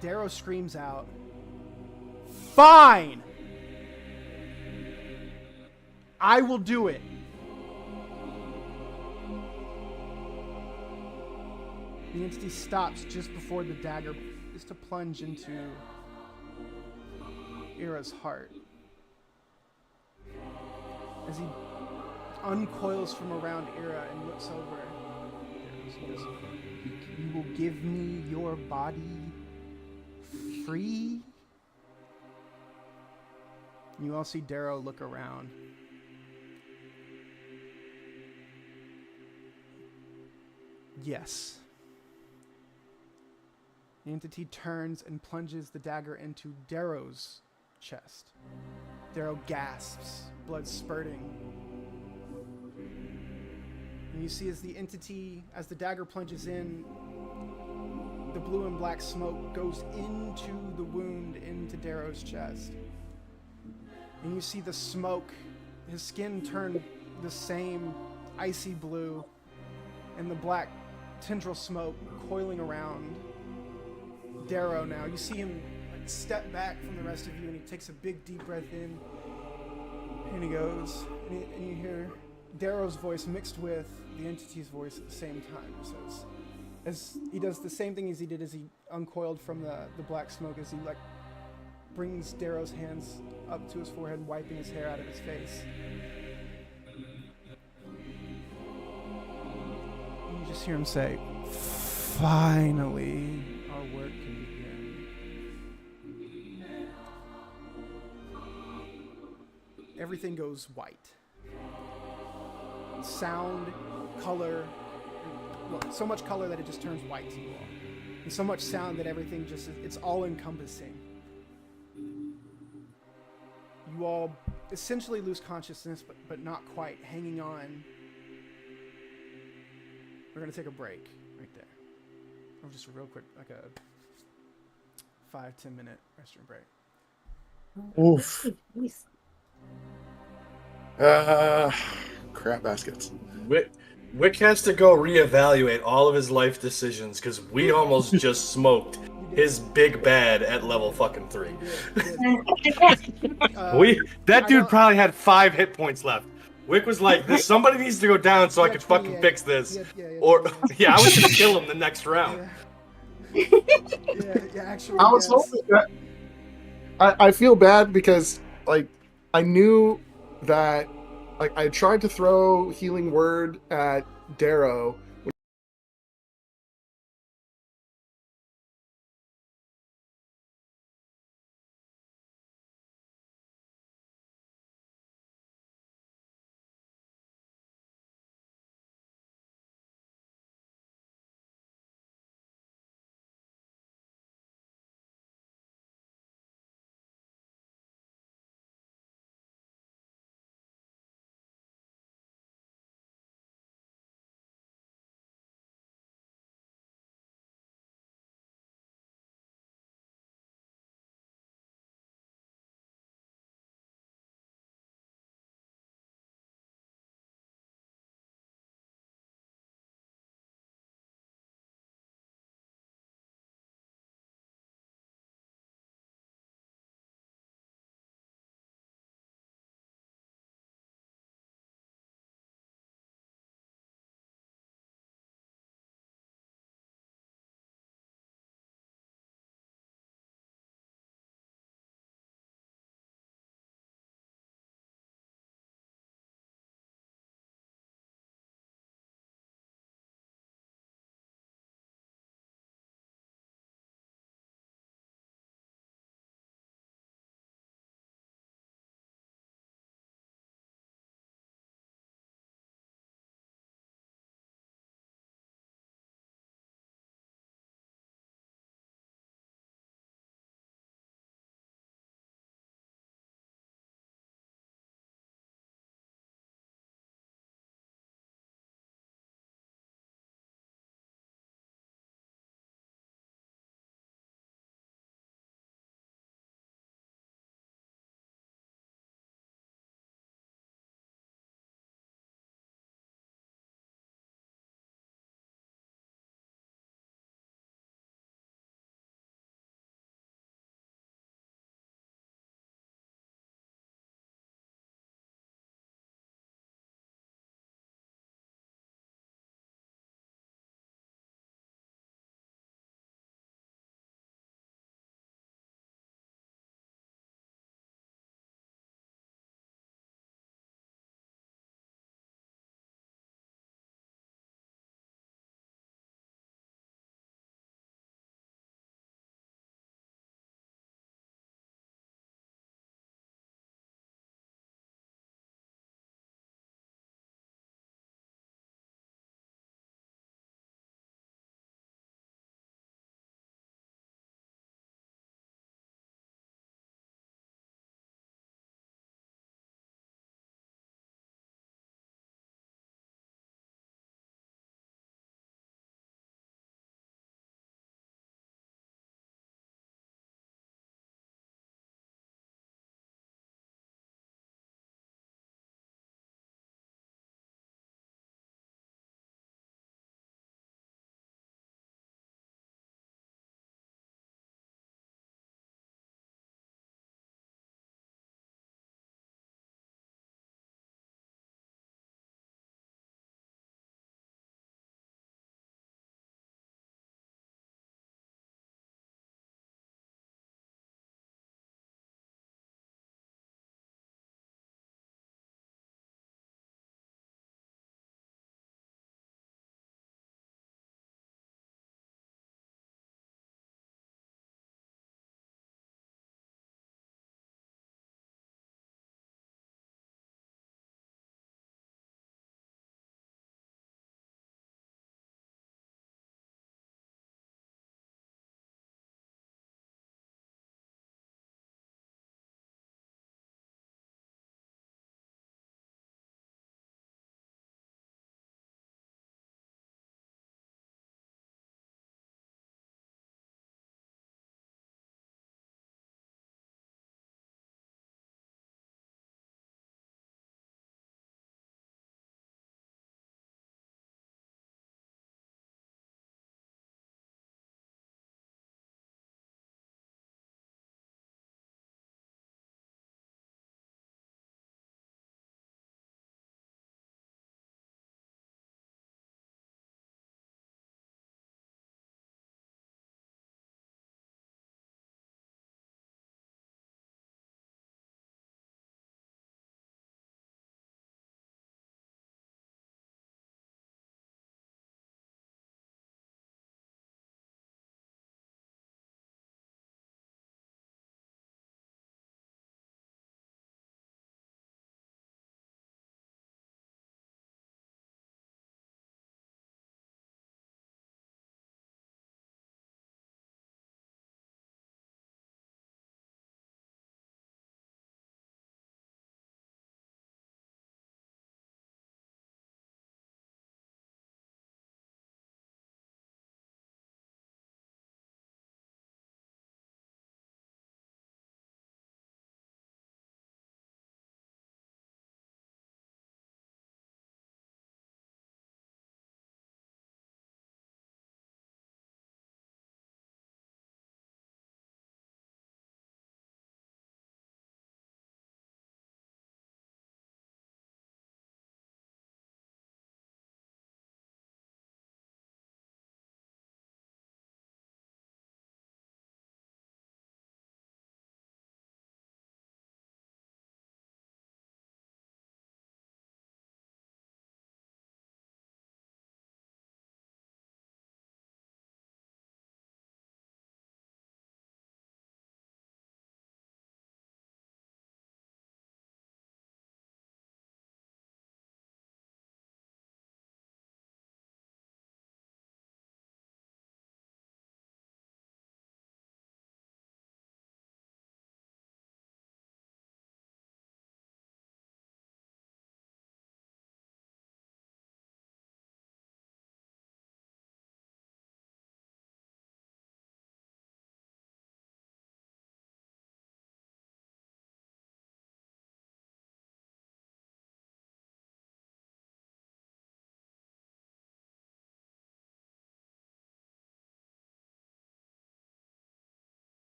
Darrow screams out, "Fine! I will do it." The entity stops just before the dagger is to plunge into Ira's heart. As he uncoils from around Ira and looks over, he goes, "You will give me your body free?" You all see Darrow look around. Yes. The entity turns and plunges the dagger into Darrow's chest. Darrow gasps, blood spurting. And you see as the dagger plunges in, the blue and black smoke goes into the wound into Darrow's chest. And you see the smoke, his skin turn the same icy blue, and the black tendril smoke coiling around Darrow now. You see him step back from the rest of you, and he takes a big deep breath in And he goes, and you hear Darrow's voice mixed with the entity's voice at the same time. He says, as he does the same thing as he did as he uncoiled from the black smoke, as he like brings Darrow's hands up to his forehead, wiping his hair out of his face. And you just hear him say, "Finally, our work can begin." Everything goes white. Sound, color, well, so much color that it just turns white to you all. And so much sound that everything just, it's all encompassing. You all essentially lose consciousness, but not quite, hanging on. We're going to take a break right there. Or just a real quick, like a 5-10 minute restroom break.
Oof. Crap baskets.
Wick has to go reevaluate all of his life decisions because we almost just smoked his big bad at level fucking 3. That dude probably had 5 hit points left. Wick was like, somebody needs to go down so I can fucking fix this. Or I was gonna kill him the next round.
Actually,
I was hoping that. I feel bad because like I knew that like I tried to throw healing word at Darrow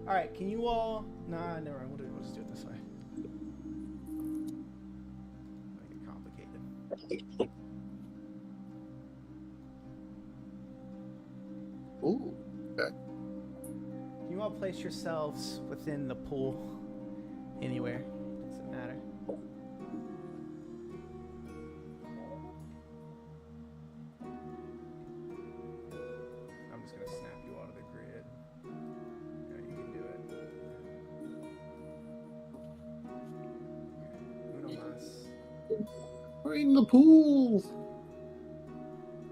All right, can you all? Nah, never mind. We'll just do it this way. Make it complicated.
Ooh. Okay.
Can you all place yourselves within the pool? Anywhere. Doesn't matter. I'm just gonna snap you out of the grid. Yeah, you can do it. Uno más.
We're in the pool.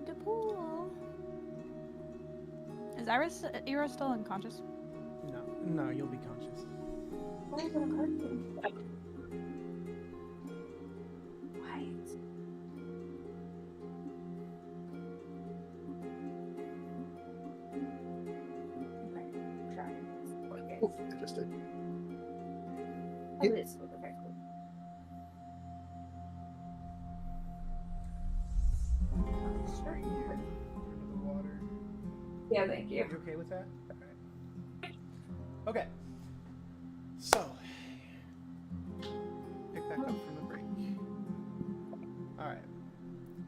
The pool. Is Ira still unconscious?
No, you'll be conscious.
What? Okay.
Oh, interesting.
Oh, it is. Okay, cool.
Straight here into the water.
Yeah, thank you.
You okay with that? Alright. Okay. So, pick back up from the break. Alright.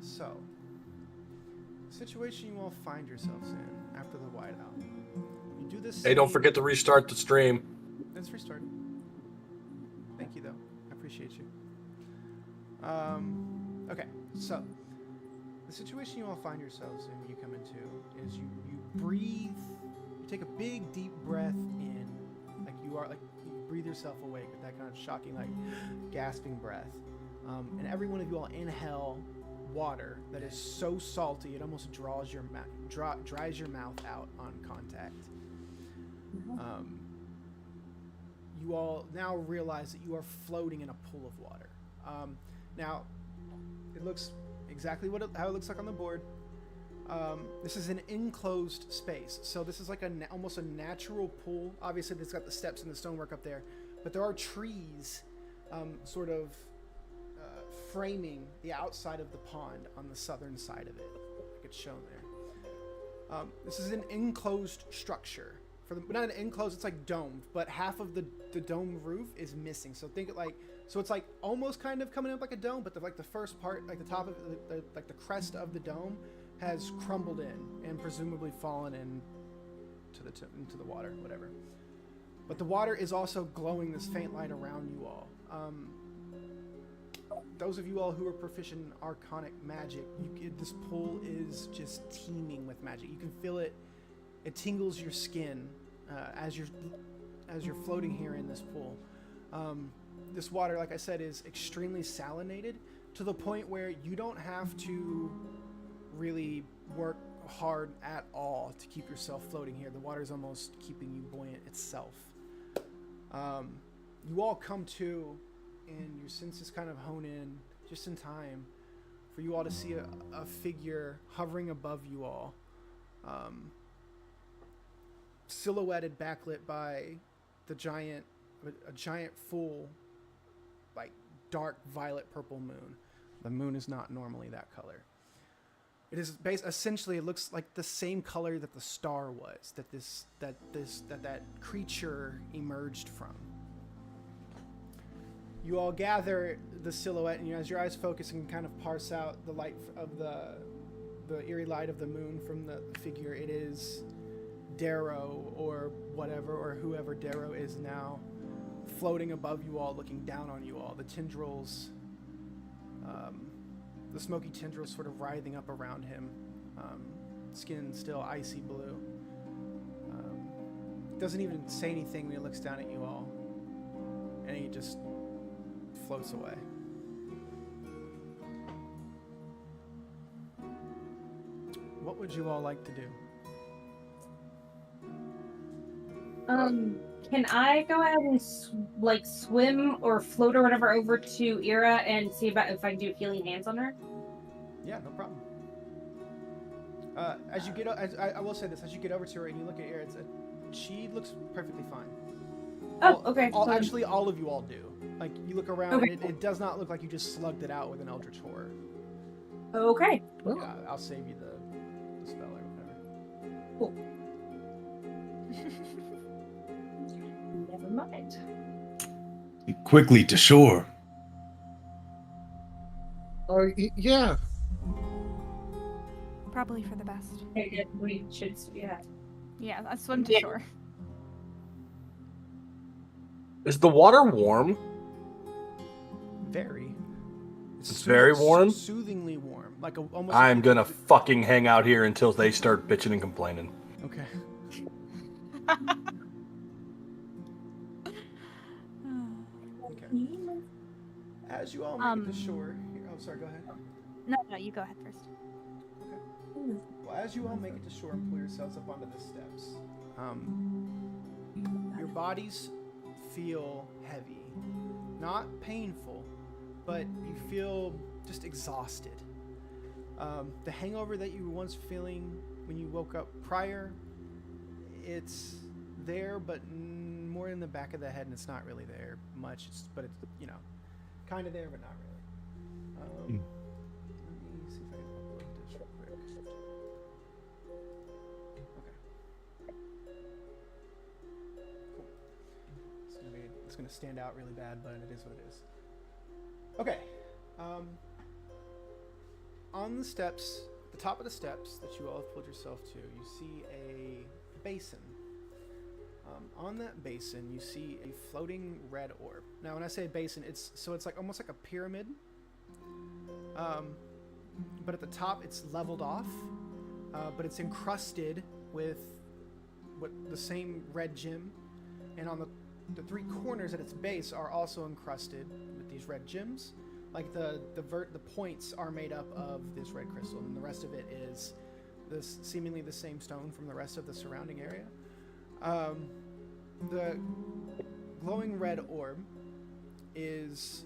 So, situation you all find yourselves in after the whiteout. You do this.
Hey, don't forget to restart the stream.
It's restarted. Thank you, though. I appreciate you. Okay, so the situation you all find yourselves in when you come into is you breathe, you take a big deep breath in, like you breathe yourself awake with that kind of shocking, like gasping breath. And every one of you all inhale water that is so salty it almost dries your mouth out on contact. You all now realize that you are floating in a pool of water. Now, it looks exactly how it looks like on the board. This is an enclosed space, so this is like almost a natural pool. Obviously, it's got the steps and the stonework up there, but there are trees sort of framing the outside of the pond on the southern side of it, like it's shown there. This is an enclosed structure. Not an enclosed, it's like domed, but half of the dome roof is missing. So think it like, so it's like almost kind of coming up like a dome, but the first part, like the top of like the crest of the dome has crumbled in and presumably fallen into the water, whatever. But the water is also glowing this faint light around you all. Those of you all who are proficient in arcanic magic, this pool is just teeming with magic. You can feel it. It tingles your skin as you're floating here in this pool. This water, like I said, is extremely salinated to the point where you don't have to really work hard at all to keep yourself floating here. The water is almost keeping you buoyant itself. You all come to, and your senses kind of hone in just in time for you all to see a figure hovering above you all. Silhouetted, backlit by a giant full, like dark violet purple moon. The moon is not normally that color. It is essentially, it looks like the same color that the star was, that creature emerged from. You all gather the silhouette, and as your eyes focus and kind of parse out the light of the eerie light of the moon from the figure, it is Darrow or whatever, or whoever Darrow is now, floating above you all, looking down on you all. The tendrils, the smoky tendrils sort of writhing up around him. Skin still icy blue. Doesn't even say anything when he looks down at you all. And he just floats away. What would you all like to do?
Can I go ahead and swim or float or whatever over to Ira and see about if I can do healing hands on her?
Yeah, no problem. As you get, I will say this: as you get over to her and you look at Ira, she looks perfectly fine.
Oh, okay.
Actually, all of you all do. Like you look around,
okay.
And it does not look like you just slugged it out with an eldritch horror.
Okay.
Yeah, I'll save you the spell or whatever.
Cool. Never mind.
Quickly to shore.
Yeah.
Probably for the best.
We should, yeah.
Yeah, let's swim to
Yeah.
shore.
Is the water warm?
Very.
It's very warm?
Soothingly warm. Like almost.
I'm gonna fucking hang out here until they start bitching and complaining.
Okay. Okay. As you all make it to shore. Oh, sorry. Go ahead.
No, you go ahead first.
Well, as you all make it to shore and pull yourselves up onto the steps, your bodies feel heavy. Not painful, but you feel just exhausted. The hangover that you were once feeling when you woke up prior, it's there, but more in the back of the head, and it's not really there much. But it's, kind of there, but not really. Let me see if I can upload this real quick. Okay. Cool. It's gonna stand out really bad, but it is what it is. Okay. On the steps, the top of the steps that you all have pulled yourself to, you see a basin. On that basin, you see a floating red orb. Now, when I say basin, it's like almost like a pyramid. But at the top, it's leveled off, but it's encrusted with the same red gem, and on the three corners at its base are also encrusted with these red gems. Like the points are made up of this red crystal, and the rest of it is this seemingly the same stone from the rest of the surrounding area. The glowing red orb is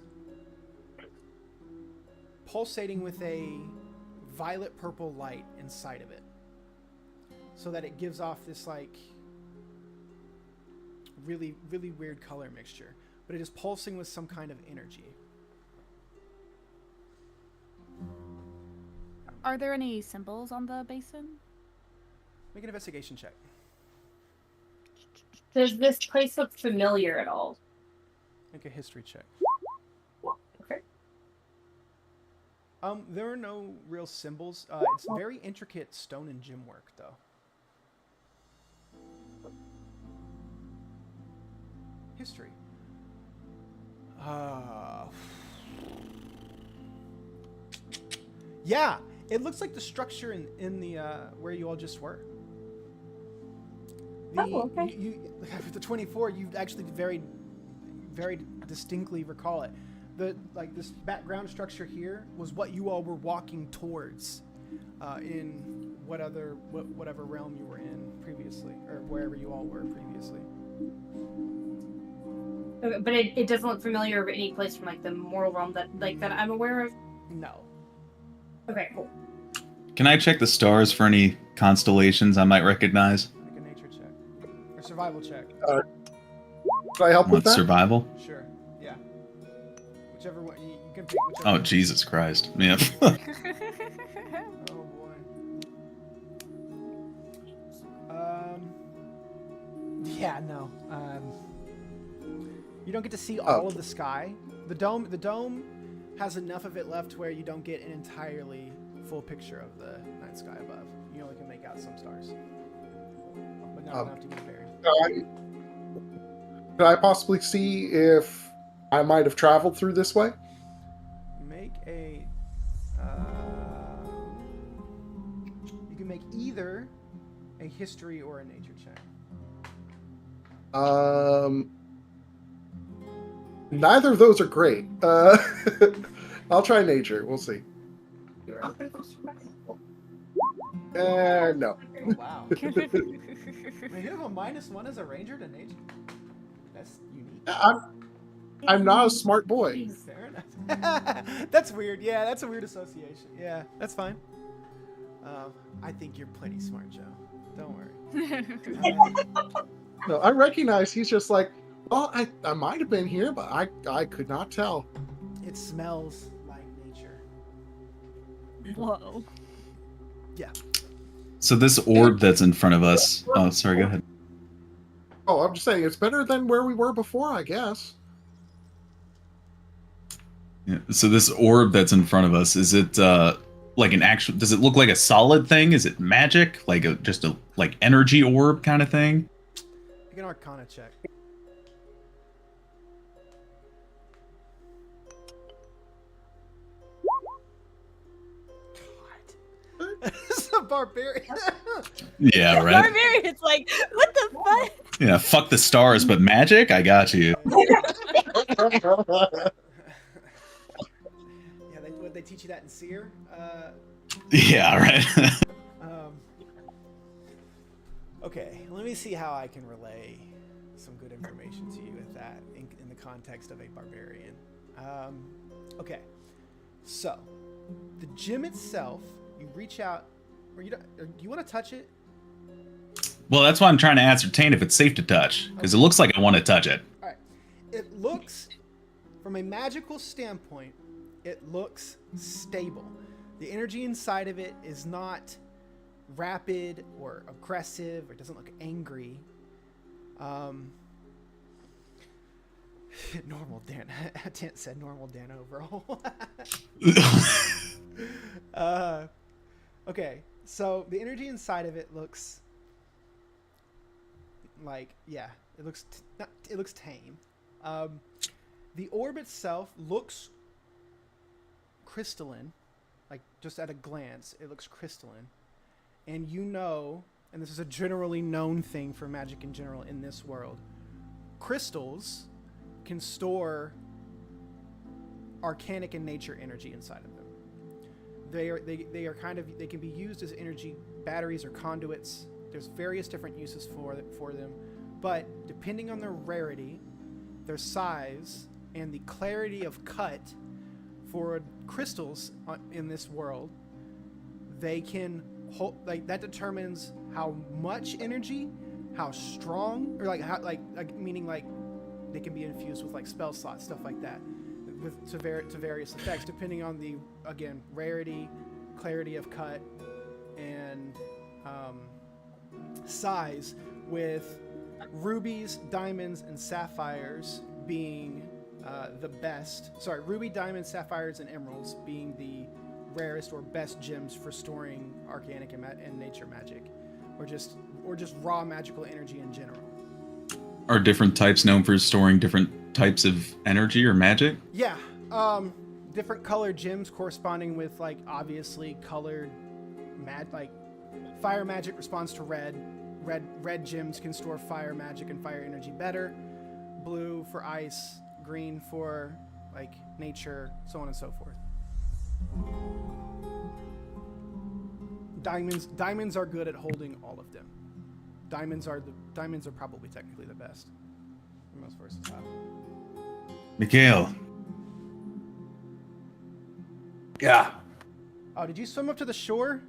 pulsating with a violet purple light inside of it, so that it gives off this like really, really weird color mixture, but it is pulsing with some kind of energy.
Are there any symbols on the basin?
Make an investigation check.
Does this place look familiar at all?
Make a history check.
Okay.
There are no real symbols. It's very intricate stone and gem work, though. History. Yeah, it looks like the structure in the where you all just were.
Okay.
You with the 24, you actually very, very distinctly recall it. This background structure here was what you all were walking towards, in whatever realm you were in previously, or wherever you all were previously.
Okay, but it doesn't look familiar of any place from like the moral realm that I'm aware of.
No.
Okay, cool.
Can I check the stars for any constellations I might recognize?
Make a nature check or survival check.
Can I help with
Want
that?
survival?
Sure. Yeah. Whichever one you can pick. Whichever
Oh,
one.
Jesus Christ. Yeah.
Oh boy. Yeah, no. You don't get to see all of the sky. The dome has enough of it left where you don't get an entirely full picture of the night sky above. You only can make out some stars, but not enough to get buried.
Could I possibly see if I might have traveled through this way?
Make a. You can make either a history or a nature check.
Neither of those are great. I'll try nature. We'll see. No.
Oh, wow. Wait, you have a -1 as a ranger to nature? That's unique.
I'm not a smart boy.
Fair enough. That's weird. Yeah, that's a weird association. Yeah, that's fine. I think you're plenty smart, Joe. Don't worry.
No, I recognize he's just like, well, I might have been here, but I could not tell.
It smells like nature.
Whoa.
Yeah.
So this orb that's in front of us. Oh, sorry, go ahead.
Oh, I'm just saying it's better than where we were before, I guess.
Yeah. So this orb that's in front of us, is it like an actual? Does it look like a solid thing? Is it magic? Like just a like energy orb kind of thing?
Make an Arcana check. God. This is a barbarian.
Yeah, right.
Barbarian's like, what the fuck?
Yeah, fuck the stars, but magic. I got you.
Yeah, would they teach you that in Seer?
Yeah, right.
Okay, let me see how I can relay some good information to you with that in the context of a barbarian. Okay, so the gym itself, you reach out, or do you want to touch it?
Well, that's why I'm trying to ascertain if it's safe to touch, because it looks like I want to touch it.
All right, it looks, from a magical standpoint, it looks stable. The energy inside of it is not rapid or aggressive, or doesn't look angry. Normal Dan. Tent said normal Dan overall. Okay, so the energy inside of it looks like, yeah, it looks tame. The orb itself looks crystalline, like just at a glance, it looks crystalline. And you know, and this is a generally known thing for magic in general in this world, crystals can store arcanic in nature energy inside of them. They can be used as energy batteries or conduits. There's various different uses for them, but depending on their rarity, their size, and the clarity of cut for crystals in this world, they can hold, like, that determines how much energy, how strong, or like how like meaning like they can be infused with like spell slots, stuff like that, to various effects depending on the, again, rarity, clarity of cut, and size, with rubies, diamonds, and sapphires being the best. Sorry, ruby, diamonds, sapphires, and emeralds being the rarest or best gems for storing arcanic and nature magic, or just raw magical energy in general.
Are different types known for storing different types of energy or magic?
Yeah, different colored gems corresponding with, like, obviously colored like fire magic responds to red. Red gems can store fire magic and fire energy better. Blue for ice, green for like nature, so on and so forth. Diamonds are good at holding all of them. Diamonds are probably technically the best. The most versatile.
Mikhail.
Yeah,
Oh, did you swim up to the shore?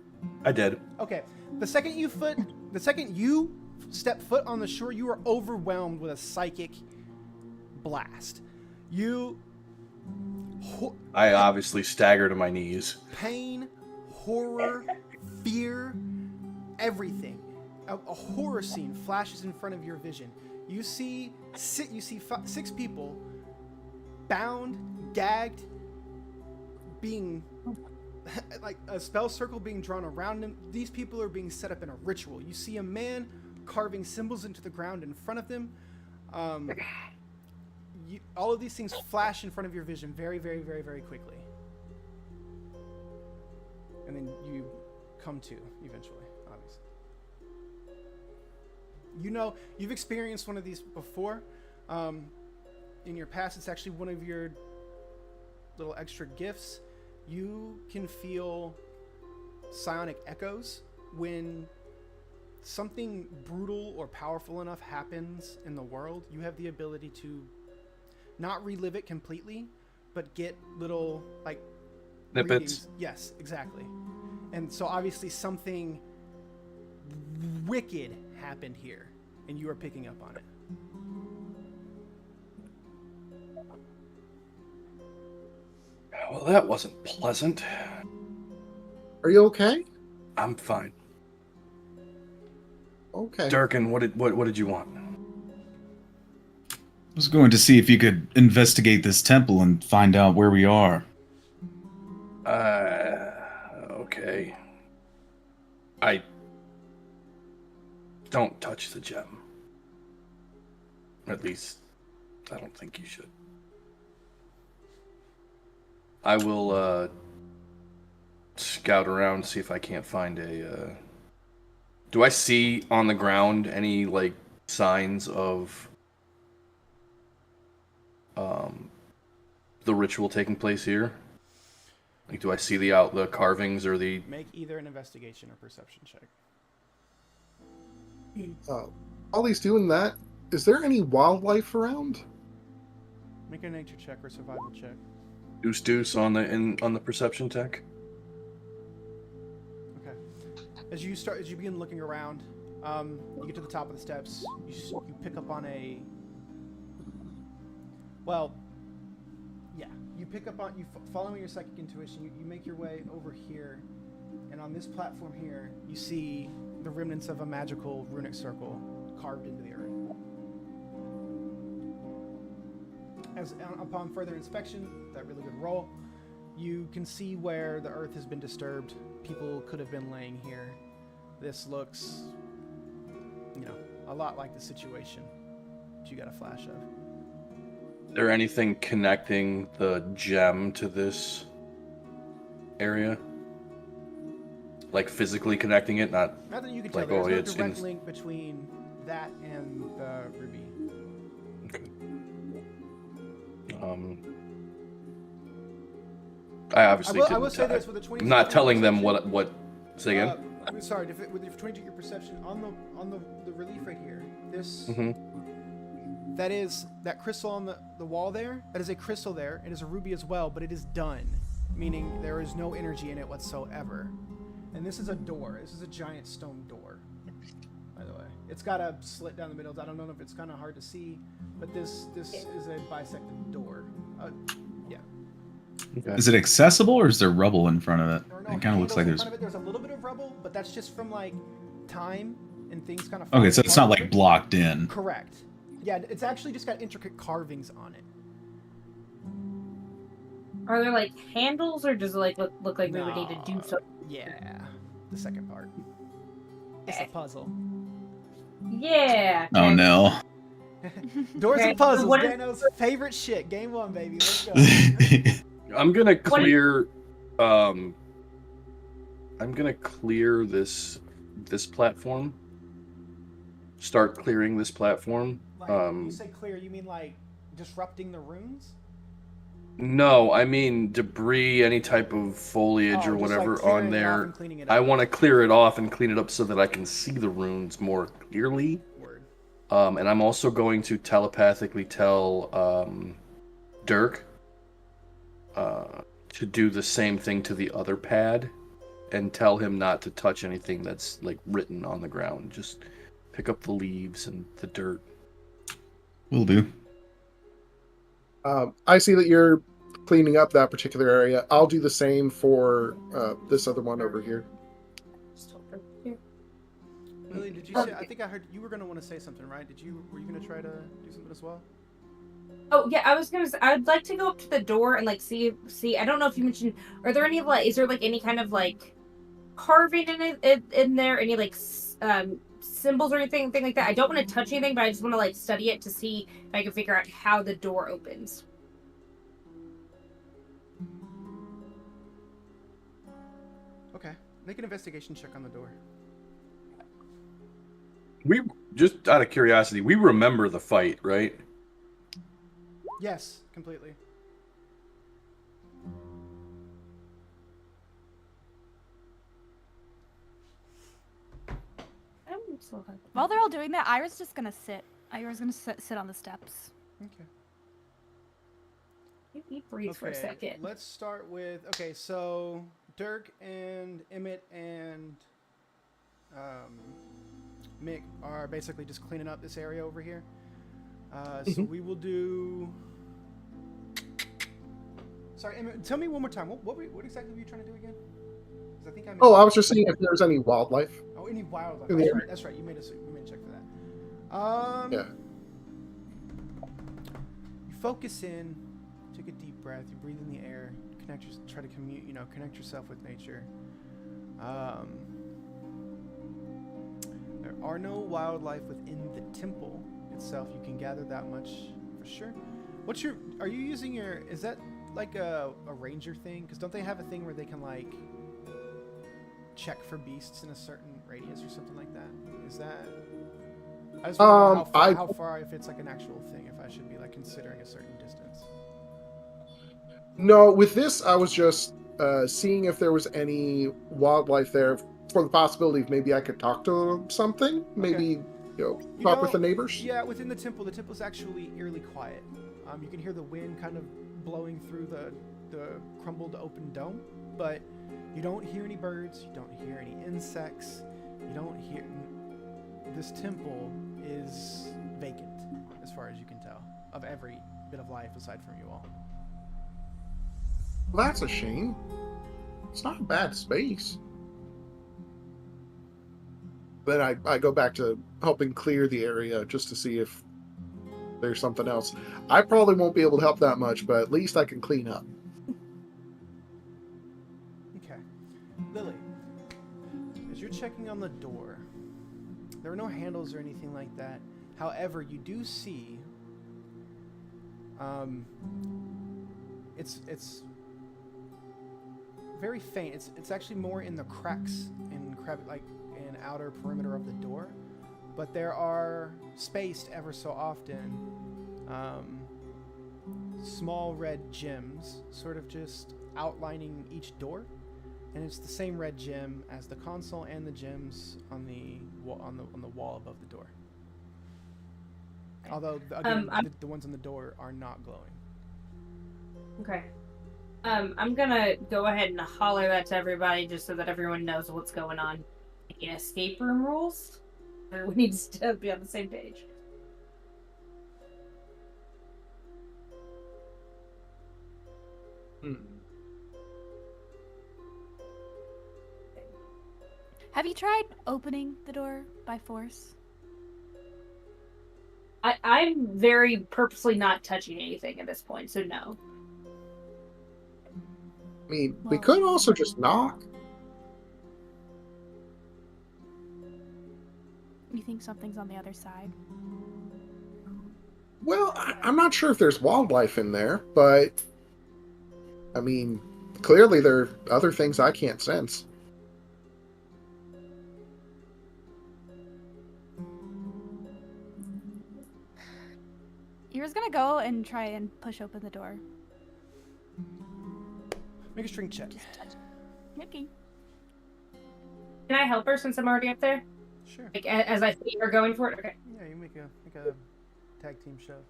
I did.
Okay. The second you step foot on the shore, you are overwhelmed with a psychic blast.
I obviously stagger to my knees.
Pain, horror, fear, everything. A horror scene flashes in front of your vision. You see 6 people bound, gagged, being like a spell circle being drawn around them. These people are being set up in a ritual. You see a man carving symbols into the ground in front of them. All of these things flash in front of your vision very, very, very, very quickly. And then you come to eventually, obviously. You know, you've experienced one of these before. In your past, it's actually one of your little extra gifts. You can feel psionic echoes when something brutal or powerful enough happens in the world. You have the ability to not relive it completely, but get little, like,
Snippets.
readings. Yes, exactly. And so obviously something wicked happened here, and you are picking up on it.
Well, that wasn't pleasant.
Are you okay?
I'm fine.
Okay.
Durkin, what did you want?
was going to see if you could investigate this temple and find out where we are.
Okay. I don't touch the gem. At least, I don't think you should. I will, scout around, see if I can't find a, Do I see on the ground any, like, signs of, the ritual taking place here? Like, do I see the carvings or the...
Make either an investigation or perception check.
While he's doing that, is there any wildlife around?
Make a nature check or survival check.
Deuce on the perception check.
Okay. As you begin looking around, you get to the top of the steps. You pick up on a. Well, yeah. You pick up on following your psychic intuition. You make your way over here, and on this platform here, you see the remnants of a magical runic circle carved into the earth. Upon further inspection, that really good roll, you can see where the earth has been disturbed. People could have been laying here. This looks, a lot like the situation that you got a flash of.
Is there anything connecting the gem to this area? Like physically connecting it, not
that you can
like,
tell. There's no direct link between that and the ruby.
Okay. I obviously
I will say this with the 22.
I'm not telling them what. Say again.
I'm sorry. With your 22 your perception on the relief right here, this that is that crystal on the wall there. That is a crystal there. It is a ruby as well, but it is done, meaning there is no energy in it whatsoever. And this is a door. This is a giant stone door. By the way, it's got a slit down the middle. I don't know if it's kind of hard to see, but this is a bisected door. Yeah.
Okay. Is it accessible, or is there rubble in front of it? It kind of looks like there's.
There's a little bit of rubble, but that's just from like time and things kind of.
Okay, so it's not like blocked in.
Correct. Yeah, it's actually just got intricate carvings on it.
Are there like handles, or does it like look like we would need to do something?
Yeah, the second part. It's a puzzle.
Yeah.
Oh no.
Doors and puzzles, Dano's favorite shit. Game 1, baby. Let's go.
I'm gonna clear. I'm gonna clear this platform. Start clearing this platform.
Like, when you say clear, you mean like disrupting the runes?
No, I mean debris, any type of foliage or whatever
like
on there. I want to clear it off and clean it up so that I can see the runes more clearly.
Word.
And I'm also going to telepathically tell Dirk to do the same thing to the other pad and tell him not to touch anything that's like written on the ground. Just pick up the leaves and the dirt.
Will do.
I see that you're cleaning up that particular area. I'll do the same for this other one over here.
Lily, did you say? I think I heard you were going to want to say something, right? Were you going to try to do something as well?
Oh yeah, I was gonna say, I'd like to go up to the door and like see. I don't know if you mentioned. Are there any is there like any kind of like carving in there? Any like symbols or anything like that? I don't want to touch anything, but I just want to like study it to see if I can figure out how the door opens.
Okay, make an investigation check on the door.
We just out of curiosity, we remember the fight, right?
Yes, completely.
While they're all doing that, Ira's just gonna sit. Ira's gonna sit on the steps.
Okay.
You breathe for a second.
Let's start with so Dirk and Emmett and Mick are basically just cleaning up this area over here. So we will do. Sorry, Emmett, tell me one more time. What exactly were you trying to do again? I think I
was just saying if there's any wildlife.
Oh, any wildlife. That's right. You made a check for that.
Yeah.
focus in, take a deep breath, you breathe in the air, try to connect yourself with nature. There are no wildlife within the temple itself. You can gather that much for sure. Are you using is that like a ranger thing? Because don't they have a thing where they can like check for beasts in a certain radius or something like that? Is that... I just want to know how far, if it's like an actual thing, if I should be like considering a certain distance.
No, with this, I was just seeing if there was any wildlife there for the possibility of maybe I could talk to something. Maybe, talk with the neighbors.
Yeah, within the temple's actually eerily quiet. You can hear the wind kind of blowing through the crumbled open dome, but you don't hear any birds, you don't hear any insects, you don't hear... This temple is vacant, as far as you can tell, of every bit of life aside from you all.
Well, that's a shame. It's not a bad space. Then I go back to helping clear the area just to see if there's something else. I probably won't be able to help that much, but at least I can clean up.
Okay. Lily, as you're checking on the door, there are no handles or anything like that. However, you do see it's very faint. It's actually more in the cracks in outer perimeter of the door, but there are spaced ever so often small red gems sort of just outlining each door, and it's the same red gem as the console and the gems on the wall above the door. Although the ones on the door are not glowing.
Okay. I'm gonna go ahead and holler that to everybody just so that everyone knows what's going on. Escape room rules? Everyone needs to be on the same page.
Have you tried opening the door by force?
I'm very purposely not touching anything at this point, so no.
I mean, we could also just knock.
You think something's on the other side?
Well, I'm not sure if there's wildlife in there, but I mean, clearly there are other things I can't sense.
You're just gonna go and try and push open the door.
Make a strength check.
Just touch. Okay.
Can I help her since I'm already up there?
Sure.
Like as I see her going for it? Okay.
Yeah, you make a tag team shove.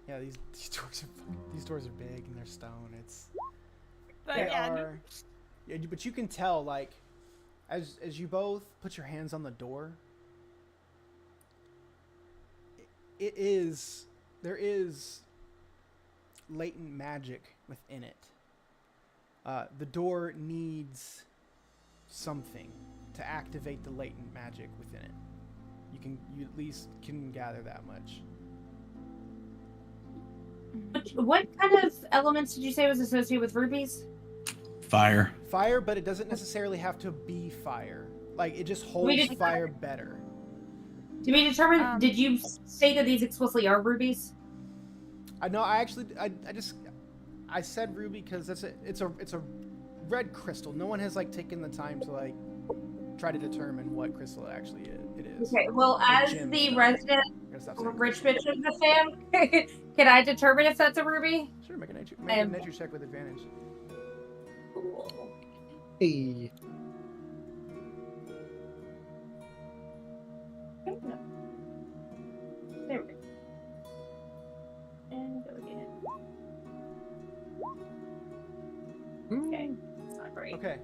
Yeah, these doors are big and they're stone. Yeah, but you can tell, like, as you both put your hands on the door, there is latent magic within it. The door needs something to activate the latent magic within it. You at least can gather that much.
What kind of elements did you say was associated with rubies?
Fire.
Fire, but it doesn't necessarily have to be fire. Like, it just holds fire better.
Did we determine? Did you say that these explicitly are rubies?
No, I said ruby because it's a red crystal. No one has like taken the time to like try to determine what crystal actually it is.
Okay, well, as the resident rich bitch of the fam, can I determine if that's a ruby?
Sure, make a nature check with advantage.
Cool.
Hey.
There we go. And go again. Okay, it's not great.
Okay,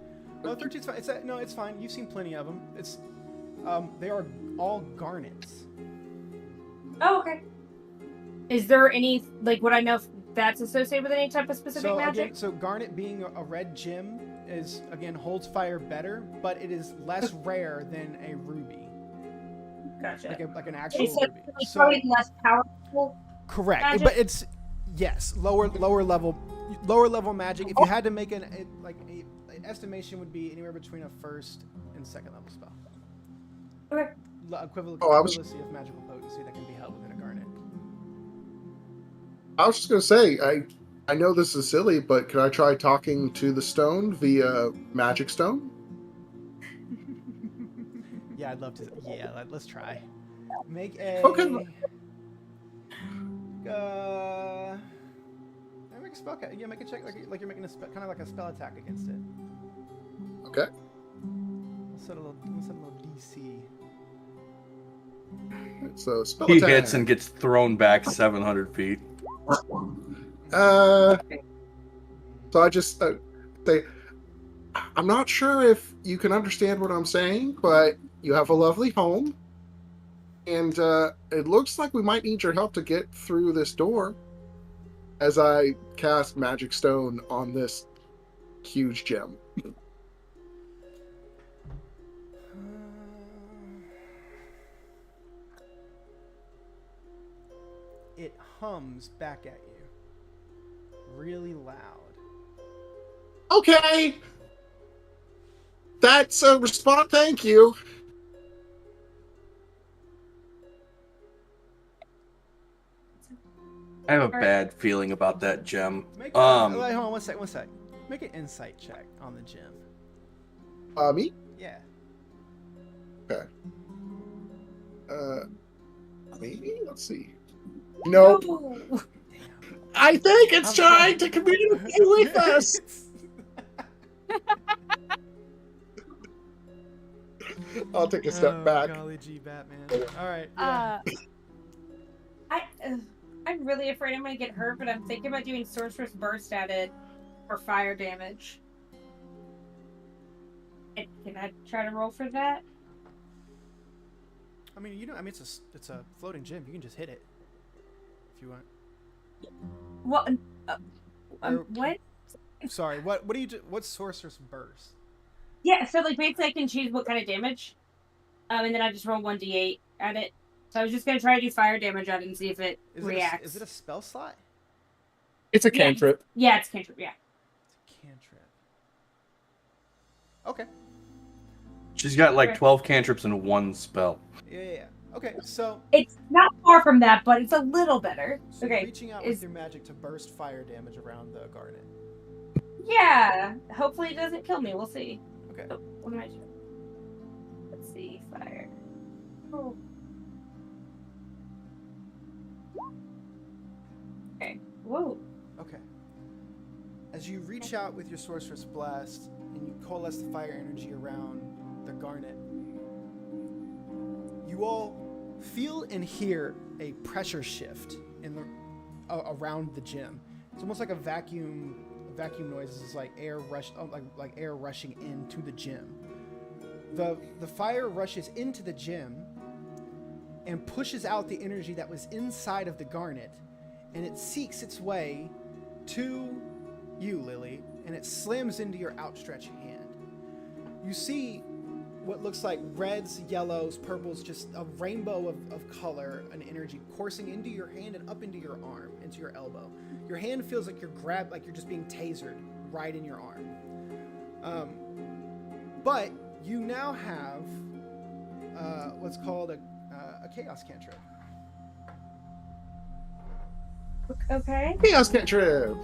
no, 13's fine. It's fine. You've seen plenty of them. They are all garnets.
Oh, okay. Is there any, like, would I know if that's associated with any type of specific magic?
Again, so garnet being a red gem holds fire better, but it is less rare than a ruby.
Gotcha.
Like an actual ruby.
Probably less powerful. level.
Correct,
Magic?
but it's yes, lower level magic. If you had to make an estimation, would be anywhere between a first and second level spell.
Okay.
Equivalency of magical potency that can be held within a garnet.
I was just gonna say, I know this is silly, but can I try talking to the stone via magic stone?
Yeah, I'd love to. Yeah, let's try. Make a.
Okay.
Make a spell. Yeah, make a check like you're making a kind of like a spell attack against it.
Okay.
We'll set a little DC.
So spell
He
attack.
hits and gets thrown back 700 feet.
So I just say, I'm not sure if you can understand what I'm saying, but you have a lovely home, and it looks like we might need your help to get through this door. As I cast Magic Stone on this huge gem.
It hums back at you, really loud.
Okay, that's a response. Thank you.
I have a bad feeling about that gem.
Hold on one sec. Make an insight check on the gem.
Me?
Yeah.
Okay. Maybe? Let's see. Nope.
No.
I think it's trying to communicate with us. I'll take a step back.
Golly gee, Batman. All right. Yeah.
I'm really afraid I'm gonna get hurt, but I'm thinking about doing Sorcerer's Burst at it for fire damage. Can I try to roll for that?
I mean, it's a floating gem. You can just hit it if you want.
What?
Sorry. What do you do? What's Sorcerer's Burst?
Yeah, so like basically I can choose what kind of damage, and then I just roll 1d8 at it. So I was just gonna try to do fire damage on it and see if it reacts.
Is it a spell slot?
It's a cantrip.
Yeah, it's cantrip. Yeah.
It's a cantrip. Okay.
She's got like 12 cantrips in one spell.
Yeah. Okay, so
It's not far from that, but it's a little better.
you're
Okay.
reaching out with your magic to burst fire damage around the garnet.
Yeah. Hopefully it doesn't kill me. We'll see.
Okay.
Oh, what am I doing? Let's see. Fire. Oh. Okay. Whoa.
Okay. As you reach out with your Sorcerer's Blast and you coalesce the fire energy around the garnet, you all feel and hear a pressure shift in the around the gym. It's almost like a vacuum noise. It's like air like air rushing into the gym. The fire rushes into the gym and pushes out the energy that was inside of the garnet, and it seeks its way to you, Lily, and it slams into your outstretching hand. You see what looks like reds, yellows, purples, just a rainbow of color and energy coursing into your hand and up into your arm, into your elbow. Your hand feels like you're just being tasered right in your arm. But you now have what's called a chaos cantrip.
Okay.
Chaos cantrip.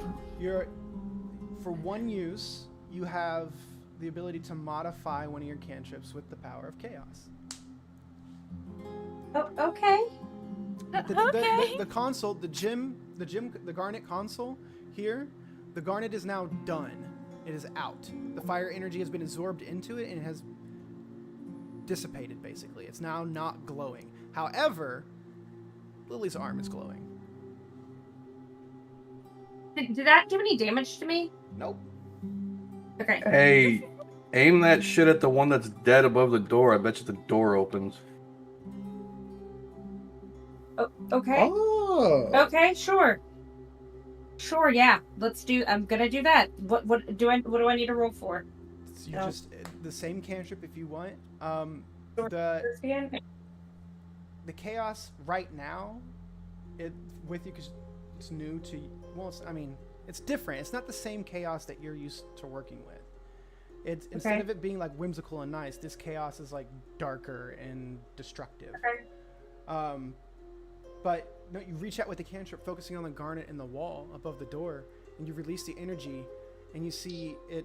For one use, you have the ability to modify one of your cantrips with the power of chaos.
Oh, okay.
The console, the garnet console here, the garnet is now done. It is out. The fire energy has been absorbed into it and it has dissipated, basically. It's now not glowing. However, Lily's arm is glowing.
Did that do any damage to me?
Nope.
Okay.
Hey, aim that shit at the one that's dead above the door. I bet you the door opens.
Oh, okay.
Oh.
Okay, sure. Sure, yeah. I'm gonna do that. What do I need to roll for?
So you just the same cantrip if you want. The chaos right now it with you because it's new to. Well, it's different. It's not the same chaos that you're used to working with. It's instead of it being like whimsical and nice, this chaos is like darker and destructive. But no, you reach out with the cantrip, focusing on the garnet in the wall above the door, and you release the energy, and you see it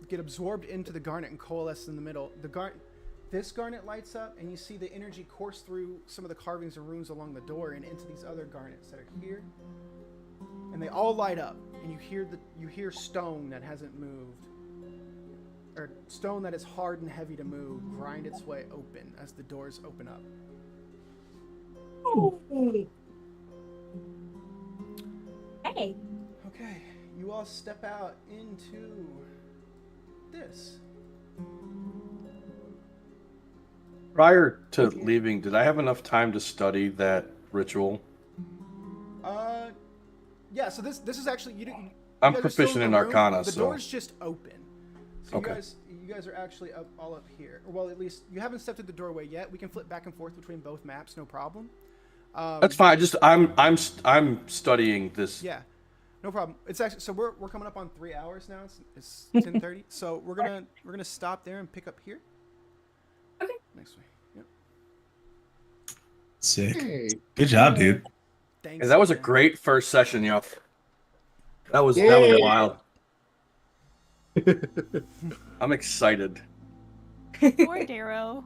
get absorbed into the garnet and coalesce in the middle. This garnet lights up, and you see the energy course through some of the carvings and runes along the door and into these other garnets that are here, and they all light up. And you hear stone that hasn't moved, or stone that is hard and heavy to move, grind its way open as the doors open up.
Hey.
Okay, you all step out into this.
Prior to leaving, did I have enough time to study that ritual?
Yeah. So this is actually you didn't.
I'm
guys are still
proficient
the
in
room.
Arcana,
The
so
door's just open. So
Okay.
you guys are actually all up here. Or, well, at least you haven't stepped through the doorway yet. We can flip back and forth between both maps, no problem.
that's fine. Just I'm studying this.
Yeah, no problem. It's actually so we're coming up on 3 hours now. It's 10:30. So we're gonna stop there and pick up here.
Okay.
Next week. Yep.
Sick.
Hey.
Good job, dude.
Thanks.
Hey, that was a
man.
great first session, yo. That was
Yay.
wild. I'm excited.
Poor Darrow.